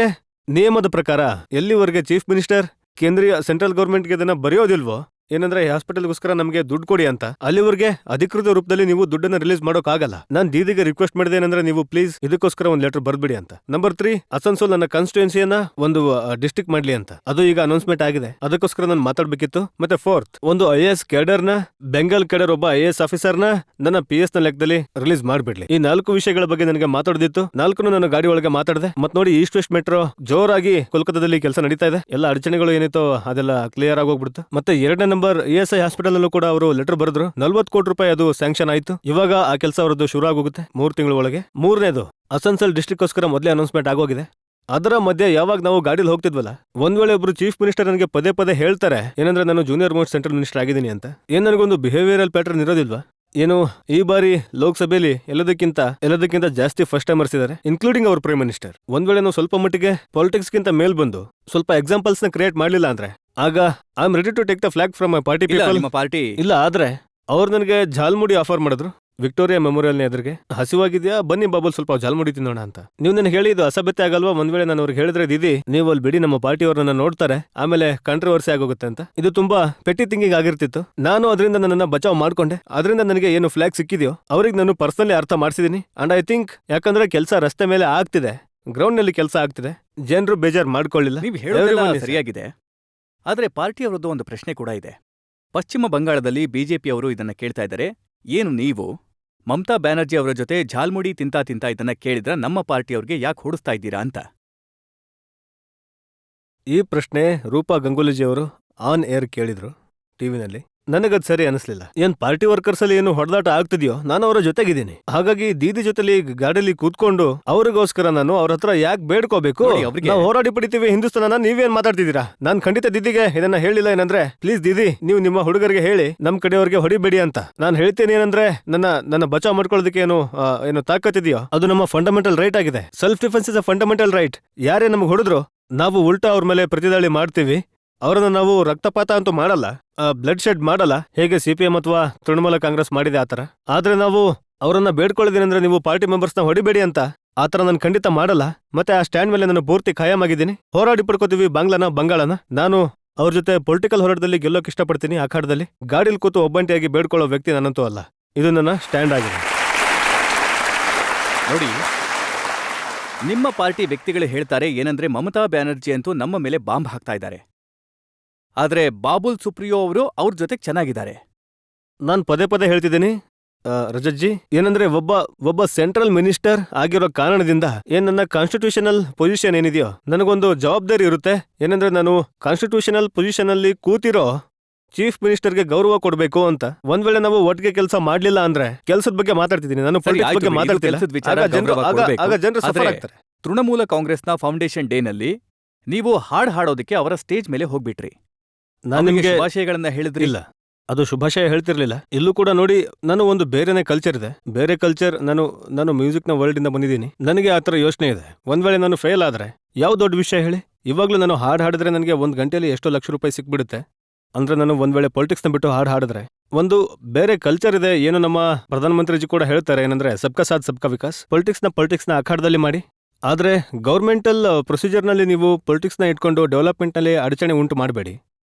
Speaker 3: ನಿಯಮದ ಪ್ರಕಾರ ಎಲ್ಲಿವರೆಗೆ ಚೀಫ್ ಮಿನಿಸ್ಟರ್ ಕೇಂದ್ರೀಯ ಸೆಂಟ್ರಲ್ ಗೌರ್ಮೆಂಟ್ಗೆ ಇದನ್ನ ಬರೆಯೋದಿಲ್ವೋ, ಏನಂದ್ರೆ ಹಾಸ್ಪಿಟಲ್ಗೋಸ್ಕರ ನಮಗೆ ದುಡ್ಡು ಕೊಡಿ ಅಂತ, ಅಲ್ಲಿವರೆಗೆ ಅಧಿಕೃತ ರೂಪದಲ್ಲಿ ನೀವು ದುಡ್ಡನ್ನ ರಿಲೀಸ್ ಮಾಡೋಕ್ಕಾಗಲ್ಲ. ನಾನು ದೀದಿಗೆ ರಿಕ್ವೆಸ್ಟ್ ಮಾಡಿದೆ ಏನಂದ್ರೆ ನೀವು ಪ್ಲೀಸ್ ಇದಕ್ಕೋಸ್ಕರ ಒಂದು ಲೆಟರ್ ಬರ್ಬಿಡಿ ಅಂತ. ನಂಬರ್ 3, ಅಸನ್ಸೋಲ್ ನನ್ನ ಕಾನ್ಸ್ಟಿಟ್ಯೂನ್ಸಿಯನ್ನ ಒಂದು ಡಿಸ್ಟ್ರಿಕ್ಟ್ ಮಾಡ್ಲಿ ಅಂತ. ಅದು ಈಗ ಅನೌನ್ಸ್ಮೆಂಟ್ ಆಗಿದೆ, ಅದಕ್ಕೋಸ್ಕರ ನಾನು ಮಾತಾಡ್ಬೇಕಿತ್ತು. ಮತ್ತೆ 4th, ಒಂದು IAS ಕೇಡರ್ನ, ಬೆಂಗಾಲ್ ಕೇಡರ್ ಒಬ್ಬ IAS ಆಫೀಸರ್ನ ನನ್ನ PS ನ ಲೆಕ್ಕದಲ್ಲಿ ರಿಲೀಸ್ ಮಾಡ್ಬಿಡ್ಲಿ. ಈ 4 ವಿಷಯಗಳ ಬಗ್ಗೆ ನನಗೆ ಮಾತಾಡೋದಿತ್ತು. 4 ನಾನು ಗಾಡಿ ಒಳಗೆ ಮಾತಾಡಿದೆ. ಮತ್ ನೋಡಿ, ಈಸ್ಟ್ ವೆಸ್ಟ್ ಮೆಟ್ರೋ ಜೋರಾಗಿ ಕೋಲ್ಕತ್ತಾದಲ್ಲಿ ಕೆಲಸ ನಡೀತಾ ಇದೆ. ಎಲ್ಲ ಅಡಚಣೆಗಳು ಏನಿತ್ತು ಅದೆಲ್ಲ ಕ್ಲಿಯರ್ ಆಗೋಗ್ಬಿಡ್ತು. ಮತ್ತೆ 2ನೇ ನಂಬರ್ ESI ಹಾಸ್ಪಿಟಲ್ ಅಲ್ಲೂ ಕೂಡ ಅವರು ಲೆಟರ್ ಬರೆದ್ರು. 40 ಕೋಟಿ ರೂಪಾಯಿ ಅದು ಸ್ಯಾಂಕ್ಷನ್ ಆಯ್ತು. ಇವಾಗ ಆ ಕೆಲಸ ಅವರದ್ದು ಶುರು ಆಗೋಗುತ್ತೆ 3 ತಿಂಗಳ ಒಳಗೆ. 3ನೇದು, ಅಸನ್ಸೋಲ್ ಡಿಸ್ಟ್ರಿಕ್ಟ್ಗೋಸ್ಕರ ಮೊದಲೇ ಅನೌನ್ಸ್ಮೆಂಟ್ ಆಗೋಗಿದೆ. ಅದರ ಮಧ್ಯೆ ಯಾವಾಗ ನಾವು ಗಾಡಿಲಿ ಹೋಗ್ತಿದ್ವಲ್ಲ, ಒಂದ್ ವೇಳೆ ಒಬ್ರು ಚೀಫ್ ಮಿನಿಸ್ಟರ್ ನನಗೆ ಪದೇ ಪದೇ ಹೇಳ್ತಾರೆ ಏನಂದ್ರೆ ನಾನು ಜೂನಿಯರ್ ಮೋಸ್ಟ್ ಸೆಂಟ್ರಲ್ ಮಿನಿಸ್ಟರ್ ಆಗಿದ್ದೀನಿ ಅಂತ, ಏನ್ ನನಗೊಂದು ಬಿಹೇವಿಯರಲ್ ಪ್ಯಾಟರ್ನ್ ಇರೋದಿಲ್ವಾ? ಏನು ಈ ಬಾರಿ ಲೋಕಸಭೆಯಲ್ಲಿ ಎಲ್ಲದಕ್ಕಿಂತ ಜಾಸ್ತಿ ಫಸ್ಟ್ ಟೈಮರ್ಸ್ ಇದ್ದಾರೆ, ಇನ್ಕ್ಲೂಡಿಂಗ್ ಅವರ್ ಪ್ರೈಮ್ ಮಿನಿಸ್ಟರ್. ಒಂದ್ ವೇಳೆ ನಾವು ಸ್ವಲ್ಪ ಮಟ್ಟಿಗೆ ಪಾಲಿಟಿಕ್ಸ್ ಗಿಂತ ಮೇಲ್ ಬಂದು ಸ್ವಲ್ಪ ಎಕ್ಸಾಂಪಲ್ಸ್ ನ ಕ್ರಿಯೇಟ್ ಮಾಡ್ಲಿಲ್ಲ ಅಂದ್ರೆ, ಆಗ I am ready to take the flag from my party people.
Speaker 2: ನಿಮ್ಮ ಪಾರ್ಟಿ
Speaker 3: ಇಲ್ಲ ಆದ್ರೆ ಅವ್ರು ನನಗೆ ಜಾಲ್ಮುಡಿ ಆಫರ್ ಮಾಡಿದ್ರು ವಿಕ್ಟೋರಿಯಾ ಮೆಮೋರಿಯಲ್ನ ಎದುರಿಗೆ. ಹಸಿವಾಗಿದ್ಯಾ, ಬನ್ನಿ ಬಾಬಲ್ ಸ್ವಲ್ಪ ಜಾಲ್ಮುಡಿ ತಿನ್ನೋಣ ಅಂತ. ನೀವು ನನಗೆ ಹೇಳಿ ಇದು ಅಸಭ್ಯತೆ ಆಗಲ್ವಾ? ಒಂದ್ ವೇಳೆ ನಾನು ಅವ್ರಿಗೆ ಹೇಳಿದ್ರೆ ದೀದಿ ನೀವು ಅಲ್ಲಿ ಬಿಡಿ, ನಮ್ಮ ಪಾರ್ಟಿಯವ್ರನ್ನ ನೋಡ್ತಾರೆ, ಆಮೇಲೆ ಕಾಂಟ್ರವರ್ಸಿ ಆಗೋಗುತ್ತೆ ಅಂತ. ಇದು ತುಂಬಾ ಪೆಟ್ಟಿ ಥಿಂಕಿಂಗ್ ಆಗಿರ್ತಿತ್ತು. ನಾನು ಅದರಿಂದ ನನ್ನನ್ನ ಬಚಾವ್ ಮಾಡ್ಕೊಂಡೆ. ಅದರಿಂದ ನನಗೆ ಏನು ಫ್ಲಾಗ್ ಸಿಕ್ಕಿದೆಯೋ ಅವ್ರಿಗೆ ನಾನು ಪರ್ಸನಲಿ ಅರ್ಥ ಮಾಡಿಸಿದೀನಿ. ಅಂಡ್ ಐ ಥಿಂಕ್ ಯಾಕಂದ್ರೆ ಕೆಲಸ ರಸ್ತೆ ಮೇಲೆ ಆಗ್ತಿದೆ, ಗ್ರೌಂಡ್ ನಲ್ಲಿ ಕೆಲಸ ಆಗ್ತಿದೆ, ಜನರು ಬೇಜಾರ್ ಮಾಡ್ಕೊಳ್ಳಿಲ್ಲ.
Speaker 2: ನೀವು ಹೇಳೋದೆಲ್ಲ
Speaker 3: Everyone is-
Speaker 2: ಸರಿಯಾಗಿದೆ. ಆದ್ರೆ ಪಾರ್ಟಿಯವರದ್ದು ಒಂದು ಪ್ರಶ್ನೆ ಕೂಡ ಇದೆ. ಪಶ್ಚಿಮ ಬಂಗಾಳದಲ್ಲಿ ಬಿಜೆಪಿಯವರು ಇದನ್ನ ಕೇಳ್ತಾ ಇದ್ದಾರೆ, ಏನು ನೀವು ಮಮತಾ ಬ್ಯಾನರ್ಜಿ ಅವರ ಜೊತೆ ಝಾಲ್ಮುಡಿ ತಿಂತಾ ಇದನ್ನ ಕೇಳಿದ್ರ ನಮ್ಮ ಪಾರ್ಟಿಯವ್ರಿಗೆ ಯಾಕೆ ಹೊಡಿಸ್ತಾ ಇದ್ದೀರಾ ಅಂತ?
Speaker 3: ಈ ಪ್ರಶ್ನೆ ರೂಪಾ ಗಂಗೂಲಿಜಿ ಅವರು ಆನ್ ಏರ್ ಕೇಳಿದ್ರು ಟಿವಿನಲ್ಲಿ. ನನಗದ್ ಸರಿ ಅನಿಸ್ಲಿಲ್ಲ. ಏನ್ ಪಾರ್ಟಿ ವರ್ಕರ್ಸ್ ಅಲ್ಲಿ ಏನು ಹೊಡೆದಾಟ ಆಗ್ತಿದ್ಯೋ, ನಾನು ಅವರ ಜೊತೆಗಿದ್ದೀನಿ. ಹಾಗಾಗಿ ದೀದಿ ಜೊತೆಲಿ ಗಾಡಿಯಲ್ಲಿ ಕೂತ್ಕೊಂಡು ಅವ್ರಿಗೋಸ್ಕರ ನಾನು ಅವ್ರ ಹತ್ರ ಯಾಕೆ ಬೇಡ್ಕೋಬೇಕು?
Speaker 2: ನೋಡಿ, ಅವ್ರಿಗೆ-
Speaker 3: ನಾವು ಹೋರಾಡಿ ಪಡಿತೀವಿ ಹಿಂದೂಸ್ತಾನ, ನೀವೇನ್ ಮಾತಾಡ್ತಿದ್ದೀರಾ? ನಾನ್ ಖಂಡಿತ ದೀದಿಗೆ ಇದನ್ನ ಹೇಳಿಲ್ಲ. ಏನಂದ್ರೆ ಪ್ಲೀಸ್ ದೀದಿ, ನೀವು ನಿಮ್ಮ ಹುಡುಗರಿಗೆ ಹೇಳಿ ನಮ್ ಕಡೆಯವ್ರಿಗೆ ಹೊಡಿಬೇಡಿ ಅಂತ. ನಾನು ಹೇಳ್ತೇನೆ ಏನಂದ್ರೆ ನನ್ನ ಬಚಾವ್ ಮಾಡ್ಕೊಳ್ಳೋದಕ್ಕೆ ಏನು ತಾಕತ್ತಿದೆಯೋ ಅದು ನಮ್ಮ ಫಂಡಮೆಂಟಲ್ ರೈಟ್ ಆಗಿದೆ. Self defence is a fundamental right. ಯಾರೇ ನಮ್ಗೆ ಹೊಡೆದ್ರು ನಾವು ಉಲ್ಟಾ ಅವ್ರ ಮೇಲೆ ಪ್ರತಿದಾಳಿ ಮಾಡ್ತೀವಿ. ಅವರನ್ನ ನಾವು ರಕ್ತಪಾತ ಅಂತೂ ಮಾಡಲ್ಲ, ಬ್ಲಡ್ ಶೆಡ್ ಮಾಡಲ್ಲ, ಹೇಗೆ CPM ಅಥವಾ ತೃಣಮೂಲ ಕಾಂಗ್ರೆಸ್ ಮಾಡಿದೆ ಆತರ. ಆದ್ರೆ ನಾವು ಅವರನ್ನ ಬೇಡ್ಕೊಳ್ಳೋದೇನಂದ್ರೆ ನೀವು ಪಾರ್ಟಿ ಮೆಂಬರ್ಸ್ನ ಹೊಡಿಬೇಡಿ ಅಂತ. ಆತರ ನಾನು ಖಂಡಿತ ಮಾಡಲ್ಲ. ಮತ್ತೆ ಆ ಸ್ಟ್ಯಾಂಡ್ ಮೇಲೆ ನಾನು ಪೂರ್ತಿ ಖಾಯಂ ಆಗಿದ್ದೀನಿ. ಹೋರಾಡಿ ಪಡ್ಕೋತೀವಿ ಬಂಗಾಳನ. ನಾನು ಅವ್ರ ಜೊತೆ ಪೊಲಿಟಿಕಲ್ ಹೋರಾಟದಲ್ಲಿ ಗೆಲ್ಲೋಕೆ ಇಷ್ಟಪಡ್ತೀನಿ. ಅಖಾಡದಲ್ಲಿ ಗಾಡಿಲಿ ಕೂತು ಒಬ್ಬಂಟಿಯಾಗಿ ಬೇಡ್ಕೊಳ್ಳೋ ವ್ಯಕ್ತಿ ನಾನಂತೂ ಅಲ್ಲ. ಇದು ನನ್ನ ಸ್ಟ್ಯಾಂಡ್ ಆಗಿದೆ.
Speaker 2: ನೋಡಿ, ನಿಮ್ಮ ಪಾರ್ಟಿ ವ್ಯಕ್ತಿಗಳು ಹೇಳ್ತಾರೆ ಏನಂದ್ರೆ ಮಮತಾ ಬ್ಯಾನರ್ಜಿ ಅಂತೂ ನಮ್ಮ ಮೇಲೆ ಬಾಂಬ್ ಹಾಕ್ತಾ ಇದ್ದಾರೆ, ಆದ್ರೆ ಬಾಬುಲ್ ಸುಪ್ರಿಯೋ ಅವರು ಅವ್ರ ಜೊತೆಗೆ ಚೆನ್ನಾಗಿದ್ದಾರೆ.
Speaker 3: ನಾನು ಪದೇ ಪದೇ ಹೇಳ್ತಿದ್ದೀನಿ ರಜತ್ಜಿ, ಏನಂದ್ರೆ ಒಬ್ಬ ಸೆಂಟ್ರಲ್ ಮಿನಿಸ್ಟರ್ ಆಗಿರೋ ಕಾರಣದಿಂದ ನನ್ನ ಕಾನ್ಸ್ಟಿಟ್ಯೂಷನಲ್ ಪೊಸಿಷನ್ ಏನಿದೆಯೋ ನನಗೊಂದು ಜವಾಬ್ದಾರಿ ಇರುತ್ತೆ. ಏನಂದ್ರೆ ನಾನು ಕಾನ್ಸ್ಟಿಟ್ಯೂಷನಲ್ ಪೊಸಿಷನ್ ಅಲ್ಲಿ ಕೂತಿರೋ ಚೀಫ್ ಮಿನಿಸ್ಟರ್ಗೆ ಗೌರವ ಕೊಡಬೇಕು ಅಂತ. ಒಂದ್ ವೇಳೆ ನಾವು ಒಟ್ಟಿಗೆ ಕೆಲಸ ಮಾಡ್ಲಿಲ್ಲ ಅಂದ್ರೆ, ಕೆಲಸದ ಬಗ್ಗೆ ಮಾತಾಡ್ತಿದ್ದೀನಿ ನಾನು,
Speaker 2: ಸರಿ,
Speaker 3: ಪೊಲಿಟಿಕ್ಸ್
Speaker 2: ಆಯ್ತು
Speaker 3: ಬಗ್ಗೆ
Speaker 2: ಬಿಡಿ, ಇದು
Speaker 3: ಮಾತಾಡ್ತಿಲ್ಲ.
Speaker 2: ಕೆಲ್ಸದ್ ವಿಚಾರ,
Speaker 3: ಆಗ ಜನರು
Speaker 2: ಗೌರವ ಕೊಡ್ಬೇಕು.
Speaker 3: ಆಗ ಜನರು ಸಫರ್
Speaker 2: ಆದ್ರೆ
Speaker 3: ಆಗ್ತಾರೆ.
Speaker 2: ತೃಣಮೂಲ ಕಾಂಗ್ರೆಸ್ನ ಫೌಂಡೇಶನ್ ಡೇನಲ್ಲಿ ನೀವು ಹಾಡ್ ಹಾಡೋದಕ್ಕೆ ಅವರ ಸ್ಟೇಜ್ ಮೇಲೆ ಹೋಗ್ಬಿಟ್ರಿ.
Speaker 3: ನಾನು ನಿಮ್ಗೆ
Speaker 2: ಶುಭಾಶಯಗಳನ್ನ ಹೇಳಿದ್ರಿ.
Speaker 3: ಇಲ್ಲ, ಅದು ಶುಭಾಶಯ ಹೇಳ್ತಿರ್ಲಿಲ್ಲ. ಇಲ್ಲೂ ಕೂಡ ನೋಡಿ, ನಾನು ಒಂದು ಬೇರೆನೇ ಕಲ್ಚರ್ ಇದೆ, ಬೇರೆ ಕಲ್ಚರ್. ನಾನು ಮ್ಯೂಸಿಕ್ ನ ವರ್ಲ್ಡ್ ಇಂದ ಬಂದಿದ್ದೀನಿ. ನನಗೆ ಆತರ ಯೋಚನೆ ಇದೆ. ಒಂದ್ ವೇಳೆ ನಾನು ಫೇಲ್ ಆದ್ರೆ ಯಾವ ದೊಡ್ಡ ವಿಷಯ ಹೇಳಿ? ಇವಾಗ್ಲೂ ನಾನು ಹಾಡ್ ಹಾಡಿದ್ರೆ ನನಗೆ 1 ಗಂಟೆಯಲ್ಲಿ ಎಷ್ಟೋ ಲಕ್ಷ ರೂಪಾಯಿ ಸಿಕ್ಬಿಡುತ್ತೆ. ಅಂದ್ರೆ ನಾನು ಒಂದ್ ವೇಳೆ ಪೊಲಿಟಿಕ್ಸ್ ನ ಬಿಟ್ಟು ಹಾಡ್ ಹಾಡಿದ್ರೆ ಒಂದು ಬೇರೆ ಕಲ್ಚರ್ ಇದೆ. ಏನು ನಮ್ಮ ಪ್ರಧಾನಮಂತ್ರಿಜಿ ಕೂಡ ಹೇಳ್ತಾರೆ ಏನಂದ್ರೆ ಸಬ್ಕಾ ಸಾಥ್ ಸಬ್ಕಾ ವಿಕಾಸ್. ಪೊಲಿಟಿಕ್ಸ್ ನ ಅಖಾಡದಲ್ಲಿ ಮಾಡಿ. ಆದ್ರೆ ಗೌರ್ಮೆಂಟಲ್ ಪ್ರೊಸೀಜರ್ ನಲ್ಲಿ ನೀವು ಪೊಲಿಟಿಕ್ಸ್ ನ ಇಟ್ಕೊಂಡು ಡೆವಲಪ್ಮೆಂಟ್ ನಲ್ಲಿ ಅಡಚಣೆ ಉಂಟು ಮಾಡಬೇಡಿ.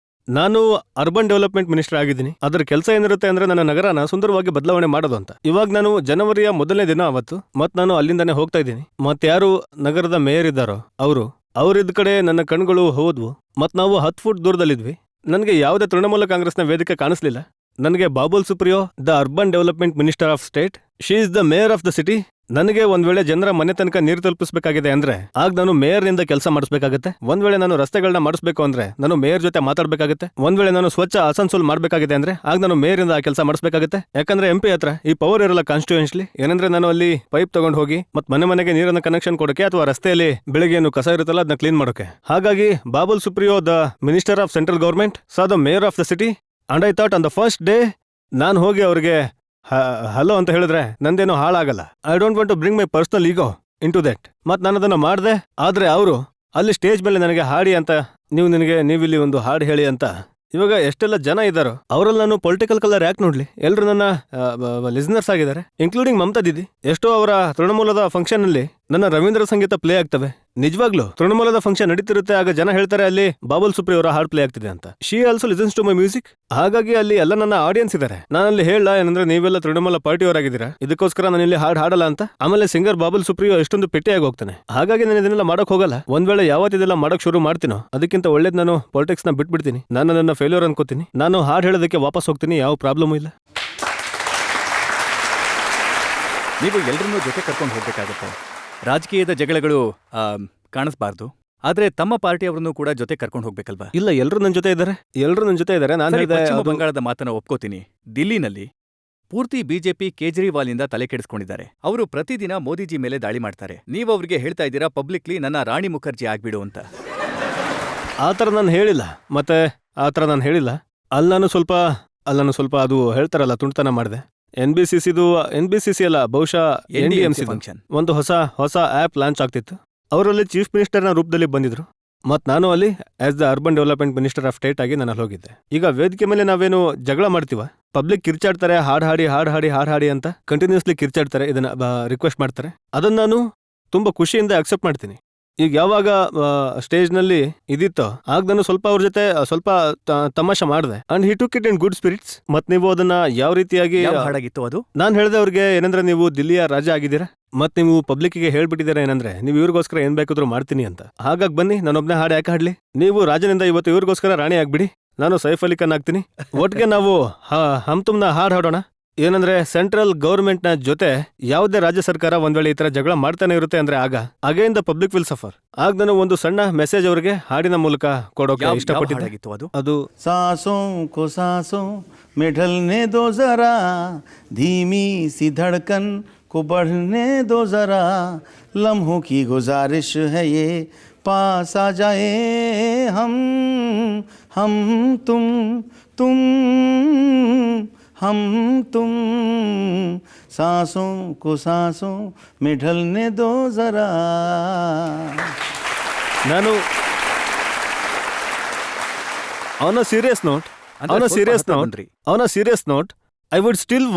Speaker 3: ನಾನು ಅರ್ಬನ್ ಡೆವಲಪ್ಮೆಂಟ್ ಮಿನಿಸ್ಟರ್ ಆಗಿದ್ದೀನಿ. ಅದ್ರ ಕೆಲಸ ಏನಿರುತ್ತೆ ಅಂದ್ರೆ ನನ್ನ ನಗರನ ಸುಂದರವಾಗಿ ಬದಲಾವಣೆ ಮಾಡೋದು ಅಂತ. ಇವಾಗ ನಾನು ಜನವರಿಯ 1ನೇ ದಿನ ಅವತ್ತು ನಾನು ಅಲ್ಲಿಂದಾನೆ ಹೋಗ್ತಾ ಇದ್ದೀನಿ. ಯಾರು ನಗರದ ಮೇಯರ್ ಇದ್ದಾರೋ ಅವ್ರಿದ್ ಕಡೆ ನನ್ನ ಕಣ್ಗಳು ಹೋದ್ವು. ನಾವು 10 ಫುಟ್ ದೂರದಲ್ಲಿದ್ವಿ. ನನಗೆ ಯಾವುದೇ ತೃಣಮೂಲ ಕಾಂಗ್ರೆಸ್ನ ವೇದಿಕೆ ಕಾಣಿಸ್ಲಿಲ್ಲ. ನನಗೆ Babul Supriyo, the urban development minister of state, she is the mayor of the city. ನನಗೆ ಒಂದ್ ವೇಳೆ ಜನರ ಮನೆ ತನಕ ನೀರು ತಲುಪಿಸಬೇಕಾಗಿದೆ ಅಂದ್ರೆ ಆಗ ನಾನು ಮೇಯರ್ ನಿಂದ ಕೆಲಸ ಮಾಡಿಸಬೇಕಾಗುತ್ತೆ. ಒಂದ್ ವೇಳೆ ನಾನು ರಸ್ತೆಗಳನ್ನ ಮಾಡಿಸ್ಬೇಕು ಅಂದ್ರೆ ನಾನು ಮೇಯರ್ ಜೊತೆ ಮಾತಾಡ್ಬೇಕಾಗುತ್ತೆ. ಒಂದ್ ವೇಳೆ ನಾನು ಸ್ವಚ್ಛ ಅಸನ್ಸೋಲ್ ಮಾಡ್ಬೇಕಾಗಿದೆ ಅಂದ್ರೆ ಆಗ ನಾನು ಮೇಯರ್ ಇಂದ ಆ ಕೆಲಸ ಮಾಡಿಸಬೇಕಾಗುತ್ತೆ. ಯಾಕಂದ್ರೆ MP ಹತ್ರ ಈ ಪವರ್ ಇರಲ್ಲ ಕಾನ್ಸ್ಟಿಟ್ಯೂಯೆನ್ಸ್ಲಿ. ಏನಂದ್ರೆ ನಾನು ಅಲ್ಲಿ ಪೈಪ್ ತಗೊಂಡು ಹೋಗಿ ಮನೆಗೆ ನೀರನ್ನ ಕನೆಕ್ಷನ್ ಕೊಡೋಕೆ ಅಥವಾ ರಸ್ತೆಯಲ್ಲಿ ಬೆಳಿಗ್ಗೆ ಏನು ಕಸ ಇರುತ್ತಲ್ಲ ಅದನ್ನ ಕ್ಲೀನ್ ಮಾಡೋಕೆ. ಹಾಗಾಗಿ Babul Supriyo, the minister of central government, saw the mayor of the city. And I thought on the first day ನಾನು ಹೋಗಿ ಅವ್ರಿಗೆ ಹಲೋ ಅಂತ ಹೇಳಿದ್ರೆ ನಂದೇನೋ ಹಾಳಾಗಲ್ಲ. I don't want to bring my personal ego into that. ನಾನು ಅದನ್ನ ಮಾಡಿದೆ. ಆದ್ರೆ ಅವರು ಅಲ್ಲಿ ಸ್ಟೇಜ್ ಮೇಲೆ ನನಗೆ ಹಾಡಿ ಅಂತ, ನೀವಿಲ್ಲಿ ಒಂದು ಹಾಡು ಹೇಳಿ ಅಂತ. ಇವಾಗ ಎಷ್ಟೆಲ್ಲ ಜನ ಇದ್ದಾರೋ ಅವರಲ್ಲಿ ನಾನು ಪೊಲಿಟಿಕಲ್ ಕಲರ್ ಯಾಕೆ ನೋಡ್ಲಿ? ಎಲ್ಲರೂ ನನ್ನ ಲಿಸ್ನರ್ಸ್ ಆಗಿದ್ದಾರೆ, ಇನ್ಕ್ಲೂಡಿಂಗ್ ಮಮತಾ ದೀದಿ. ಎಷ್ಟೋ ಅವರ ತೃಣಮೂಲದ ಫಂಕ್ಷನ್ ಅಲ್ಲಿ ನನ್ನ ರವೀಂದ್ರ ಸಂಗೀತ ಪ್ಲೇ ಆಗ್ತವೆ. ನಿಜವಾಗ್ಲು ತೃಣಮೂಲದ ಫಂಕ್ಷನ್ ನಡೀತಿರುತ್ತೆ, ಆಗ ಜನ ಹೇಳ್ತಾರೆ ಅಲ್ಲಿ ಬಾಬುಲ್ ಸುಪ್ರಿಯೋ ಅವರ ಹಾಡ್ ಪ್ಲೇ ಆಗ್ತಿದೆ ಅಂತ. She also listens to my music. ಹಾಗಾಗಿ ಅಲ್ಲಿ ಎಲ್ಲ ನನ್ನ ಆಡಿಯನ್ಸ್ ಇದಾರೆ. ನಾನಲ್ಲಿ ಹೇಳ ಏನಂದ್ರೆ ನೀವೆಲ್ಲ ತೃಣಮೂಲ ಪಾರ್ಟಿಯವರಾಗಿದ್ದೀರಾ, ಇದಕ್ಕೋಸ್ಕರ ನಾನು ಇಲ್ಲಿ ಹಾಡ್ ಹಾಡಲ್ಲ ಅಂತ. ಆಮೇಲೆ ಸಿಂಗರ್ ಬಾಬುಲ್ ಸುಪ್ರಿಯೋ ಎಷ್ಟೊಂದು ಪೆಟ್ಟಿಯಾಗಿ ಹೋಗ್ತಾನೆ. ಹಾಗಾಗಿ ನಾನು ಇದನ್ನೆಲ್ಲ ಮಾಡಕ್ ಹೋಗಲ್ಲ. ಒಂದ್ ವೇಳೆ ಯಾವತ್ತಿದೆಲ್ಲ ಮಾಡಕ್ ಶುರು ಮಾಡ್ತೀನೋ ಅದಕ್ಕಿಂತ ಒಳ್ಳೇದ್ ನಾನು ಪಾಲಿಟಿಕ್ಸ್ ನ ಬಿಟ್ಬಿಡ್ತೀನಿ. ನಾನು ನನ್ನ ಫೇಲ್ಯೂರ್ ಅನ್ಕೋತೀನಿ. ನಾನು ಹಾಡ್ ಹೇಳೋದಕ್ಕೆ ವಾಪಸ್ ಹೋಗ್ತೀನಿ, ಯಾವ ಪ್ರಾಬ್ಲಮ್ ಇಲ್ಲ.
Speaker 2: ನೀವು ಎಲ್ಲರನ್ನೂ ಜೊತೆ ಕರ್ಕೊಂಡು ಹೋಗ್ಬೇಕಾಗತ್ತೆ. ರಾಜಕೀಯದ ಜಗಳಗಳು ಕಾಣಿಸ್ಬಾರ್ದು. ಆದ್ರೆ ತಮ್ಮ ಪಾರ್ಟಿಯವರನ್ನು ಕೂಡ ಜೊತೆ ಕರ್ಕೊಂಡು ಹೋಗ್ಬೇಕಲ್ವಾ?
Speaker 3: ಇಲ್ಲ, ಎಲ್ರು ನನ್ನ ಜೊತೆ ಇದ್ದಾರೆ. ನಾನು
Speaker 2: ಸರಿ,
Speaker 3: ಹೇಳಿದೆ
Speaker 2: ಪಶ್ಚಿಮ ಬಂಗಾಳದ ಮಾತನ್ನ ಒಪ್ಕೋತೀನಿ. ದಿಲ್ಲಿನಲ್ಲಿ ಪೂರ್ತಿ ಬಿಜೆಪಿ ಕೇಜ್ರಿವಾಲ್ನಿಂದ ತಲೆ ಕೆಡಿಸ್ಕೊಂಡಿದ್ದಾರೆ. ಅವರು ಪ್ರತಿದಿನ ಮೋದಿಜಿ ಮೇಲೆ ದಾಳಿ ಮಾಡ್ತಾರೆ. ನೀವು ಅವ್ರಿಗೆ ಹೇಳ್ತಾ ಇದ್ದೀರಾ ಪಬ್ಲಿಕ್ಲಿ ನನ್ನ ರಾಣಿ ಮುಖರ್ಜಿ ಆಗ್ಬಿಡು ಅಂತ.
Speaker 3: ಆ ಥರ ನಾನು ಹೇಳಿಲ್ಲ. ಅಲ್ಲಿ ನಾನು ಸ್ವಲ್ಪ ಅದು ಹೇಳ್ತಾರಲ್ಲ ತುಂಟತನ ಮಾಡಿದೆ. NBCC ಅಲ್ಲ, ಬಹುಶಃ NDMC
Speaker 2: ಫಂಕ್ಷನ್
Speaker 3: ಒಂದು ಹೊಸ ಆಪ್ ಲಾಂಚ್ ಆಗ್ತಿತ್ತು. ಅವರಲ್ಲಿ ಚೀಫ್ ಮಿನಿಸ್ಟರ್ನ ರೂಪದಲ್ಲಿ ಬಂದಿದ್ರು. ಮತ್ ನಾನು ಅಲ್ಲಿ as the urban development minister of state ಆಗಿ ನಾನು ಅಲ್ಲಿ ಹೋಗಿದ್ದೆ. ಈಗ ವೇದಿಕೆ ಮೇಲೆ ನಾವೇನು ಜಗಳ ಮಾಡ್ತೀವ, ಪಬ್ಲಿಕ್ ಕಿರ್ಚಾಡ್ತಾರೆ ಹಾಡ್ ಹಾಡಿ ಅಂತ ಕಂಟಿನ್ಯೂಸ್ಲಿ ಕಿರ್ಚಾಡ್ತಾರೆ, ಇದನ್ನ ರಿಕ್ವೆಸ್ಟ್ ಮಾಡ್ತಾರೆ. ಅದನ್ನ ನಾನು ತುಂಬಾ ಖುಷಿಯಿಂದ ಅಕ್ಸೆಪ್ಟ್ ಮಾಡ್ತೀನಿ. ಈಗ ಯಾವಾಗ ಸ್ಟೇಜ್ ನಲ್ಲಿ ಇದಿತ್ತೋ ಆಗ ನಾನು ಸ್ವಲ್ಪ ಅವ್ರ ಜೊತೆ ಸ್ವಲ್ಪ ತಮಾಷೆ ಮಾಡಿದೆ. And he took it in good spirits. ಮತ್ ನೀವು ಅದನ್ನ ಯಾವ ರೀತಿಯಾಗಿ
Speaker 2: ಹಾಡಾಗಿತ್ತು ಅದು?
Speaker 3: ನಾನು ಹೇಳಿದೆ ಅವ್ರಿಗೆ ಏನಂದ್ರೆ ನೀವು ದಿಲ್ಲಿಯ ರಾಜ ಆಗಿದ್ದೀರಾ, ಮತ್ ನೀವು ಪಬ್ಲಿಕ್ಗೆ ಹೇಳ್ಬಿಟ್ಟಿದ್ದೀರಾ ಏನಂದ್ರೆ ನೀವು ಇವ್ರಿಗೋಸ್ಕರ ಏನ್ ಬೇಕಾದ್ರೂ ಮಾಡ್ತೀನಿ ಅಂತ. ಹಾಗಾಗಿ ಬನ್ನಿ, ನಾನೊಬ್ನೇ ಹಾಡು ಯಾಕೆ ಹಾಡ್ಲಿ, ನೀವು ರಾಜನಿಂದ ಇವತ್ತು ಇವ್ರಿಗೋಸ್ಕರ ರಾಣಿ ಆಗ್ಬಿಡಿ, ನಾನು ಸೈಫ್ ಅಲಿ ಖಾನ್ ಆಗ್ತೀನಿ. ಒಟ್ಟಿಗೆ ನಾವು ಹಮ್ ತುಮ್ನ ಹಾಡ್ ಹಾಡೋಣ. ಏನಂದ್ರೆ ಸೆಂಟ್ರಲ್ ಗವರ್ಮೆಂಟ್ ನ ಜೊತೆ ಯಾವುದೇ ರಾಜ್ಯ ಸರ್ಕಾರ ಒಂದ್ ವೇಳೆ ಈ ತರ ಜಗಳ ಮಾಡ್ತಾನೆ ಇರುತ್ತೆ ಅಂದ್ರೆ ಆಗ again the public will suffer. ಆಗ ನಾನು ಒಂದು ಸಣ್ಣ ಮೆಸೇಜ್ ಅವರಿಗೆ ಹಾಡಿನ ಮೂಲಕ ಕೊಡೋಕೆ ಇಷ್ಟಪಟ್ಟಿದ್ದೆ. ಅದು
Speaker 4: सांसों को सांसों में ढलने दो जरा, धीमी सी धड़कन को बढ़ने दो जरा, लम्हों की गुजारिश है ये पास आ जाए हम तुम, सांसों को सांसों में ढलने दो जरा.
Speaker 3: ನಾನು on a serious note, I would still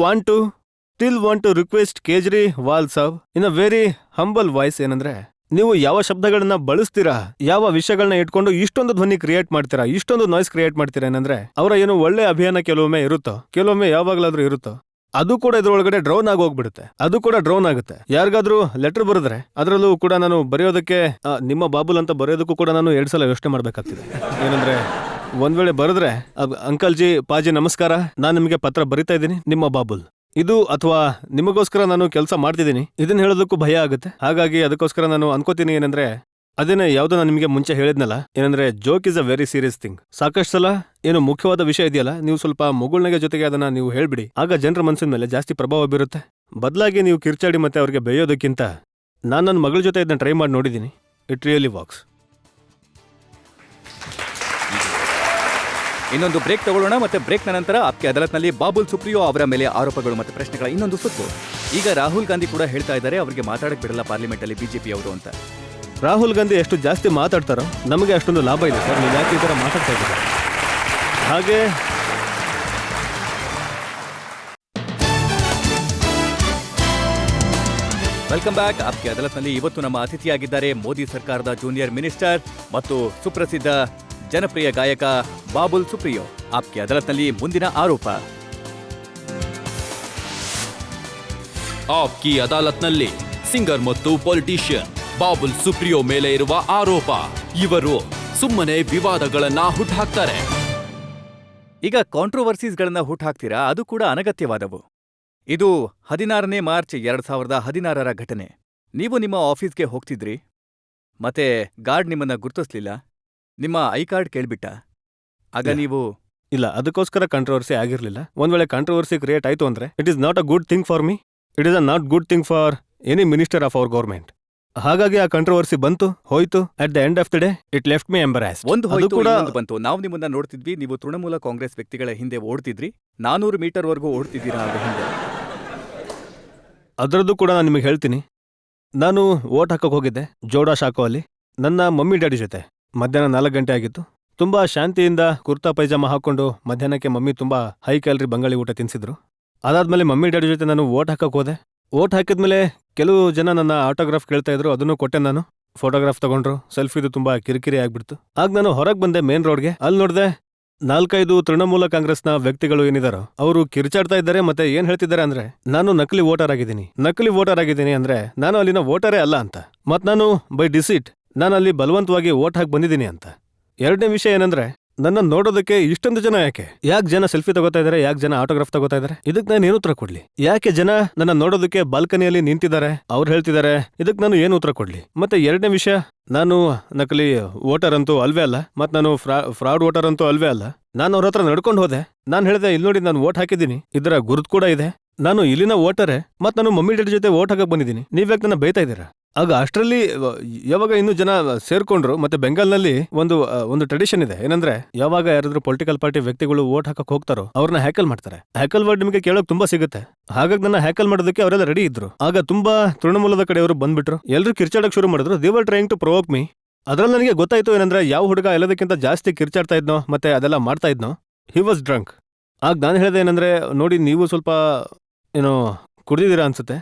Speaker 3: want to request Kejriwal sir in a very humble voice. ಏನಂದ್ರೆ ನೀವು ಯಾವ ಶಬ್ದಗಳನ್ನ ಬಳಸ್ತೀರಾ, ಯಾವ ವಿಷಯಗಳನ್ನ ಇಟ್ಕೊಂಡು ಇಷ್ಟೊಂದು ಧ್ವನಿ ಕ್ರಿಯೇಟ್ ಮಾಡ್ತೀರಾ, ಇಷ್ಟೊಂದು ನಾಯ್ಸ್ ಕ್ರಿಯೇಟ್ ಮಾಡ್ತೀರಾ ಏನಂದ್ರೆ ಅವರ ಏನು ಒಳ್ಳೆ ಅಭಿಯಾನ ಕೆಲವೊಮ್ಮೆ ಇರುತ್ತೋ, ಕೆಲವೊಮ್ಮೆ ಯಾವಾಗ್ಲಾದ್ರೂ ಇರುತ್ತೋ, ಅದು ಕೂಡ ಇದ್ರೊಳಗಡೆ ಡ್ರೋನ್ ಆಗಿ ಹೋಗ್ಬಿಡುತ್ತೆ. ಅದು ಕೂಡ ಡ್ರೋನ್ ಆಗುತ್ತೆ. ಯಾರಿಗಾದ್ರೂ ಲೆಟರ್ ಬರೆದ್ರೆ ಅದರಲ್ಲೂ ಕೂಡ ನಾನು ಬರೆಯೋದಕ್ಕೆ ನಿಮ್ಮ ಬಾಬುಲ್ ಅಂತ ಬರೆಯೋದಕ್ಕೂ ಕೂಡ ನಾನು 2 ಸಲ ಯೋಚನೆ ಮಾಡ್ಬೇಕಾಗ್ತಿದೆ. ಏನಂದ್ರೆ ಒಂದ್ ವೇಳೆ ಬರೆದ್ರೆ ಅಂಕಲ್ ಜಿ ಪಾಜಿ ನಮಸ್ಕಾರ, ನಾನ್ ನಿಮಗೆ ಪತ್ರ ಬರಿತಾ ಇದ್ದೀನಿ, ನಿಮ್ಮ ಬಾಬುಲ್ ಇದು, ಅಥವಾ ನಿಮಗೋಸ್ಕರ ನಾನು ಕೆಲಸ ಮಾಡ್ತಿದ್ದೀನಿ, ಇದನ್ನ ಹೇಳೋದಕ್ಕೂ ಭಯ ಆಗುತ್ತೆ. ಹಾಗಾಗಿ ಅದಕ್ಕೋಸ್ಕರ ನಾನು ಅನ್ಕೋತೀನಿ ಏನಂದ್ರೆ ಅದೇನೇ ಯಾವ್ದೋ ನಾನು ನಿಮಗೆ ಮುಂಚೆ ಹೇಳಿದ್ನಲ್ಲ, ಏನಂದ್ರೆ joke is a very serious thing. ಸಾಕಷ್ಟು ಸಲ ಏನು ಮುಖ್ಯವಾದ ವಿಷಯ ಇದೆಯಲ್ಲ, ನೀವು ಸ್ವಲ್ಪ ಮುಗುಳ್ನಗೆ ಜೊತೆಗೆ ಅದನ್ನ ನೀವು ಹೇಳ್ಬಿಡಿ, ಆಗ ಜನರ ಮನಸ್ಸಿನ ಮೇಲೆ ಜಾಸ್ತಿ ಪ್ರಭಾವ ಬೀರುತ್ತೆ. ಬದಲಾಗಿ ನೀವು ಕಿರ್ಚಾಡಿ ಮತ್ತೆ ಅವ್ರಿಗೆ ಬೇಯೋದಕ್ಕಿಂತ ನಾನು ನನ್ನ ಮಗಳ ಜೊತೆ ಇದನ್ನ ಟ್ರೈ ಮಾಡಿ ನೋಡಿದ್ದೀನಿ. It really walks.
Speaker 2: ಇನ್ನೊಂದು ಬ್ರೇಕ್ ತಗೊಳ್ಳೋಣ. ಮತ್ತೆ ಬ್ರೇಕ್ನ ನಂತರ ಆಪ್ಕೆ ಅದಾಲತ್ನಲ್ಲಿ ಬಾಬುಲ್ ಸುಪ್ರಿಯೋ ಅವರ ಮೇಲೆ ಆರೋಪಗಳು ಮತ್ತೆ ಪ್ರಶ್ನೆಗಳ ಇನ್ನೊಂದು ಸುತ್ತು. ಈಗ ರಾಹುಲ್ ಗಾಂಧಿ ಕೂಡ ಹೇಳ್ತಾ ಇದ್ದಾರೆ ಅವರಿಗೆ ಮಾತಾಡಕ್ ಬಿಡಲ್ಲ ಪಾರ್ಲಿಮೆಂಟ್ ಅಲ್ಲಿ ಬಿಜೆಪಿ ಅವರು ಅಂತ.
Speaker 3: ರಾಹುಲ್ ಗಾಂಧಿ ಎಷ್ಟು ಜಾಸ್ತಿ ಮಾತಾಡ್ತಾರೋ ನಮಗೆ ಅಷ್ಟೊಂದು ಲಾಭ ಇದೆ ಸರ್. ನೀವು ಯಾಕೆ ಈ ಥರ ಮಾತಾಡ್ತಾ ಇದ್ದೀರಾ? ಹಾಗೆ
Speaker 2: ವೆಲ್ಕಮ್ ಬ್ಯಾಕ್. ಆಪ್ಕೆ ಅದಾಲತ್ನಲ್ಲಿ ಇವತ್ತು ನಮ್ಮ ಅತಿಥಿಯಾಗಿದ್ದಾರೆ ಮೋದಿ ಸರ್ಕಾರದ ಜೂನಿಯರ್ ಮಿನಿಸ್ಟರ್ ಮತ್ತು ಸುಪ್ರಸಿದ್ಧ ಜನಪ್ರಿಯ ಗಾಯಕ ಬಾಬುಲ್ ಸುಪ್ರಿಯೋ. ಆಪ್ಕೆ ಅದಾಲತ್ನಲ್ಲಿ ಮುಂದಿನ ಆರೋಪ.
Speaker 1: ಆಪ್ಕಿ ಅದಾಲತ್ನಲ್ಲಿ ಸಿಂಗರ್ ಮತ್ತು ಪೊಲಿಟಿಷಿಯನ್ ಬಾಬುಲ್ ಸುಪ್ರಿಯೋ ಮೇಲೆ ಇರುವ ಆರೋಪ. ಇವರು ಸುಮ್ಮನೆ ವಿವಾದಗಳನ್ನ ಹುಟ್ಟಾಕ್ತಾರೆ.
Speaker 2: ಈಗ ಕಾಂಟ್ರವರ್ಸೀಸ್ಗಳನ್ನ ಹುಟ್ಟಾಕ್ತೀರಾ, ಅದು ಕೂಡ ಅನಗತ್ಯವಾದವು. ಇದು 16ನೇ ಮಾರ್ಚ್ 2016ರ ಘಟನೆ. ನೀವು ನಿಮ್ಮ ಆಫೀಸ್ಗೆ ಹೋಗ್ತಿದ್ರಿ, ಮತ್ತೆ ಗಾರ್ಡ್ ನಿಮ್ಮನ್ನ ಗುರ್ತಿಸ್ಲಿಲ್ಲ, ನಿಮ್ಮ ಐ ಕಾರ್ಡ್ ಕೇಳ್ಬಿಟ್ಟ. ಆಗ ನೀವು
Speaker 3: ಇಲ್ಲ, ಅದಕ್ಕೋಸ್ಕರ ಕಾಂಟ್ರವರ್ಸಿ ಆಗಿರ್ಲಿಲ್ಲ. ಒಂದ್ ವೇಳೆ ಕಾಂಟ್ರವರ್ಸಿ ಕ್ರಿಯೇಟ್ ಆಯ್ತು ಅಂದ್ರೆ it is not a good thing for me, it is a not good thing for any minister of our government. ಹಾಗಾಗಿ ಆ ಕಾಂಟ್ರವರ್ಸಿ ಬಂತು, ಹೋಯ್ತು. At the end of the day it left me embarrassed.
Speaker 2: ಒಂದು ಹೋಯ್ತು, ಇನ್ನೊಂದು ಬಂತು. ನಾವು ನಿಮ್ಮನ್ನ ನೋಡ್ತಿದ್ವಿ, ನೀವು ತೃಣಮೂಲ ಕಾಂಗ್ರೆಸ್ ವ್ಯಕ್ತಿಗಳ ಹಿಂದೆ ಓಡ್ತಿದ್ರಿ. 400 ಮೀಟರ್ವರೆಗೂ ಓಡ್ತಿದ್ದೀರಾ ಅವ್ರ ಹಿಂದೆ.
Speaker 3: ಅದರದ್ದು ಕೂಡ ನಾನು ನಿಮಗೆ ಹೇಳ್ತೀನಿ. ನಾನು ವೋಟ್ ಹಾಕಕ್ ಹೋಗಿದ್ದೆ ಜೋಡಾ ಶಾಖೋ ಅಲ್ಲಿ ನನ್ನ ಮಮ್ಮಿ ಡ್ಯಾಡಿ ಜೊತೆ. ಮಧ್ಯಾಹ್ನ 4 ಗಂಟೆ ಆಗಿತ್ತು. ತುಂಬಾ ಶಾಂತಿಯಿಂದ ಕುರ್ತಾ ಪೈಜಾಮ ಹಾಕೊಂಡು ಮಧ್ಯಾಹ್ನಕ್ಕೆ ಮಮ್ಮಿ ತುಂಬಾ ಹೈ ಕ್ಯಾಲರಿ ಬಂಗಾಳಿ ಊಟ ತಿನ್ಸಿದ್ರು. ಅದಾದ್ಮೇಲೆ ಮಮ್ಮಿ ಡ್ಯಾಡಿ ಜೊತೆ ನಾನು ವೋಟ್ ಹಾಕಕ್ ಹೋದೆ. ವೋಟ್ ಹಾಕಿದ್ಮೇಲೆ ಕೆಲವು ಜನ ನನ್ನ ಆಟೋಗ್ರಾಫ್ ಕೇಳ್ತಾ ಇದ್ರು, ಅದನ್ನು ಕೊಟ್ಟೆ ನಾನು. ಫೋಟೋಗ್ರಾಫ್ ತಗೊಂಡ್ರು, ಸೆಲ್ಫಿದು ತುಂಬಾ ಕಿರಿಕಿರಿ ಆಗ್ಬಿಡ್ತು. ಆಗ ನಾನು ಹೊರಗೆ ಬಂದೆ ಮೇನ್ ರೋಡ್ಗೆ. ಅಲ್ಲಿ ನೋಡ್ದೆ 4-5 ತೃಣಮೂಲ ಕಾಂಗ್ರೆಸ್ನ ವ್ಯಕ್ತಿಗಳು ಏನಿದಾರೋ ಅವರು ಕಿರ್ಚಾಡ್ತಾ ಇದ್ದಾರೆ. ಮತ್ತೆ ಏನ್ ಹೇಳ್ತಿದ್ದಾರೆ ಅಂದ್ರೆ, ನಾನು ನಕಲಿ ವೋಟರ್ ಆಗಿದ್ದೀನಿ ಅಂದ್ರೆ ನಾನು ಅಲ್ಲಿನ ವೋಟರೇ ಅಲ್ಲ ಅಂತ. ಮತ್ ನಾನು ಬೈ ಡಿಸೀಟ್ ನಾನು ಅಲ್ಲಿ ಬಲವಂತವಾಗಿ ವೋಟ್ ಹಾಕಿ ಬಂದಿದ್ದೀನಿ ಅಂತ. ಎರಡನೇ ವಿಷಯ ಏನಂದ್ರೆ, ನನ್ನ ನೋಡೋದಕ್ಕೆ ಇಷ್ಟೊಂದು ಜನ ಯಾಕೆ ಜನ ಸೆಲ್ಫಿ ತಗೋತಾ ಇದಾರೆ, ಯಾಕೆ ಜನ ಆಟೋಗ್ರಾಫ್ ತಗೋತಾ ಇದಾರೆ, ಇದಕ್ ನಾನು ಏನು ಉತ್ತರ ಕೊಡ್ಲಿ? ಯಾಕೆ ಜನ ನನ್ನ ನೋಡೋದಕ್ಕೆ ಬಾಲ್ಕನಿಯಲ್ಲಿ ನಿಂತಿದ್ದಾರೆ, ಅವ್ರು ಹೇಳ್ತಿದ್ದಾರೆ, ಇದಕ್ ನಾನು ಏನು ಉತ್ತರ ಕೊಡ್ಲಿ? ಮತ್ತೆ ಎರಡನೇ ವಿಷಯ, ನಾನು ನಕಲಿ ವೋಟರ್ ಅಂತೂ ಅಲ್ವೇ ಅಲ್ಲ, ಮತ್ ನಾನು ಫ್ರಾಡ್ ವೋಟರ್ ಅಂತೂ ಅಲ್ವೇ ಅಲ್ಲ. ನಾನು ಅವ್ರ ಹತ್ರ ನಡ್ಕೊಂಡು ಹೋದೆ. ನಾನು ಹೇಳಿದೆ, ಇಲ್ಲಿ ನೋಡಿ ನಾನು ವೋಟ್ ಹಾಕಿದ್ದೀನಿ, ಇದರ ಗುರುತು ಕೂಡ ಇದೆ, ನಾನು ಇಲ್ಲಿನ ವೋಟರೇ, ಮತ್ ನಾನು ಮಮ್ಮಿ ಡ್ಯಾಡಿ ಜೊತೆ ವೋಟ್ ಹಾಕಕ್ ಬಂದಿದ್ದೀನಿ, ನೀವ್ಯಾಕೆ ನನ್ನ ಬೈತಾ ಇದ್ದೀರಾ? ಆಗ ಅಷ್ಟರಲ್ಲಿ ಯಾವಾಗ ಇನ್ನೂ ಜನ ಸೇರ್ಕೊಂಡ್ರು. ಮತ್ತೆ ಬೆಂಗಾಲ್ನಲ್ಲಿ ಒಂದು ಟ್ರೆಡಿಷನ್ ಇದೆ, ಏನಂದ್ರೆ ಯಾವಾಗ ಯಾರಾದ್ರೂ ಪೊಲಿಟಿಕಲ್ ಪಾರ್ಟಿ ವ್ಯಕ್ತಿಗಳು ವೋಟ್ ಹಾಕಕ್ ಹೋಗ್ತಾರೋ ಅವ್ರನ್ನ ಹ್ಯಾಕಲ್ ಮಾಡ್ತಾರೆ. ಹ್ಯಾಕಲ್ ವರ್ಡ್ ನಿಮಗೆ ಕೇಳೋಕ್ ತುಂಬಾ ಸಿಗುತ್ತೆ. ಹಾಗಾಗಿ ನನ್ನ ಹ್ಯಾಕಲ್ ಮಾಡೋದಕ್ಕೆ ಅವರೆಲ್ಲ ರೆಡಿ ಇದ್ರು. ಆಗ ತುಂಬಾ ತೃಣಮೂಲದ ಕಡೆಯವರು ಬಂದ್ಬಿಟ್ರು, ಎಲ್ರು ಕಿರ್ಚಾಡಕ್ ಶುರು ಮಾಡಿದ್ರು. They were trying to provoke me. ಅದ್ರಲ್ಲಿ ನನಗೆ ಗೊತ್ತಾಯ್ತು ಏನಂದ್ರೆ, ಯಾವ ಹುಡುಗ ಎಲ್ಲದಕ್ಕಿಂತ ಜಾಸ್ತಿ ಕಿರ್ಚಾಡ್ತಾ ಇದ್ನೋ ಮತ್ತೆ ಅದೆಲ್ಲ ಮಾಡ್ತಾ ಇದ್ನೋ, ಹಿ ವಾಸ್ ಡ್ರಂಕ್. ಆಗ ನಾನು ಹೇಳಿದೆ ಏನಂದ್ರೆ, ನೋಡಿ ನೀವು ಸ್ವಲ್ಪ ಏನೋ ಕುಡ್ದಿದ್ದೀರಾ ಅನ್ಸುತ್ತೆ.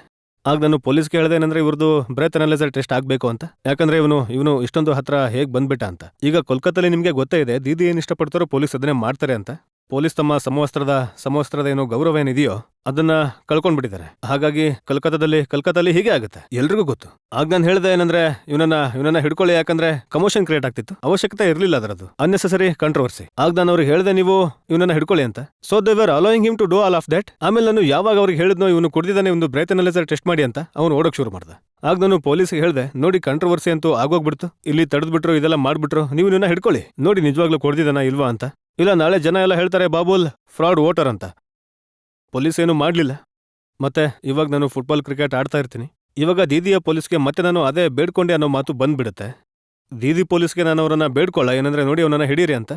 Speaker 3: ಆಗ ನಾನು ಪೊಲೀಸ್ಗೆ ಹೇಳಿದೆ ಏನಂದ್ರೆ, ಇವ್ರದ್ದು ಬ್ರೆತ್ ಅನಲೈಸರ್ ಟೆಸ್ಟ್ ಆಗ್ಬೇಕು ಅಂತ. ಯಾಕಂದ್ರೆ ಇವನು ಇಷ್ಟೊಂದು ಹತ್ರ ಹೇಗ್ ಬಂದ್ಬಿಟ್ಟ ಅಂತ. ಈಗ ಕೋಲ್ಕತ್ತಲ್ಲಿ ನಿಮ್ಗೆ ಗೊತ್ತೇ ಇದೆ, ದೀದಿ ಏನ್ ಇಷ್ಟಪಡ್ತಾರೋ ಪೊಲೀಸ್ ಅದನ್ನೇ ಮಾಡ್ತಾರೆ ಅಂತ. ಪೊಲೀಸ್ ತಮ್ಮ ಸಮವಸ್ತ್ರದ ಏನೋ ಗೌರವ ಏನಿದೆಯೋ ಅದನ್ನ ಕಳ್ಕೊಂಡ್ಬಿಟ್ಟಿದ್ದಾರೆ. ಹಾಗಾಗಿ ಕಲ್ಕತ್ತಾದಲ್ಲಿ ಹೀಗೆ ಆಗುತ್ತೆ, ಎಲ್ರಿಗೂ ಗೊತ್ತು. ಆಗ ನಾನು ಹೇಳಿದೆ ಏನಂದ್ರೆ, ಇವನನ್ನ ಹಿಡ್ಕೊಳ್ಳಿ, ಯಾಕಂದ್ರೆ ಕಮೋಷನ್ ಕ್ರಿಯೇಟ್ ಆಗ್ತಿತ್ತು, ಅವಶ್ಯಕತೆ ಇರಲಿಲ್ಲ ಅದರದ್ದು, ಅನ್ನೆಸೆಸರಿ ಕಂಟ್ರವರ್ಸಿ. ಆಗ ನಾನು ಅವ್ರಿಗೆ ಹೇಳಿದೆ, ನೀವು ಇವನನ್ನ ಹಿಡ್ಕೊಳ್ಳಿ ಅಂತ. So they were allowing him to do all of that. ಆಮೇಲೆ ನಾನು ಯಾವಾಗ ಅವ್ರಿಗೆ ಹೇಳಿದ್ನೋ ಇವನು ಕುಡ್ದಿದ್ದಾನೆ, ಒಂದು ಬ್ರೆತ್ ಅನಲೈಸರ್ ಟೆಸ್ಟ್ ಮಾಡಿ ಅಂತ, ಅವ್ನು ಓಡೋಕ್ ಶುರು ಮಾಡ್ದ. ಆಗ ನಾನು ಪೊಲೀಸ್ಗೆ ಹೇಳಿದೆ, ನೋಡಿ ಕಂಟ್ರವರ್ಸಿ ಅಂತೂ ಆಗೋಗ್ಬಿಡ್ತು, ಇಲ್ಲಿ ತಡೆದ್ಬಿಟ್ರು, ಇದೆಲ್ಲ ಮಾಡ್ಬಿಟ್ರು, ನೀವು ಇವನ್ನ ಹಿಡ್ಕೊಳ್ಳಿ, ನೋಡಿ ನಿಜವಾಗ್ಲೂ ಕುಡ್ದಿದ್ದಾನ ಇಲ್ವಾ ಅಂತ. ಇಲ್ಲ ನಾಳೆ ಜನ ಎಲ್ಲ ಹೇಳ್ತಾರೆ ಬಾಬುಲ್ ಫ್ರಾಡ್ ವೋಟರ್ ಅಂತ. ಪೊಲೀಸ್ ಏನು ಮಾಡ್ಲಿಲ್ಲ. ಮತ್ತೆ ಇವಾಗ ನಾನು ಫುಟ್ಬಾಲ್ ಕ್ರಿಕೆಟ್ ಆಡ್ತಾ ಇರ್ತೀನಿ. ಇವಾಗ ದೀದಿಯ ಪೊಲೀಸ್ಗೆ ಮತ್ತೆ ನಾನು ಅದೇ ಬೇಡ್ಕೊಂಡೆ ಅನ್ನೋ ಮಾತು ಬಂದ್ಬಿಡುತ್ತೆ. ದೀದಿ ಪೊಲೀಸ್ಗೆ ನಾನು ಅವರನ್ನ ಬೇಡ್ಕೊಳ್ಳ, ಏನಂದ್ರೆ ನೋಡಿ ಅವನನ್ನ ಹಿಡೀರಿ ಅಂತ.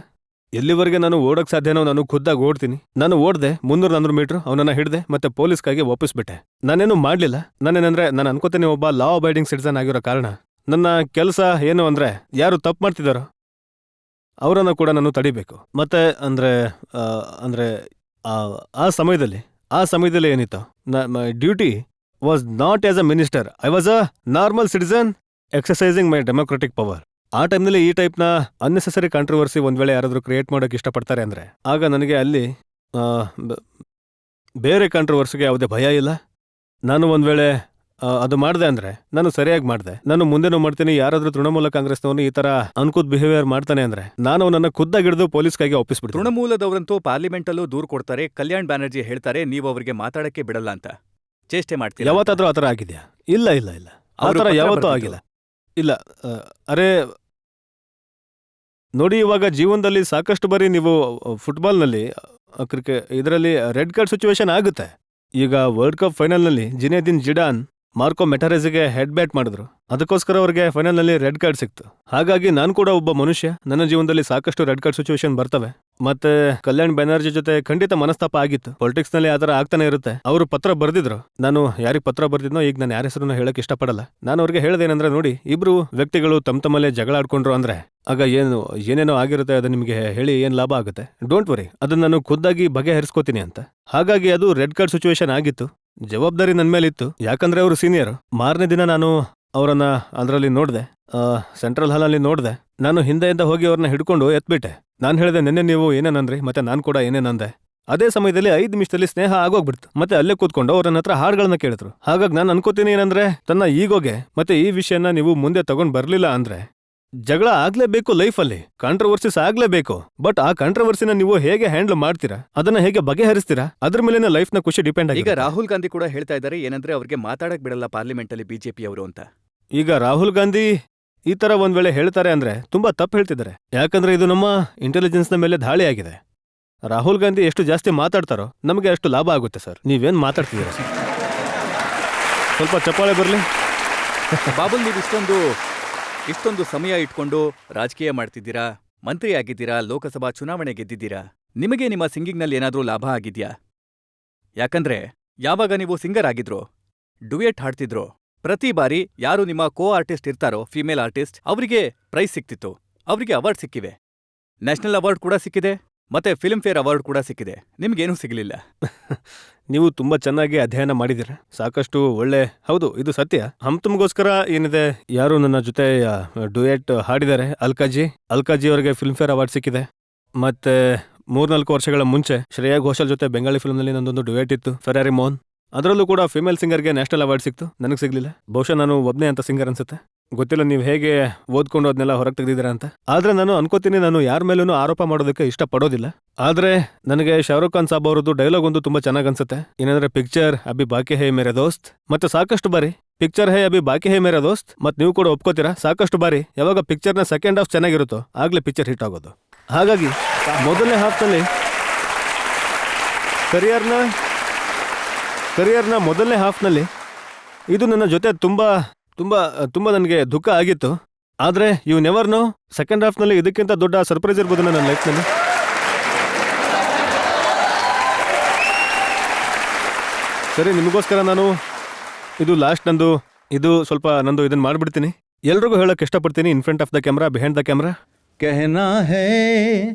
Speaker 3: ಎಲ್ಲಿವರೆಗೆ ನಾನು ಓಡಕ್ ಸಾಧ್ಯನೋ ನಾನು ಖುದ್ದಾಗಿ ಓಡ್ತೀನಿ. ನಾನು ಓಡ್ದೆ 300-400 ಮೀಟರ್, ಅವನನ್ನ ಹಿಡ್ದೆ ಮತ್ತೆ ಪೊಲೀಸ್ಗಾಗಿ ವಾಪಸ್ಬಿಟ್ಟೆ. ನಾನೇನು ಮಾಡ್ಲಿಲ್ಲ. ನಾನೇನಂದ್ರೆ, ನಾನು ಅನ್ಕೋತೀನಿ ಒಬ್ಬ ಲಾ ಅಬೈಡಿಂಗ್ ಸಿಟಿಸನ್ ಆಗಿರೋ ಕಾರಣ ನನ್ನ ಕೆಲಸ ಏನು ಅಂದ್ರೆ, ಯಾರು ತಪ್ಪು ಮಾಡ್ತಿದಾರೋ ಅವರನ್ನು ಕೂಡ ನಾನು ತಡಿಬೇಕು. ಮತ್ತೆ ಅಂದ್ರೆ ಆ ಸಮಯದಲ್ಲಿ ಏನಿತ್ತು, my duty was not as a minister, I was a normal citizen ಎಕ್ಸರ್ಸೈಸಿಂಗ್ my democratic power. ಆ ಟೈಮ್ನಲ್ಲಿ ಈ ಟೈಪ್ನ ಅನ್ನೆಸೆಸರಿ ಕಾಂಟ್ರವರ್ಸಿ ಒಂದ್ ವೇಳೆ ಯಾರಾದ್ರೂ ಕ್ರಿಯೇಟ್ ಮಾಡೋಕೆ ಇಷ್ಟಪಡ್ತಾರೆ ಅಂದ್ರೆ, ಆಗ ನನಗೆ ಅಲ್ಲಿ ಬೇರೆ ಕಾಂಟ್ರವರ್ಸಿಗೆ ಯಾವುದೇ ಭಯ ಇಲ್ಲ. ನಾನು ಒಂದ್ ವೇಳೆ ಅದು ಮಾಡ್ದೆ ಅಂದ್ರೆ ನಾನು ಸರಿಯಾಗಿ ಮಾಡ್ದೆ, ನಾನು ಮುಂದೆನೂ ಮಾಡ್ತೀನಿ. ಯಾರಾದ್ರೂ ತೃಣಮೂಲ ಕಾಂಗ್ರೆಸ್ನವನು ಈ ತರ ಅನ್ಕೂತ್ ಬಿಹೇವಿಯರ್ ಮಾಡ್ತಾನೆ ಅಂದ್ರೆ ನಾನು ನನ್ನ ಖುದ್ದಾಗಿಡ್ದು ಪೊಲೀಸ್ಗಾಗಿ ಒಪ್ಪಿಸ್ಬಿಡ್ತೀನಿ.
Speaker 2: ತೃಣಮೂಲದವರಂತೂ ಪಾರ್ಲಿಮೆಂಟಲ್ಲೂ ದೂರು ಕೊಡ್ತಾರೆ. ಕಲ್ಯಾಣ್ ಬ್ಯಾನರ್ಜಿ ಹೇಳ್ತಾರೆ, ನೀವು ಅವರಿಗೆ ಮಾತಾಡಕ್ಕೆ ಬಿಡಲ್ಲ ಅಂತ. ಚೇಷ್ಟೆ ಮಾಡ್ತೀರಾ?
Speaker 3: ಯಾವತ್ತಾದ್ರೂ ಆತರ ಆಗಿದ್ಯಾ? ಇಲ್ಲ ಆತರ ಯಾವತ್ತೂ ಆಗಿಲ್ಲ. ಇಲ್ಲ ಅರೆ ನೋಡಿ, ಇವಾಗ ಜೀವನದಲ್ಲಿ ಸಾಕಷ್ಟು ಬಾರಿ ನೀವು ಫುಟ್ಬಾಲ್ನಲ್ಲಿ ಇದರಲ್ಲಿ ರೆಡ್ ಕಾರ್ಡ್ ಸಿಚುವೇಶನ್ ಆಗುತ್ತೆ. ಈಗ ವರ್ಲ್ಡ್ ಕಪ್ ಫೈನಲ್ನಲ್ಲಿ ಜಿನೇದಿನ್ ಜಿಡಾನ್ ಮಾರ್ಕೋ ಮೆಟಾರೆಸ್ಗೆ ಹೆಡ್ ಬ್ಯಾಟ್ ಮಾಡಿದ್ರು, ಅದಕ್ಕೋಸ್ಕರ ಅವ್ರಿಗೆ ಫೈನಲ್ನಲ್ಲಿ ರೆಡ್ ಕಾರ್ಡ್ ಸಿಕ್ತು. ಹಾಗಾಗಿ ನಾನು ಕೂಡ ಒಬ್ಬ ಮನುಷ್ಯ, ನನ್ನ ಜೀವನದಲ್ಲಿ ಸಾಕಷ್ಟು ರೆಡ್ ಕಾರ್ಡ್ ಸಿಚುವೇಶನ್ ಬರ್ತವೆ. ಮತ್ತೆ ಕಲ್ಯಾಣ್ ಬ್ಯಾನರ್ಜಿ ಜೊತೆ ಖಂಡಿತ ಮನಸ್ತಾಪ ಆಗಿತ್ತು. ಪೊಲಿಟಿಕ್ಸ್ ನಲ್ಲಿ ಆತರ ಆಗ್ತಾನೆ ಇರುತ್ತೆ. ಅವರು ಪತ್ರ ಬರ್ದಿದ್ರು, ನಾನು ಯಾರಿಗೆ ಪತ್ರ ಬರ್ದಿದ್ನೋ ಈಗ ನಾನು ಯಾರ ಹೆಸರನ್ನ ಹೇಳಕ್ ಇಷ್ಟಪಡಲ್ಲ. ನಾನು ಅವ್ರಿಗೆ ಹೇಳ್ದೇನಂದ್ರೆ, ನೋಡಿ ಇಬ್ರು ವ್ಯಕ್ತಿಗಳು ತಮ್ಮಲ್ಲೇ ಜಗಳ ಆಡ್ಕೊಂಡ್ರು ಅಂದ್ರೆ ಆಗ ಏನೇನೋ ಆಗಿರುತ್ತೆ, ಅದು ನಿಮಗೆ ಹೇಳಿ ಏನ್ ಲಾಭ ಆಗುತ್ತೆ, ಡೋಂಟ್ ವರಿ, ಅದನ್ನ ನಾನು ಖುದ್ದಾಗಿ ಬಗೆಹರಿಸ್ಕೋತೀನಿ ಅಂತ. ಹಾಗಾಗಿ ಅದು ರೆಡ್ ಕಾರ್ಡ್ ಸಿಚುವೇಶನ್ ಆಗಿತ್ತು. ಜವಾಬ್ದಾರಿ ನನ್ ಮೇಲೆ ಇತ್ತು, ಯಾಕಂದ್ರೆ ಅವರು ಸೀನಿಯರ್. ಮಾರನೇ ದಿನ ನಾನು ಅವರನ್ನ ಅದರಲ್ಲಿ ನೋಡ್ದೆ, ಸೆಂಟ್ರಲ್ ಹಾಲ್ ಅಲ್ಲಿ ನೋಡ್ದೆ. ನಾನು ಹಿಂದೆಯಿಂದ ಹೋಗಿ ಅವ್ರನ್ನ ಹಿಡ್ಕೊಂಡು ಎತ್ಬಿಟ್ಟೆ. ನಾನು ಹೇಳಿದೆ, ನಿನ್ನೆ ನೀವು ಏನೇನಂದ್ರಿ, ಮತ್ತೆ ನಾನು ಕೂಡ ಏನೇನಂದೆ. ಅದೇ ಸಮಯದಲ್ಲಿ 5 ನಿಮಿಷದಲ್ಲಿ ಸ್ನೇಹ ಆಗೋಗ್ಬಿಡ್ತು. ಮತ್ತೆ ಅಲ್ಲೇ ಕೂತ್ಕೊಂಡು ಅವ್ರ ಹತ್ರ ಹಾಡುಗಳನ್ನ ಕೇಳಿದ್ರು. ಹಾಗಾಗಿ ನಾನು ಅನ್ಕೋತೀನಿ ಏನಂದ್ರೆ, ತನ್ನ ಈಗೋಗೆ ಮತ್ತೆ ಈ ವಿಷಯನ ನೀವು ಮುಂದೆ ತಗೊಂಡ್ ಬರ್ಲಿಲ್ಲ ಅಂದ್ರೆ ಜಗಳ ಆಗ್ಲೇಬೇಕು, ಲೈಫಲ್ಲಿ ಕಾಂಟ್ರವರ್ಸಿಸ್ ಆಗ್ಲೇಬೇಕು. ಬಟ್ ಆ ಕಾಂಟ್ರವರ್ಸಿನ ನೀವು ಹೇಗೆ ಹ್ಯಾಂಡಲ್ ಮಾಡ್ತೀರಾ, ಅದನ್ನ ಹೇಗೆ ಬಗೆಹರಿಸ್ತೀರಾ, ಅದ್ರ ಮೇಲೆ ಲೈಫ್ ನ ಖುಷಿ ಡಿಪೆಂಡ್ ಆಗಿದೆ.
Speaker 2: ಈಗ ರಾಹುಲ್ ಗಾಂಧಿ ಕೂಡ ಹೇಳ್ತಾ ಇದ್ದಾರೆ ಏನಂದ್ರೆ, ಅವ್ರಿಗೆ ಮಾತಾಡಕ್ ಬಿಡಲ್ಲ ಪಾರ್ಲಿಮೆಂಟ್ ಅಲ್ಲಿ ಬಿಜೆಪಿ ಅವರು ಅಂತ.
Speaker 3: ಈಗ ರಾಹುಲ್ ಗಾಂಧಿ ಈ ತರ ಒಂದ್ ವೇಳೆ ಹೇಳ್ತಾರೆ ಅಂದ್ರೆ ತುಂಬಾ ತಪ್ಪು ಹೇಳ್ತಿದ್ದಾರೆ. ಯಾಕಂದ್ರೆ ಇದು ನಮ್ಮ ಇಂಟೆಲಿಜೆನ್ಸ್ ನ ಮೇಲೆ ದಾಳಿ ಆಗಿದೆ. ರಾಹುಲ್ ಗಾಂಧಿ ಎಷ್ಟು ಜಾಸ್ತಿ ಮಾತಾಡ್ತಾರೋ ನಮಗೆ ಅಷ್ಟು ಲಾಭ ಆಗುತ್ತೆ ಸರ್. ನೀವೇನ್ ಮಾತಾಡ್ತಿದ್ದೀರಾ ಸರ್? ಸ್ವಲ್ಪ ಚಪ್ಪಾಳೆ ಬರ್ಲಿ.
Speaker 2: ಬಾಬುಲ್, ನೀವು ಇಷ್ಟೊಂದು ಸಮಯ ಇಟ್ಕೊಂಡು ರಾಜಕೀಯ ಮಾಡ್ತಿದ್ದೀರಾ, ಮಂತ್ರಿ ಆಗಿದ್ದೀರಾ, ಲೋಕಸಭಾ ಚುನಾವಣೆ ಗೆದ್ದಿದ್ದೀರಾ. ನಿಮಗೆ ನಿಮ್ಮ ಸಿಂಗಿಂಗ್ನಲ್ಲಿ ಏನಾದ್ರೂ ಲಾಭ ಆಗಿದ್ಯಾ? ಯಾಕಂದ್ರೆ ಯಾವಾಗ ನೀವು ಸಿಂಗರ್ ಆಗಿದ್ರು, ಡುಯೆಟ್ ಹಾಡ್ತಿದ್ರು, ಪ್ರತಿ ಬಾರಿ ಯಾರು ನಿಮ್ಮ ಕೋ ಆರ್ಟಿಸ್ಟ್ ಇರ್ತಾರೋ, ಫಿಮೇಲ್ ಆರ್ಟಿಸ್ಟ್, ಅವರಿಗೆ ಪ್ರೈಸ್ ಸಿಕ್ತಿತ್ತು, ಅವರಿಗೆ ಅವಾರ್ಡ್ ಸಿಕ್ಕಿವೆ, ನ್ಯಾಷನಲ್ ಅವಾರ್ಡ್ ಕೂಡ ಸಿಕ್ಕಿದೆ. ಮತ್ತೆ ಫಿಲ್ಮ್ ಫೇರ್ ಅವಾರ್ಡ್ ಕೂಡ ಸಿಕ್ಕಿದೆ, ನಿಮ್ಗೇನೂ ಸಿಗಲಿಲ್ಲ.
Speaker 3: ನೀವು ತುಂಬಾ ಚೆನ್ನಾಗಿ ಅಧ್ಯಯನ ಮಾಡಿದ್ದೀರ. ಸಾಕಷ್ಟು ಒಳ್ಳೆ, ಹೌದು ಇದು ಸತ್ಯ. ಹಮ್ತುಮ್ಗೋಸ್ಕರ ಏನಿದೆ, ಯಾರು ನನ್ನ ಜೊತೆ ಡುಯೆಟ್ ಹಾಡಿದ್ದಾರೆ, ಅಲ್ಕಾಜಿ ಅವರಿಗೆ ಫಿಲ್ಮ್ ಫೇರ್ ಅವಾರ್ಡ್ ಸಿಕ್ಕಿದೆ. ಮತ್ತೆ 3-4 ವರ್ಷಗಳ ಮುಂಚೆ ಶ್ರೇಯಾ ಘೋಷಾಲ್ ಜೊತೆ ಬೆಂಗಾಳಿ ಫಿಲ್ಮ್ನಲ್ಲಿ ನಂದೊಂದು ಡುಯೆಟ್ ಇತ್ತು, ಫೆರಾರಿ ಮೋಹನ್. ಅದರಲ್ಲೂ ಕೂಡ ಫಿಮೇಲ್ ಸಿಂಗರ್ಗೆ ನ್ಯಾಷನಲ್ ಅವಾರ್ಡ್ ಸಿಕ್ತು, ನನಗೆ ಸಿಗ್ಲಿಲ್ಲ. ಬಹುಶಃ ನಾನು ಒಬ್ಬನೇ ಅಂತ ಸಿಂಗರ್ ಅನ್ಸುತ್ತೆ, ಗೊತ್ತಿಲ್ಲ ನೀವು ಹೇಗೆ ಓದ್ಕೊಂಡು ಅದನ್ನೆಲ್ಲ ಹೊರಗೆ ತೆಗೆದಿದ್ದೀರಾ ಅಂತ. ಆದ್ರೆ ನಾನು ಅನ್ಕೋತೀನಿ, ನಾನು ಯಾರ ಮೇಲೂ ಆರೋಪ ಮಾಡೋದಕ್ಕೆ ಇಷ್ಟಪಡೋದಿಲ್ಲ. ಆದ್ರೆ ನನಗೆ ಶಾರುಖ್ ಖಾನ್ ಸಾಬ್ ಅವರದ್ದು ಡೈಲಾಗ್ ಒಂದು ತುಂಬಾ ಚೆನ್ನಾಗಿ ಅನ್ಸುತ್ತೆ. ಏನಂದ್ರೆ ಪಿಕ್ಚರ್ ಅಭಿ ಬಾಕಿ ಹೇ ಮೇರೆ ದೋಸ್ತ್. ಮತ್ತೆ ಸಾಕಷ್ಟು ಬಾರಿ ಪಿಕ್ಚರ್ ಹೇ ಅಭಿ ಬಾಕಿ ಹೇ ಮೇರೆ ದೋಸ್ತ್. ಮತ್ತೆ ನೀವು ಕೂಡ ಒಪ್ಕೋತೀರಾ, ಸಾಕಷ್ಟು ಬಾರಿ ಯಾವಾಗ ಪಿಕ್ಚರ್ನ ಸೆಕೆಂಡ್ ಹಾಫ್ ಚೆನ್ನಾಗಿರುತ್ತೋ ಆಗ್ಲೇ ಪಿಕ್ಚರ್ ಹಿಟ್ ಆಗೋದು. ಹಾಗಾಗಿ ಮೊದಲನೇ ಹಾಫ್ನಲ್ಲಿ ಕರಿಯರ್ನ ಮೊದಲನೇ ಹಾಫ್ನಲ್ಲಿ ಇದು ನನ್ನ ಜೊತೆ ತುಂಬಾ ತುಂಬಾ ತುಂಬಾ ನನಗೆ ದುಃಖ ಆಗಿತ್ತು. ಆದ್ರೆ ಯು ನೆವರ್ ನೋ, ಸೆಕೆಂಡ್ ಹಾಫ್ನಲ್ಲಿ ಇದಕ್ಕಿಂತ ದೊಡ್ಡ ಸರ್ಪ್ರೈಸ್ ಇರ್ಬೋದು ನನ್ನ ಲೈಫ್ನಲ್ಲಿ. ಸರಿ, ನಿಮಗೋಸ್ಕರ ನಾನು ಇದು ಲಾಸ್ಟ್ ಇದು ಸ್ವಲ್ಪ ಇದನ್ನ ಮಾಡ್ಬಿಡ್ತೀನಿ. ಎಲ್ರಿಗೂ ಹೇಳಕ್ ಇಷ್ಟಪಡ್ತೀನಿ, in front of the camera, behind the camera.
Speaker 4: कहना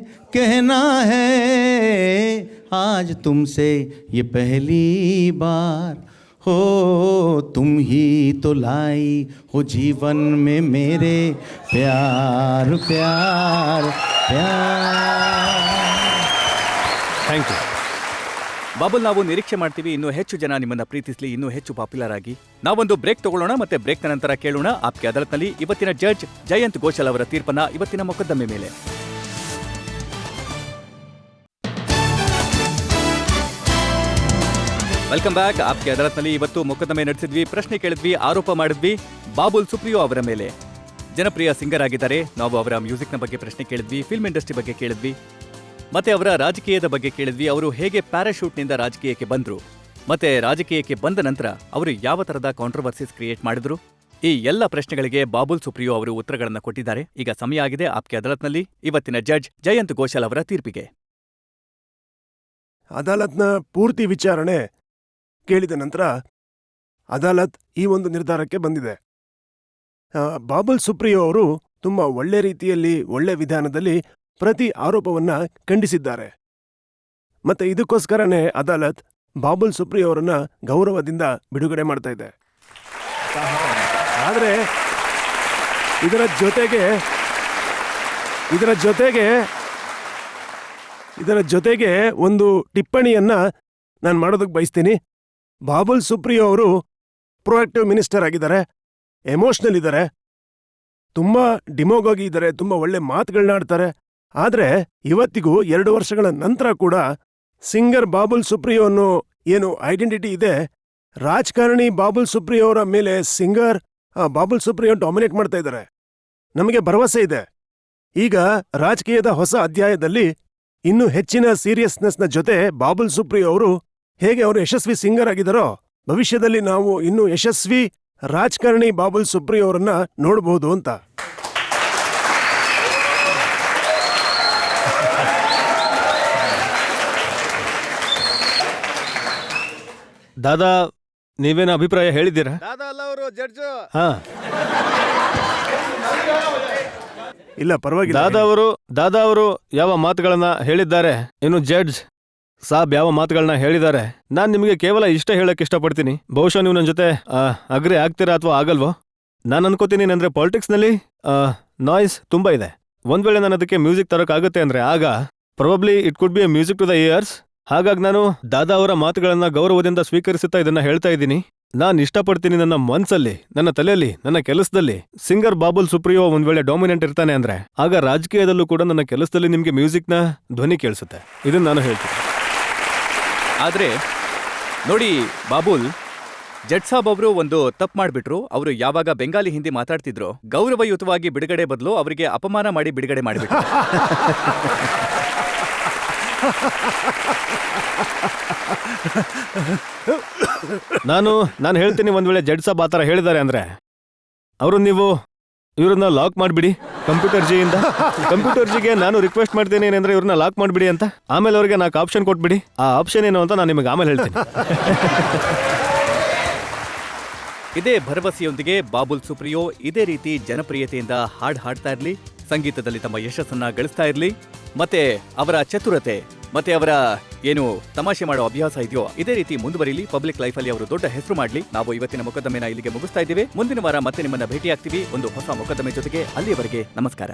Speaker 4: है आज तुमसे ये पहली बार हो, तुम ही तो लाई हो जीवन में मेरे प्यार प्यार प्यार.
Speaker 3: Thank you.
Speaker 2: ಬಾಬುಲ್, ನಾವು ನಿರೀಕ್ಷೆ ಮಾಡ್ತೀವಿ ಇನ್ನೂ ಹೆಚ್ಚು ಜನ ನಿಮ್ಮನ್ನ ಪ್ರೀತಿಸ್ಲಿ, ಇನ್ನೂ ಹೆಚ್ಚು ಪಾಪ್ಯುಲರ್ ಆಗಿ. ನಾವೊಂದು ಬ್ರೇಕ್ ತಗೊಳ್ಳೋಣ, ಮತ್ತೆ ಬ್ರೇಕ್ನ ನಂತರ ಕೇಳೋಣ ಆಪ್ಕೆ ಅದಾಲತ್ನಲ್ಲಿ ಇವತ್ತಿನ ಜಡ್ಜ್ ಜಯಂತ್ ಘೋಷಾಲ್ ಅವರ ತೀರ್ಪನ್ನ ಇವತ್ತಿನ ಮೊಕದ್ದಮೆ ಮೇಲೆ. Welcome back. ಆಪ್ಕೆ ಅದಾಲತ್ನಲ್ಲಿ ಇವತ್ತು ಮೊಕದ್ದಮೆ ನಡೆಸಿದ್ವಿ, ಪ್ರಶ್ನೆ ಕೇಳಿದ್ವಿ, ಆರೋಪ ಮಾಡಿದ್ವಿ ಬಾಬುಲ್ ಸುಪ್ರಿಯೋ ಅವರ ಮೇಲೆ. ಜನಪ್ರಿಯ ಸಿಂಗರ್ ಆಗಿದ್ದಾರೆ, ನಾವು ಅವರ ಮ್ಯೂಸಿಕ್ನ ಬಗ್ಗೆ ಪ್ರಶ್ನೆ ಕೇಳಿದ್ವಿ, ಫಿಲ್ಮ್ ಇಂಡಸ್ಟ್ರಿ ಬಗ್ಗೆ ಕೇಳಿದ್ವಿ, ಮತ್ತೆ ಅವರ ರಾಜಕೀಯದ ಬಗ್ಗೆ ಕೇಳಿದ್ವಿ. ಅವರು ಹೇಗೆ ಪ್ಯಾರಾಶೂಟ್ನಿಂದ ರಾಜಕೀಯಕ್ಕೆ ಬಂದ್ರು, ಮತ್ತೆ ರಾಜಕೀಯಕ್ಕೆ ಬಂದ ನಂತರ ಅವರು ಯಾವ ತರದ ಕಾಂಟ್ರವರ್ಸಿಸ್ ಕ್ರಿಯೇಟ್ ಮಾಡಿದ್ರು, ಈ ಎಲ್ಲ ಪ್ರಶ್ನೆಗಳಿಗೆ ಬಾಬುಲ್ ಸುಪ್ರಿಯೋ ಅವರು ಉತ್ತರಗಳನ್ನು ಕೊಟ್ಟಿದ್ದಾರೆ. ಈಗ ಸಮಯ ಆಗಿದೆ ಆಪ್ಕೆ ಅದಾಲತ್ನಲ್ಲಿ ಇವತ್ತಿನ ಜಡ್ಜ್ ಜಯಂತ್ ಘೋಷಾಲ್ ಅವರ ತೀರ್ಪಿಗೆ.
Speaker 7: ಅದಾಲತ್ನ ಪೂರ್ತಿ ವಿಚಾರಣೆ ಕೇಳಿದ ನಂತರ ಅದಾಲತ್ ಈ ಒಂದು ನಿರ್ಧಾರಕ್ಕೆ ಬಂದಿದೆ. ಬಾಬುಲ್ ಸುಪ್ರಿಯೋ ಅವರು ತುಂಬಾ ಒಳ್ಳೆ ರೀತಿಯಲ್ಲಿ, ಒಳ್ಳೆ ವಿಧಾನದಲ್ಲಿ ಪ್ರತಿ ಆರೋಪವನ್ನ ಖಂಡಿಸಿದ್ದಾರೆ. ಮತ್ತೆ ಇದಕ್ಕೋಸ್ಕರನೇ ಅದಾಲತ್ ಬಾಬುಲ್ ಸುಪ್ರಿಯೋ ಅವರನ್ನ ಗೌರವದಿಂದ ಬಿಡುಗಡೆ ಮಾಡ್ತಾ ಇದೆ. ಆದರೆ ಇದರ ಜೊತೆಗೆ ಒಂದು ಟಿಪ್ಪಣಿಯನ್ನ ನಾನು ಮಾಡೋದಕ್ಕೆ ಬಯಸ್ತೀನಿ. ಬಾಬುಲ್ ಸುಪ್ರಿಯೋ ಅವರು ಪ್ರೊಆಕ್ಟಿವ್ ಮಿನಿಸ್ಟರ್ ಆಗಿದ್ದಾರೆ, ಎಮೋಷನಲ್ ಇದ್ದಾರೆ, ತುಂಬಾ ಡಿಮೋಗಾಗಿ ಇದ್ದಾರೆ, ತುಂಬಾ ಒಳ್ಳೆ ಮಾತುಗಳನ್ನ ಆಡ್ತಾರೆ. ಆದ್ರೆ ಇವತ್ತಿಗೂ 2 ವರ್ಷಗಳ ನಂತರ ಕೂಡ ಸಿಂಗರ್ ಬಾಬುಲ್ ಸುಪ್ರಿಯೋ ಅನ್ನೋ ಏನು ಐಡೆಂಟಿಟಿ ಇದೆ, ರಾಜಕಾರಣಿ ಬಾಬುಲ್ ಸುಪ್ರಿಯೋ ಅವರ ಮೇಲೆ ಸಿಂಗರ್ ಬಾಬುಲ್ ಸುಪ್ರಿಯೋ ಡಾಮಿನೇಟ್ ಮಾಡ್ತಾ ಇದ್ದಾರೆ. ನಮಗೆ ಭರವಸೆ ಇದೆ, ಈಗ ರಾಜಕೀಯದ ಹೊಸ ಅಧ್ಯಾಯದಲ್ಲಿ ಇನ್ನೂ ಹೆಚ್ಚಿನ ಸೀರಿಯಸ್ನೆಸ್ನ ಜೊತೆ ಬಾಬುಲ್ ಸುಪ್ರಿಯೋ ಅವರು ಹೇಗೆ ಅವರು ಯಶಸ್ವಿ ಸಿಂಗರ್ ಆಗಿದ್ದಾರೋ, ಭವಿಷ್ಯದಲ್ಲಿ ನಾವು ಇನ್ನೂ ಯಶಸ್ವಿ ರಾಜಕಾರಣಿ ಬಾಬುಲ್ ಸುಪ್ರಿಯೋ ಅವರನ್ನ ನೋಡಬಹುದು ಅಂತ.
Speaker 3: ದಾದಾ, ನೀವೇನ ಅಭಿಪ್ರಾಯ ಹೇಳಿದ್ದೀರಾ? ಹಾ,
Speaker 7: ಇಲ್ಲ ಪರವಾಗಿಲ್ಲ.
Speaker 3: ದಾದಾ ಅವರು ಯಾವ ಮಾತುಗಳನ್ನ ಹೇಳಿದ್ದಾರೆ, ಇನ್ನು ಜಡ್ಜ್ ಸಾಬ್ ಯಾವ ಮಾತುಗಳನ್ನ ಹೇಳಿದ್ದಾರೆ, ನಾನ್ ನಿಮಗೆ ಕೇವಲ ಇಷ್ಟ ಹೇಳಕ್ ಇಷ್ಟಪಡ್ತೀನಿ. ಬಹುಶಃ ನೀವು ನನ್ನ ಜೊತೆ ಅಗ್ರಿ ಆಗ್ತೀರಾ ಅಥವಾ ಆಗಲ್ವೋ. ನಾನು ಅನ್ಕೋತೀನಿ, ಅಂದ್ರೆ ಪಾಲಿಟಿಕ್ಸ್ ನಲ್ಲಿ ನಾಯ್ಸ್ ತುಂಬಾ ಇದೆ. ಒಂದ್ ವೇಳೆ ನಾನು ಅದಕ್ಕೆ ಮ್ಯೂಸಿಕ್ ತರಕಾಗುತ್ತೆ ಅಂದ್ರೆ ಆಗ probably it could be a music to the ears. ಹಾಗಾಗಿ ನಾನು ದಾದಾ ಅವರ ಮಾತುಗಳನ್ನ ಗೌರವದಿಂದ ಸ್ವೀಕರಿಸುತ್ತಾ ಇದನ್ನ ಹೇಳ್ತಾ ಇದ್ದೀನಿ. ನಾನ್ ಇಷ್ಟಪಡ್ತೀನಿ, ನನ್ನ ಮನ್ಸಲ್ಲಿ, ನನ್ನ ತಲೆಯಲ್ಲಿ, ನನ್ನ ಕೆಲಸದಲ್ಲಿ ಸಿಂಗರ್ ಬಾಬುಲ್ ಸುಪ್ರಿಯೋ ಒಂದ್ ವೇಳೆ ಡಾಮಿನೆಂಟ್ ಇರ್ತಾನೆ ಅಂದ್ರೆ ಆಗ ರಾಜಕೀಯದಲ್ಲೂ ಕೂಡ ನನ್ನ ಕೆಲಸದಲ್ಲಿ ನಿಮ್ಗೆ ಮ್ಯೂಸಿಕ್ನ ಧ್ವನಿ ಕೇಳಿಸುತ್ತೆ. ಇದನ್ನ ನಾನು ಹೇಳ್ತೀನಿ.
Speaker 2: ಆದ್ರೆ ನೋಡಿ ಬಾಬುಲ್, ಜಡ್ ಸಾಬ್ ಅವರು ಒಂದು ತಪ್ಪು ಮಾಡ್ಬಿಟ್ರು. ಅವರು ಯಾವಾಗ ಬೆಂಗಾಲಿ ಹಿಂದಿ ಮಾತಾಡ್ತಿದ್ರು, ಗೌರವಯುತವಾಗಿ ಬಿಡುಗಡೆ ಬದಲು ಅವರಿಗೆ ಅಪಮಾನ ಮಾಡಿ ಬಿಡುಗಡೆ ಮಾಡಿಬಿಟ್ರು.
Speaker 3: ನಾನು ಹೇಳ್ತೀನಿ, ಒಂದ್ ವೇಳೆ ಜಡ್ ಸಾಬ್ ಆತರ ಹೇಳಿದ್ದಾರೆ ಅಂದ್ರೆ ಅವರು ಇವ್ರನ್ನ ಲಾಕ್ ಮಾಡ್ಬಿಡಿ ಕಂಪ್ಯೂಟರ್ ಜಿಗೆ ನಾನು ರಿಕ್ವೆಸ್ಟ್ ಮಾಡ್ತೀನಿ ಏನಂದ್ರೆ ಇವ್ರನ್ನ ಲಾಕ್ ಮಾಡ್ಬಿಡಿ ಅಂತ. ಆಮೇಲೆ ಅವ್ರಿಗೆ 4 ಆಪ್ಷನ್ ಕೊಟ್ಬಿಡಿ. ಆ ಆಪ್ಷನ್ ಏನು ಅಂತ ನಾನು ನಿಮಗೆ ಆಮೇಲೆ ಹೇಳ್ತೀನಿ.
Speaker 2: ಇದೇ ಭರವಸೆಯೊಂದಿಗೆ ಬಾಬುಲ್ ಸುಪ್ರಿಯೋ ಇದೇ ರೀತಿ ಜನಪ್ರಿಯತೆಯಿಂದ ಹಾಡ್ತಾ ಇರ್ಲಿ, ಸಂಗೀತದಲ್ಲಿ ತಮ್ಮ ಯಶಸ್ಸನ್ನ ಗಳಿಸ್ತಾ ಇರ್ಲಿ, ಮತ್ತೆ ಅವರ ಚತುರತೆ ಮತ್ತೆ ಅವರ ಏನು ತಮಾಷೆ ಮಾಡೋ ಅಭ್ಯಾಸ ಇದೆಯೋ ಇದೇ ರೀತಿ ಮುಂದುವರಿಲಿ. ಪಬ್ಲಿಕ್ ಲೈಫಲ್ಲಿ ಅವರು ದೊಡ್ಡ ಹೆಸರು ಮಾಡ್ಲಿ. ನಾವು ಇವತ್ತಿನ ಮೊಕದ್ದಮೆನ ಇಲ್ಲಿಗೆ ಮುಗಿಸ್ತಾ ಇದ್ದೀವಿ. ಮುಂದಿನ ವಾರ ಮತ್ತೆ ನಿಮ್ಮನ್ನ ಭೇಟಿಯಾಗ್ತೀವಿ ಒಂದು ಹೊಸ ಮೊಕದ್ದಮೆ ಜೊತೆಗೆ. ಅಲ್ಲಿಯವರೆಗೆ ನಮಸ್ಕಾರ.